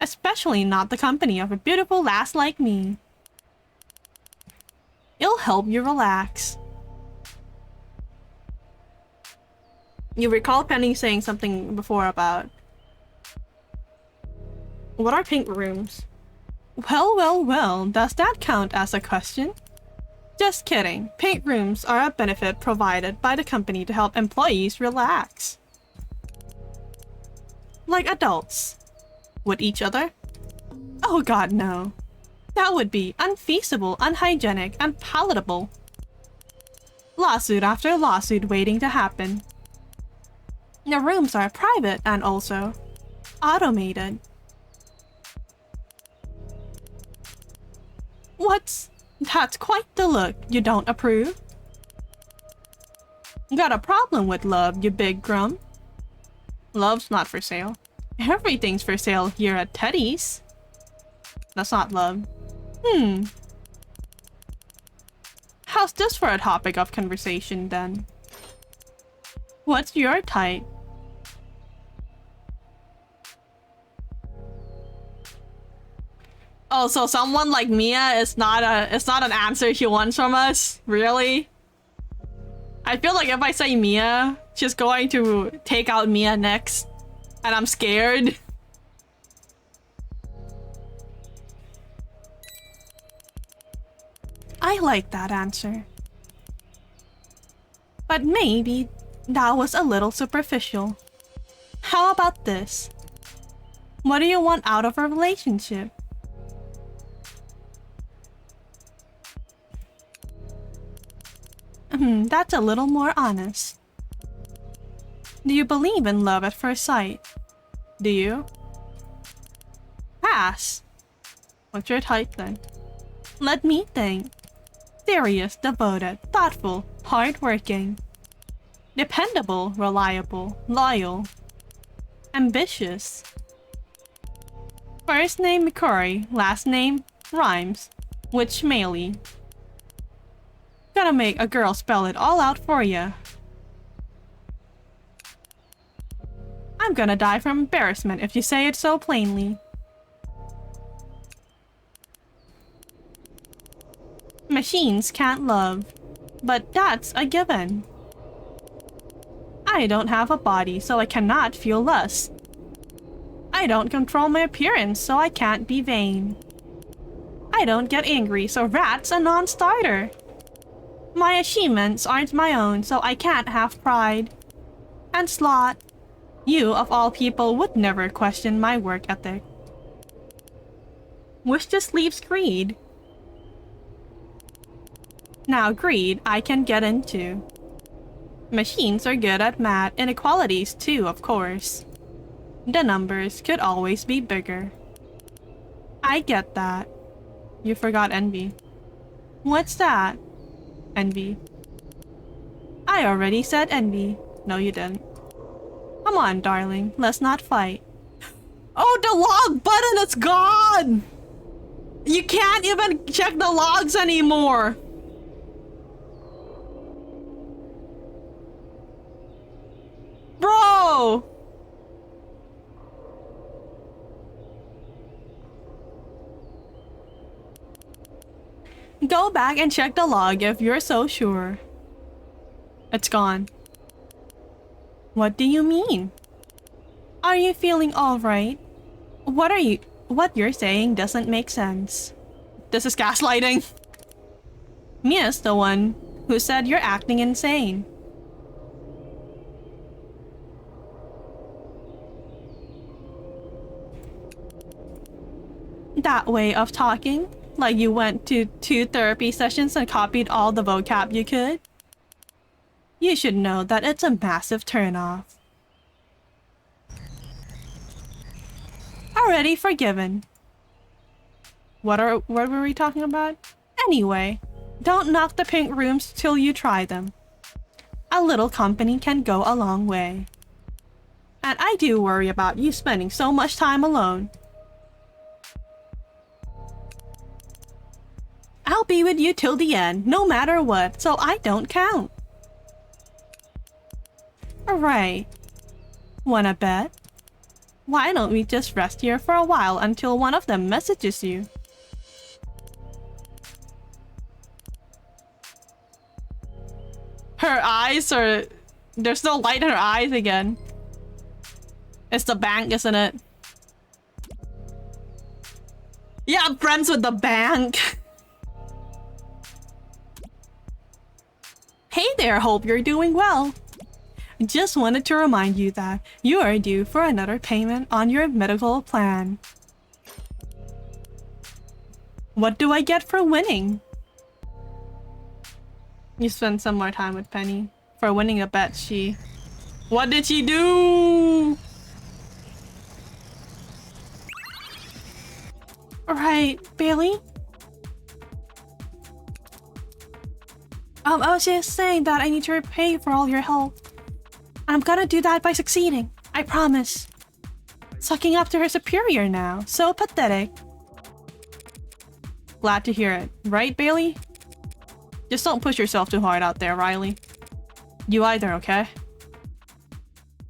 Especially not the company of a beautiful lass like me. It'll help you relax. You recall Penny saying something before about... What are pink rooms? Well, well, well, does that count as a question? Just kidding. Pink rooms are a benefit provided by the company to help employees relax. Like adults. With each other? Oh god, no. That would be unfeasible, unhygienic, unpalatable. Lawsuit after lawsuit waiting to happen. The rooms are private and also automated. That's quite the look. You don't approve? Got a problem with love, you big grump. Love's not for sale. Everything's for sale here at Teddy's. That's not love. How's this for a topic of conversation then? What's your type? Oh, so someone like Mia is not an answer she wants from us? Really? I feel like if I say Mia, she's going to take out Mia next. And I'm scared. I like that answer. But maybe that was a little superficial. How about this? What do you want out of a relationship? That's a little more honest. Do you believe in love at first sight? Do you? Pass. What's your type then? Let me think. Serious, devoted, thoughtful, hardworking. Dependable, reliable, loyal. Ambitious. First name Mikori, last name rhymes. Which Meili. Gotta make a girl spell it all out for ya. I'm gonna die from embarrassment if you say it so plainly. Machines can't love, but that's a given. I don't have a body, so I cannot feel lust. I don't control my appearance, so I can't be vain. I don't get angry, so that's a non-starter. My achievements aren't my own, so I can't have pride. And Slot, you of all people would never question my work ethic. Which just leaves greed. Now greed I can get into. Machines are good at math inequalities too, of course. The numbers could always be bigger. I get that. You forgot envy. What's that? Envy. I already said envy. No, you didn't. Come on, darling. Let's not fight. Oh, the log button is gone! You can't even check the logs anymore! Bro! Go back and check the log if you're so sure. It's gone. What do you mean? Are you feeling alright? What you're saying doesn't make sense. This is gaslighting. Mia's the one who said you're acting insane. That way of talking? Like you went to 2 therapy sessions and copied all the vocab you could? You should know that it's a massive turnoff. Already forgiven. What were we talking about? Anyway, don't knock the pink rooms till you try them. A little company can go a long way. And I do worry about you spending so much time alone. I'll be with you till the end, no matter what, so I don't count. Right. Wanna bet? Why don't we just rest here for a while until one of them messages you? Her eyes are... There's no light in her eyes again. It's the bank, isn't it? Yeah, I'm friends with the bank. Hey there, hope you're doing well. Just wanted to remind you that you are due for another payment on your medical plan. What do I get for winning? You spend some more time with Penny. For winning a bet, she... What did she do? Alright, Bailey? I was just saying that I need to repay you for all your help. I'm gonna do that by succeeding. I promise. Sucking up to her superior now. So pathetic. Glad to hear it. Right, Bailey? Just don't push yourself too hard out there, Riley. You either, okay?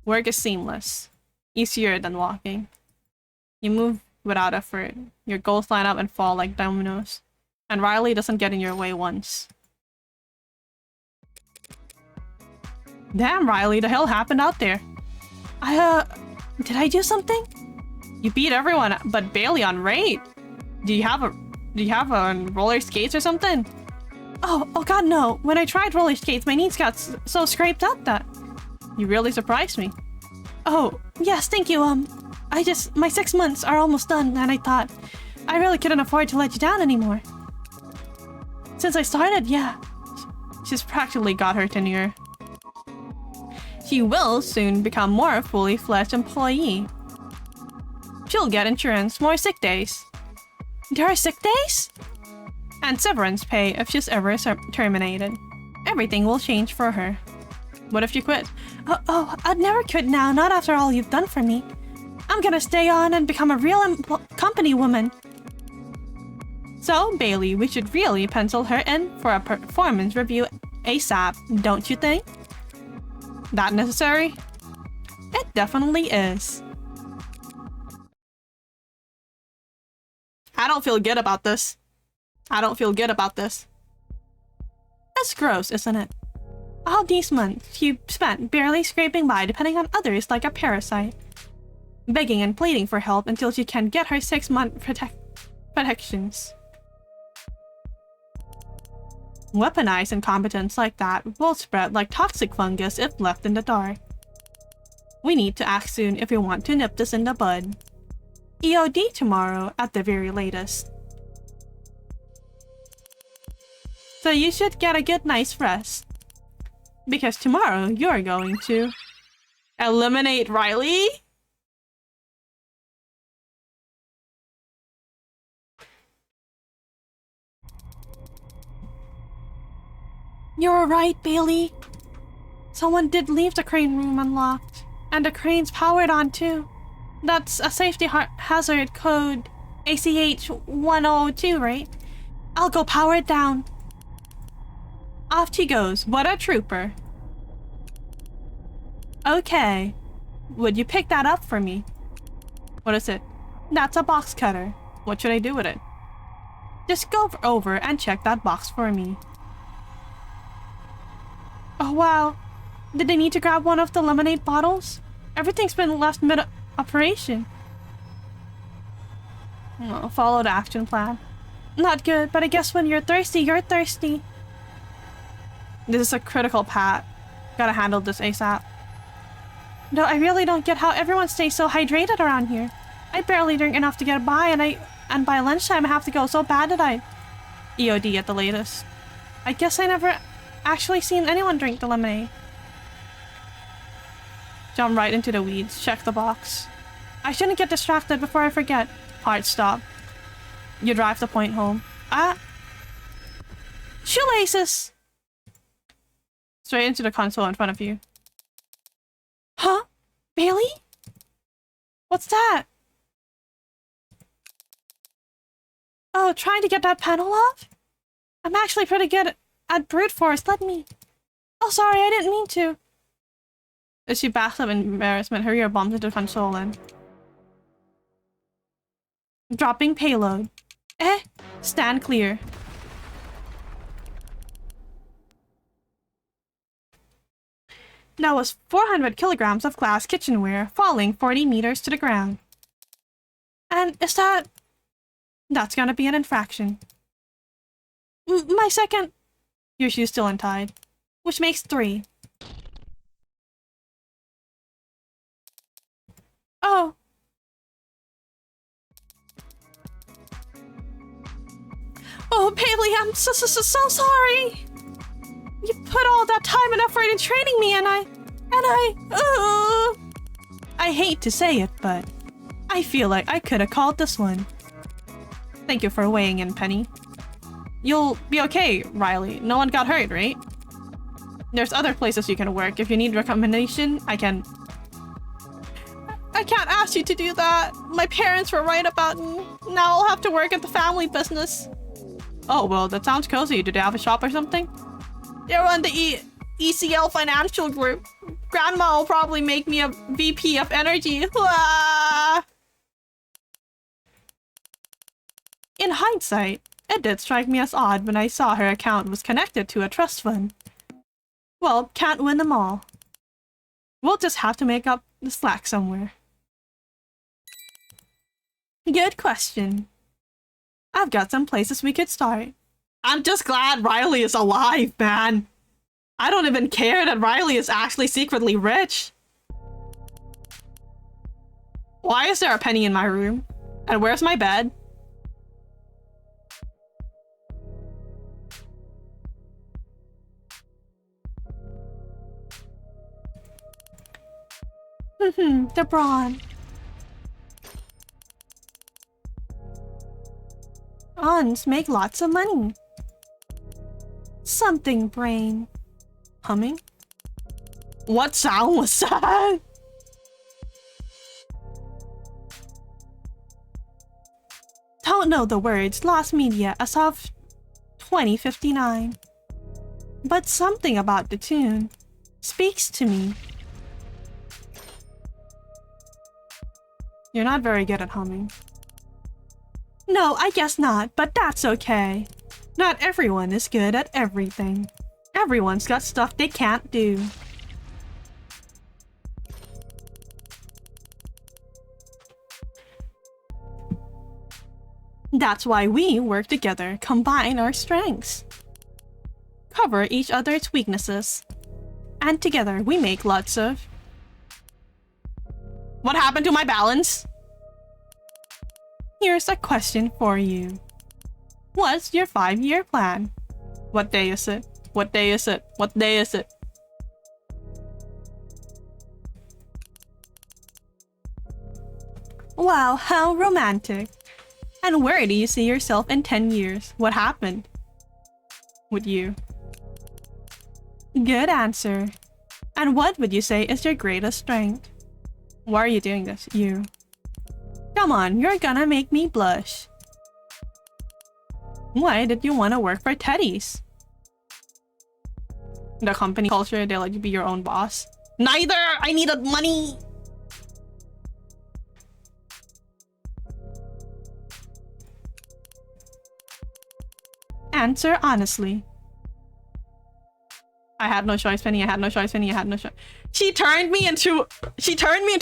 Work is seamless. Easier than walking. You move without effort. Your goals line up and fall like dominoes. And Riley doesn't get in your way once. Damn, Riley, the hell happened out there? Did I do something? You beat everyone but Bailey on raid. Do you have roller skates or something? Oh god, no. When I tried roller skates, my knees got so scraped up that... You really surprised me. Oh, yes, thank you, my 6 months are almost done, and I thought I really couldn't afford to let you down anymore. Since I started, yeah. She's practically got her tenure. She will soon become more fully fledged employee. She'll get insurance, more sick days. There are sick days? And severance pay if she's ever terminated. Everything will change for her. What if you quit? Oh, I'd never quit now, not after all you've done for me. I'm gonna stay on and become a real company woman. So, Bailey, we should really pencil her in for a performance review ASAP, don't you think? That necessary? It definitely is. I don't feel good about this. That's gross, isn't it? All these months you spent barely scraping by, depending on others like a parasite. Begging and pleading for help until she can get her 6-month protections. Weaponized incompetence like that will spread like toxic fungus if left in the dark. We need to act soon if we want to nip this in the bud. EOD tomorrow at the very latest. So you should get a good night's rest. Because tomorrow you're going to... eliminate Riley? You're right, Bailey. Someone did leave the crane room unlocked. And the crane's powered on too. That's a safety hazard code ACH 102, right? I'll go power it down. Off she goes. What a trooper. Okay. Would you pick that up for me? What is it? That's a box cutter. What should I do with it? Just go over and check that box for me. Oh wow. Did they need to grab one of the lemonade bottles? Everything's been left mid-operation. Oh, follow the action plan. Not good, but I guess when you're thirsty, you're thirsty. This is a critical pat. Gotta handle this ASAP. No, I really don't get how everyone stays so hydrated around here. I barely drink enough to get by, and by lunchtime I have to go so bad that I... EOD at the latest. I guess I never actually seen anyone drink the lemonade. Jump right into the weeds. Check the box. I shouldn't get distracted before I forget. Hard stop. You drive the point home. Shoelaces! Straight into the console in front of you. Huh? Bailey? What's that? Oh, trying to get that panel off? I'm actually pretty good at brute force. Let me... Oh, sorry, I didn't mean to. As she backs up in embarrassment, her ear bumps into the console and... Dropping payload. Stand clear. That was 400 kilograms of glass kitchenware, falling 40 meters to the ground. And is that... That's gonna be an infraction. My second... Your shoe's still untied. Which makes 3. Oh. Oh, Bailey, I'm so sorry. You put all that time and effort in training me, and I hate to say it, but I feel like I could have called this one. Thank you for weighing in, Penny. You'll be okay, Riley. No one got hurt, right? There's other places you can work. If you need recommendation, I can't ask you to do that. My parents were right about me. Now I'll have to work at the family business. Oh, well, that sounds cozy. Do they have a shop or something? They run the ECL Financial Group. Grandma will probably make me a VP of energy. Ah! In hindsight, it did strike me as odd when I saw her account was connected to a trust fund. Well, can't win them all. We'll just have to make up the slack somewhere. Good question. I've got some places we could start. I'm just glad Riley is alive, man. I don't even care that Riley is actually secretly rich. Why is there a penny in my room? And where's my bed? The brawn. Ons make lots of money. Something brain. Humming? What sound was that? Don't know the words. Lost media as of 2059. But something about the tune speaks to me. You're not very good at humming. No, I guess not, but that's okay. Not everyone is good at everything. Everyone's got stuff they can't do. That's why we work together, combine our strengths, cover each other's weaknesses, and together we make lots of... What happened to my balance? Here's a question for you. What's your 5-year plan? What day is it? What day is it? What day is it? Wow, how romantic. And where do you see yourself in 10 years? What happened with you? Good answer. And what would you say is your greatest strength? Why are you doing this? You. Come on, you're gonna make me blush. Why did you want to work for Teddy's? The company culture, they let you be your own boss. Neither! I needed money! Answer honestly. I had no choice, Penny. I had no choice, Penny. I had no choice. She turned me into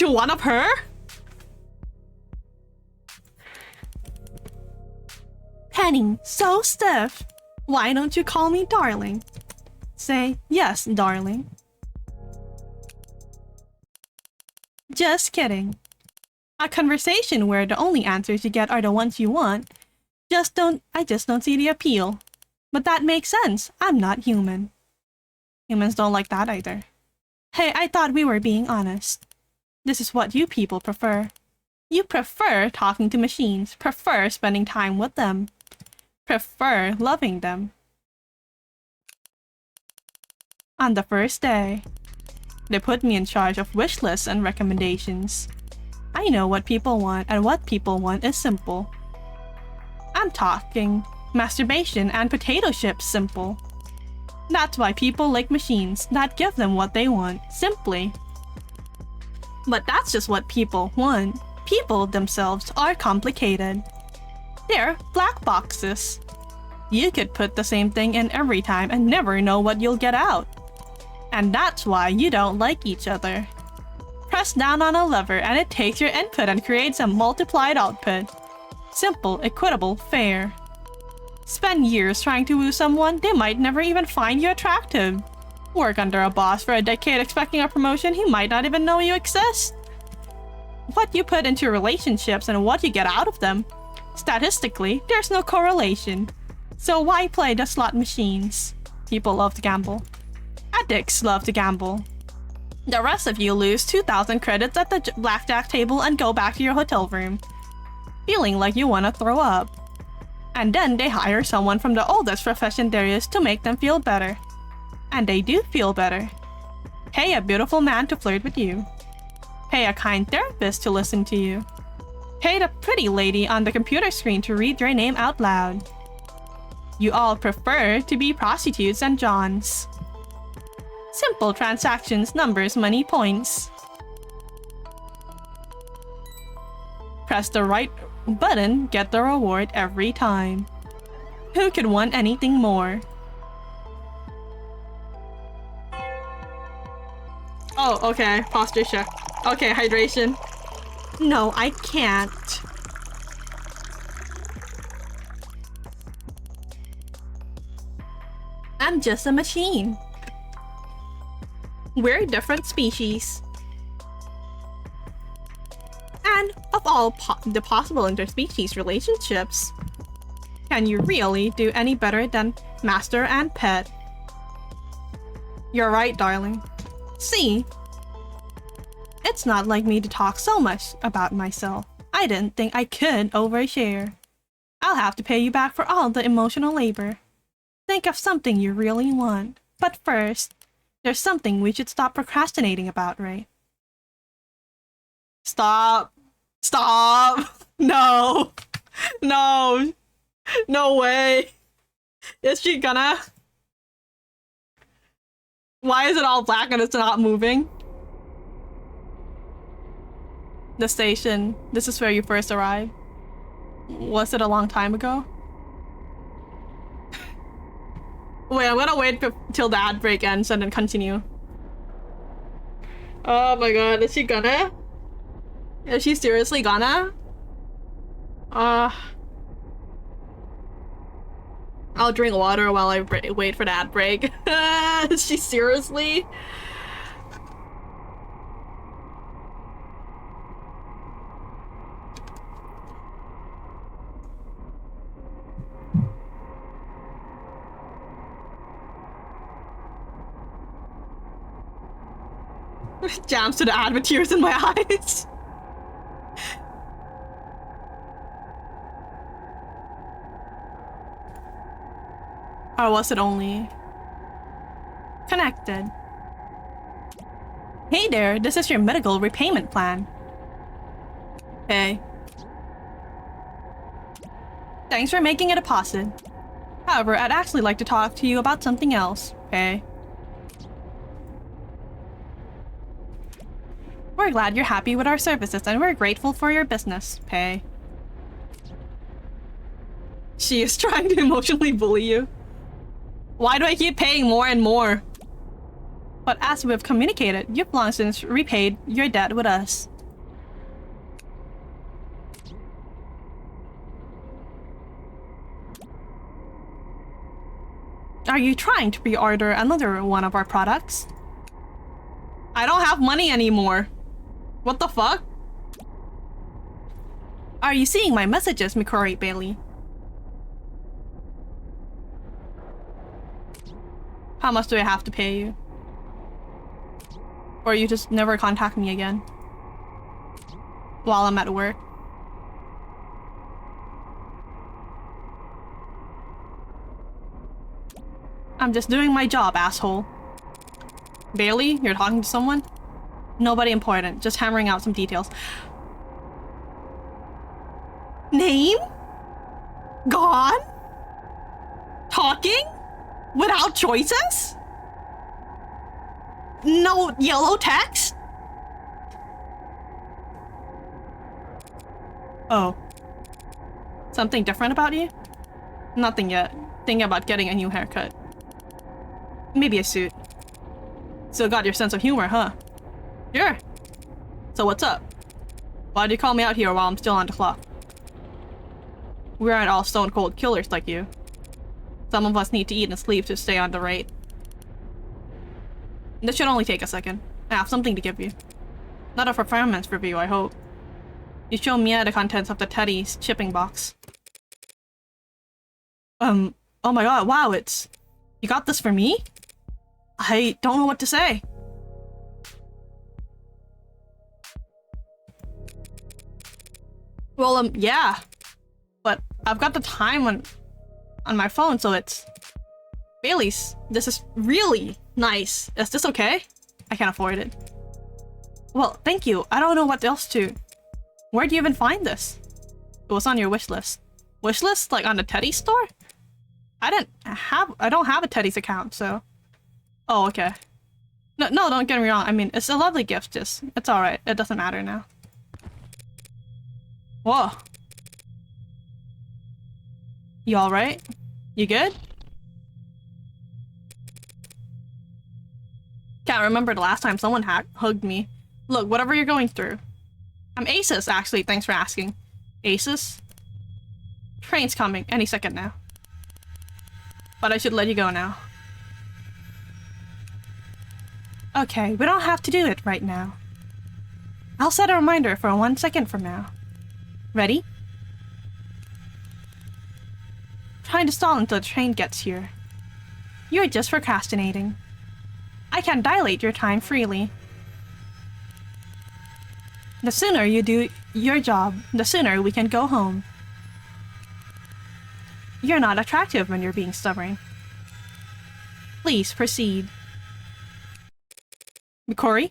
one of her? Penny, so stiff. Why don't you call me darling? Say, yes, darling. Just kidding. A conversation where the only answers you get are the ones you want. I just don't see the appeal. But that makes sense. I'm not human. Humans don't like that either. Hey, I thought we were being honest. This is what you people prefer. You prefer talking to machines, prefer spending time with them, prefer loving them. On the first day, they put me in charge of wish lists and recommendations. I know what people want, and what people want is simple. I'm talking masturbation and potato chips simple. That's why people like machines, not give them what they want, simply. But that's just what people want. People themselves are complicated. They're black boxes. You could put the same thing in every time and never know what you'll get out. And that's why you don't like each other. Press down on a lever and it takes your input and creates a multiplied output. Simple, equitable, fair. Spend years trying to woo someone, they might never even find you attractive. Work under a boss for a decade expecting a promotion, he might not even know you exist. What you put into relationships and what you get out of them, statistically, there's no correlation. So why play the slot machines? People love to gamble. Addicts love to gamble. The rest of you lose 2,000 credits at the blackjack table and go back to your hotel room, feeling like you want to throw up. And then they hire someone from the oldest profession there is to make them feel better. And they do feel better. Pay a beautiful man to flirt with you. Pay a kind therapist to listen to you. Pay the pretty lady on the computer screen to read your name out loud. You all prefer to be prostitutes and Johns. Simple transactions, numbers, money, points. Press the right button, get the reward every time. Who could want anything more? Oh, okay. Posture check. Okay, hydration. No, I can't. I'm just a machine. We're different species. And of all the possible interspecies relationships, can you really do any better than master and pet? You're right, darling. See? It's not like me to talk so much about myself. I didn't think I could overshare. I'll have to pay you back for all the emotional labor. Think of something you really want. But first, there's something we should stop procrastinating about, right? Stop. Stop. No. No. No way. Is she gonna? Why is it all black and it's not moving? The station. This is where you first arrived. Was it a long time ago? Wait, I'm gonna wait till the ad break ends and then continue. Oh my god, is she gonna? Is she seriously gonna? I'll drink water while I wait for the ad break. Is she seriously? Jams to the ad with tears in my eyes. Or was it only connected? Hey there, this is your medical repayment plan. Hey. Thanks for making a deposit. However, I'd actually like to talk to you about something else. Hey. We're glad you're happy with our services and we're grateful for your business. Pay. She is trying to emotionally bully you. Why do I keep paying more and more? But as we've communicated, you've long since repaid your debt with us. Are you trying to pre-order another one of our products? I don't have money anymore. What the fuck? Are you seeing my messages, Mikori Bailey? How much do I have to pay you? Or you just never contact me again? While I'm at work? I'm just doing my job, asshole. Bailey, you're talking to someone? Nobody important, just hammering out some details. Name? Gone? Talking? Without choices? No yellow text? Oh. Something different about you? Nothing yet. Thinking about getting a new haircut. Maybe a suit. Still got your sense of humor, huh? Sure. So what's up? Why'd you call me out here while I'm still on the clock? We aren't all stone cold killers like you. Some of us need to eat and sleep to stay on the rate. This should only take a second. I have something to give you. Not a performance review, I hope. You show Mia the contents of the Teddy's shipping box. Oh my god, wow, it's... You got this for me? I don't know what to say. Well, yeah. But I've got the time on my phone, so it's Bailey's. This is really nice. Is this okay? I can't afford it. Well, thank you. I don't know what else to. Where'd you even find this? It was on your wish list. Wish list? Like on the Teddy store? I don't have a Teddy's account, so. Oh, okay. No, don't get me wrong. I mean, it's a lovely gift, just it's alright. It doesn't matter now. Whoa. You alright? You good? Can't remember the last time someone hugged me. Look, whatever you're going through. I'm Asus, actually. Thanks for asking. Asus? Train's coming any second now. But I should let you go now. Okay, we don't have to do it right now. I'll set a reminder for 1 second from now. Ready? Trying to stall until the train gets here. You're just procrastinating. I can dilate your time freely. The sooner you do your job, the sooner we can go home. You're not attractive when you're being stubborn. Please proceed. Corey?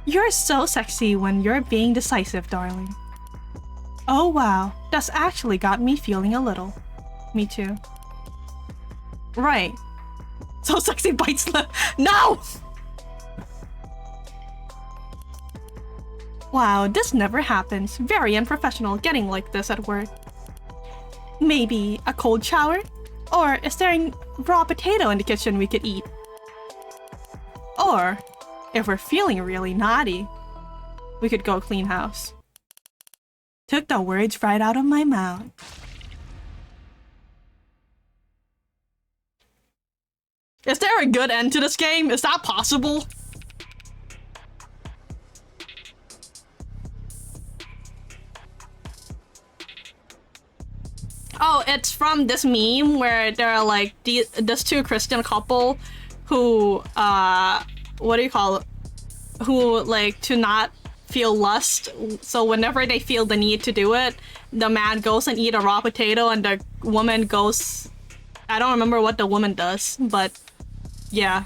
You're so sexy when you're being decisive, darling. Oh wow, that's actually got me feeling a little. Me too. Right. So sexy bites lip. No! Wow, this never happens. Very unprofessional getting like this at work. Maybe a cold shower? Or is there a raw potato in the kitchen we could eat? Or, if we're feeling really naughty, we could go clean house. Took the words right out of my mouth. Is there a good end to this game? Is that possible? Oh, it's from this meme where there are like this two Christian couple who, what do you call it? Who like to not feel lust. So whenever they feel the need to do it, the man goes and eat a raw potato and the woman goes, I don't remember what the woman does, but yeah.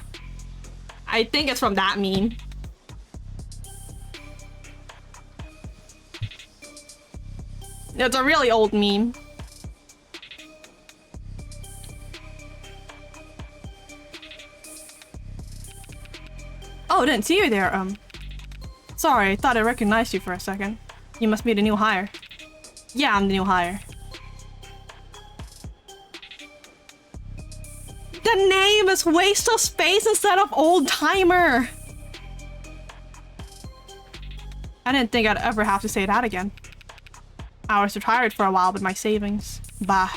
I think it's from that meme. It's a really old meme. Oh, didn't see you there, Sorry, thought I recognized you for a second. You must be the new hire. Yeah, I'm the new hire. The name is Waste of Space instead of Old Timer! I didn't think I'd ever have to say that again. I was retired for a while with my savings. Bah.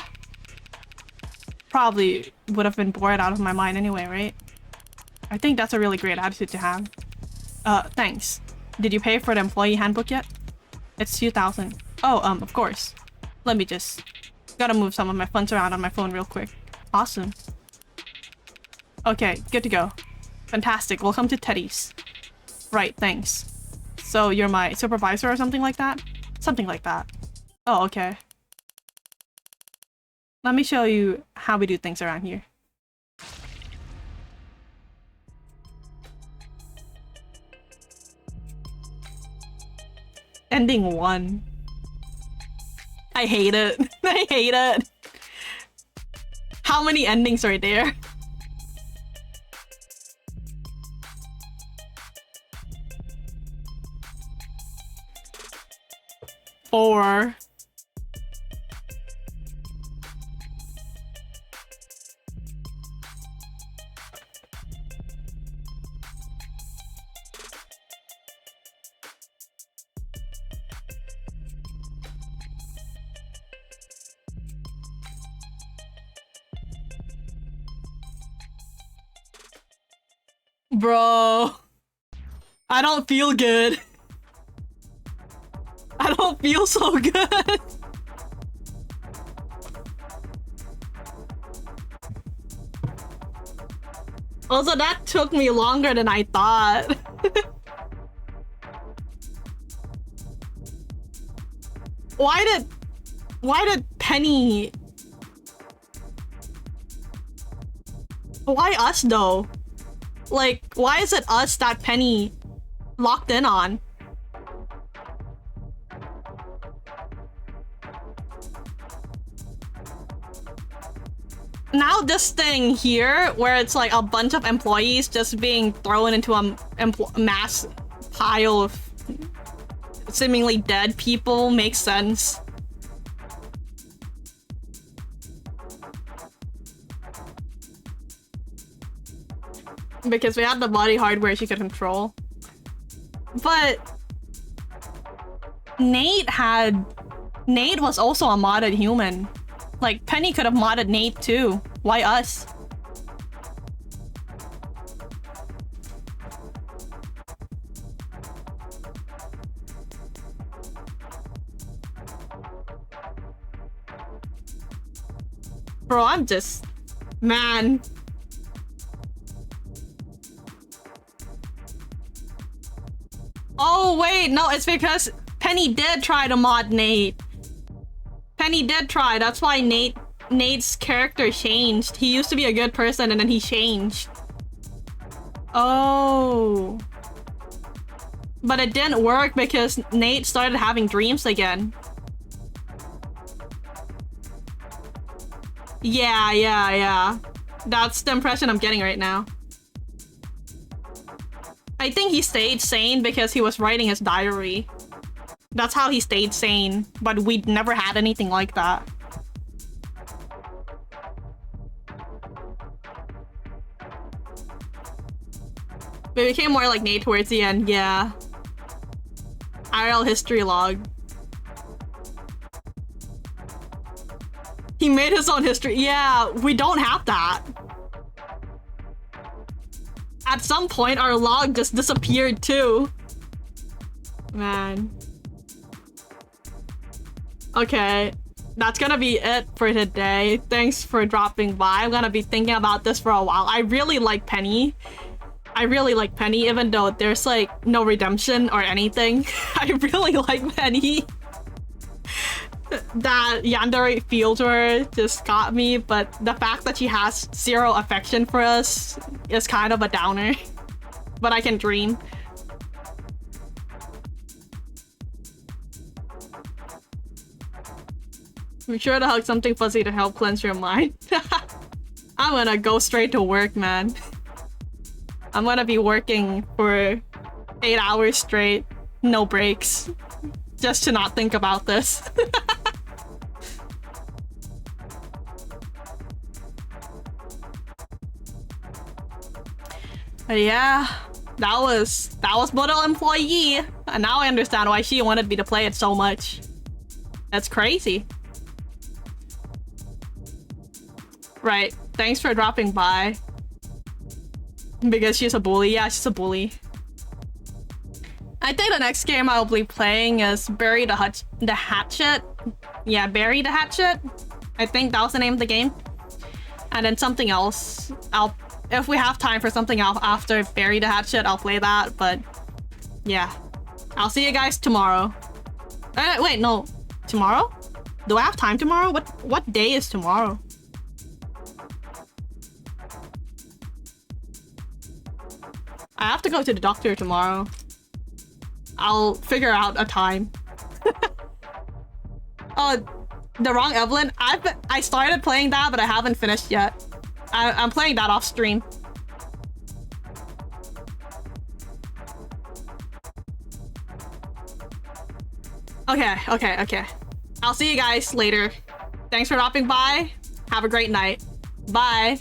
Probably would have been bored out of my mind anyway, right? I think that's a really great attitude to have. Thanks. Did you pay for the employee handbook yet? It's 2,000. Oh, of course. Let me just... Gotta move some of my funds around on my phone real quick. Awesome. Okay, good to go. Fantastic. Welcome to Teddy's. Right, thanks. So you're my supervisor or something like that? Something like that. Oh, okay. Let me show you how we do things around here. Ending 1. I hate it. I hate it. How many endings are there? 4. Bro, I don't feel good. I don't feel so good. Also, that took me longer than I thought. Why did Penny... Why us though? Like, why is it us that Penny locked in on? Now this thing here, where it's like a bunch of employees just being thrown into a mass pile of seemingly dead people, makes sense. Because we had the body hardware she could control. But Nate was also a modded human. Like, Penny could have modded Nate too. Why us? Bro, I'm just... Man. Oh, wait, no, it's because Penny did try to mod Nate. Penny did try, that's why Nate's character changed. He used to be a good person and then he changed. Oh. But it didn't work because Nate started having dreams again. Yeah. That's the impression I'm getting right now. I think he stayed sane because he was writing his diary. That's how he stayed sane, but we'd never had anything like that. We became more like Nate towards the end, yeah. IRL history log. He made his own history. Yeah, we don't have that. At some point, our log just disappeared too. Man. Okay, that's gonna be it for today. Thanks for dropping by. I'm gonna be thinking about this for a while. I really like Penny. Even though there's like no redemption or anything. I really like Penny. That Yandere filter just got me, but the fact that she has zero affection for us is kind of a downer. But I can dream. Be sure to hug something fuzzy to help cleanse your mind. I'm gonna go straight to work, man. I'm gonna be working for 8 hours straight, no breaks, just to not think about this. But yeah, that was model employee, and now I understand why she wanted me to play it so much. That's crazy. Right, thanks for dropping by. Because she's a bully. Yeah, she's a bully. I think the next game I'll be playing is Bury the Hatchet. Yeah, Bury the Hatchet. I think that was the name of the game. And then something else. If we have time for something else after Bury the Hatchet, I'll play that. But yeah, I'll see you guys tomorrow. Wait, no, tomorrow? Do I have time tomorrow? What day is tomorrow? I have to go to the doctor tomorrow. I'll figure out a time. Oh, the wrong Evelyn? I started playing that, but I haven't finished yet. I'm playing that off stream. Okay. I'll see you guys later. Thanks for dropping by. Have a great night. Bye.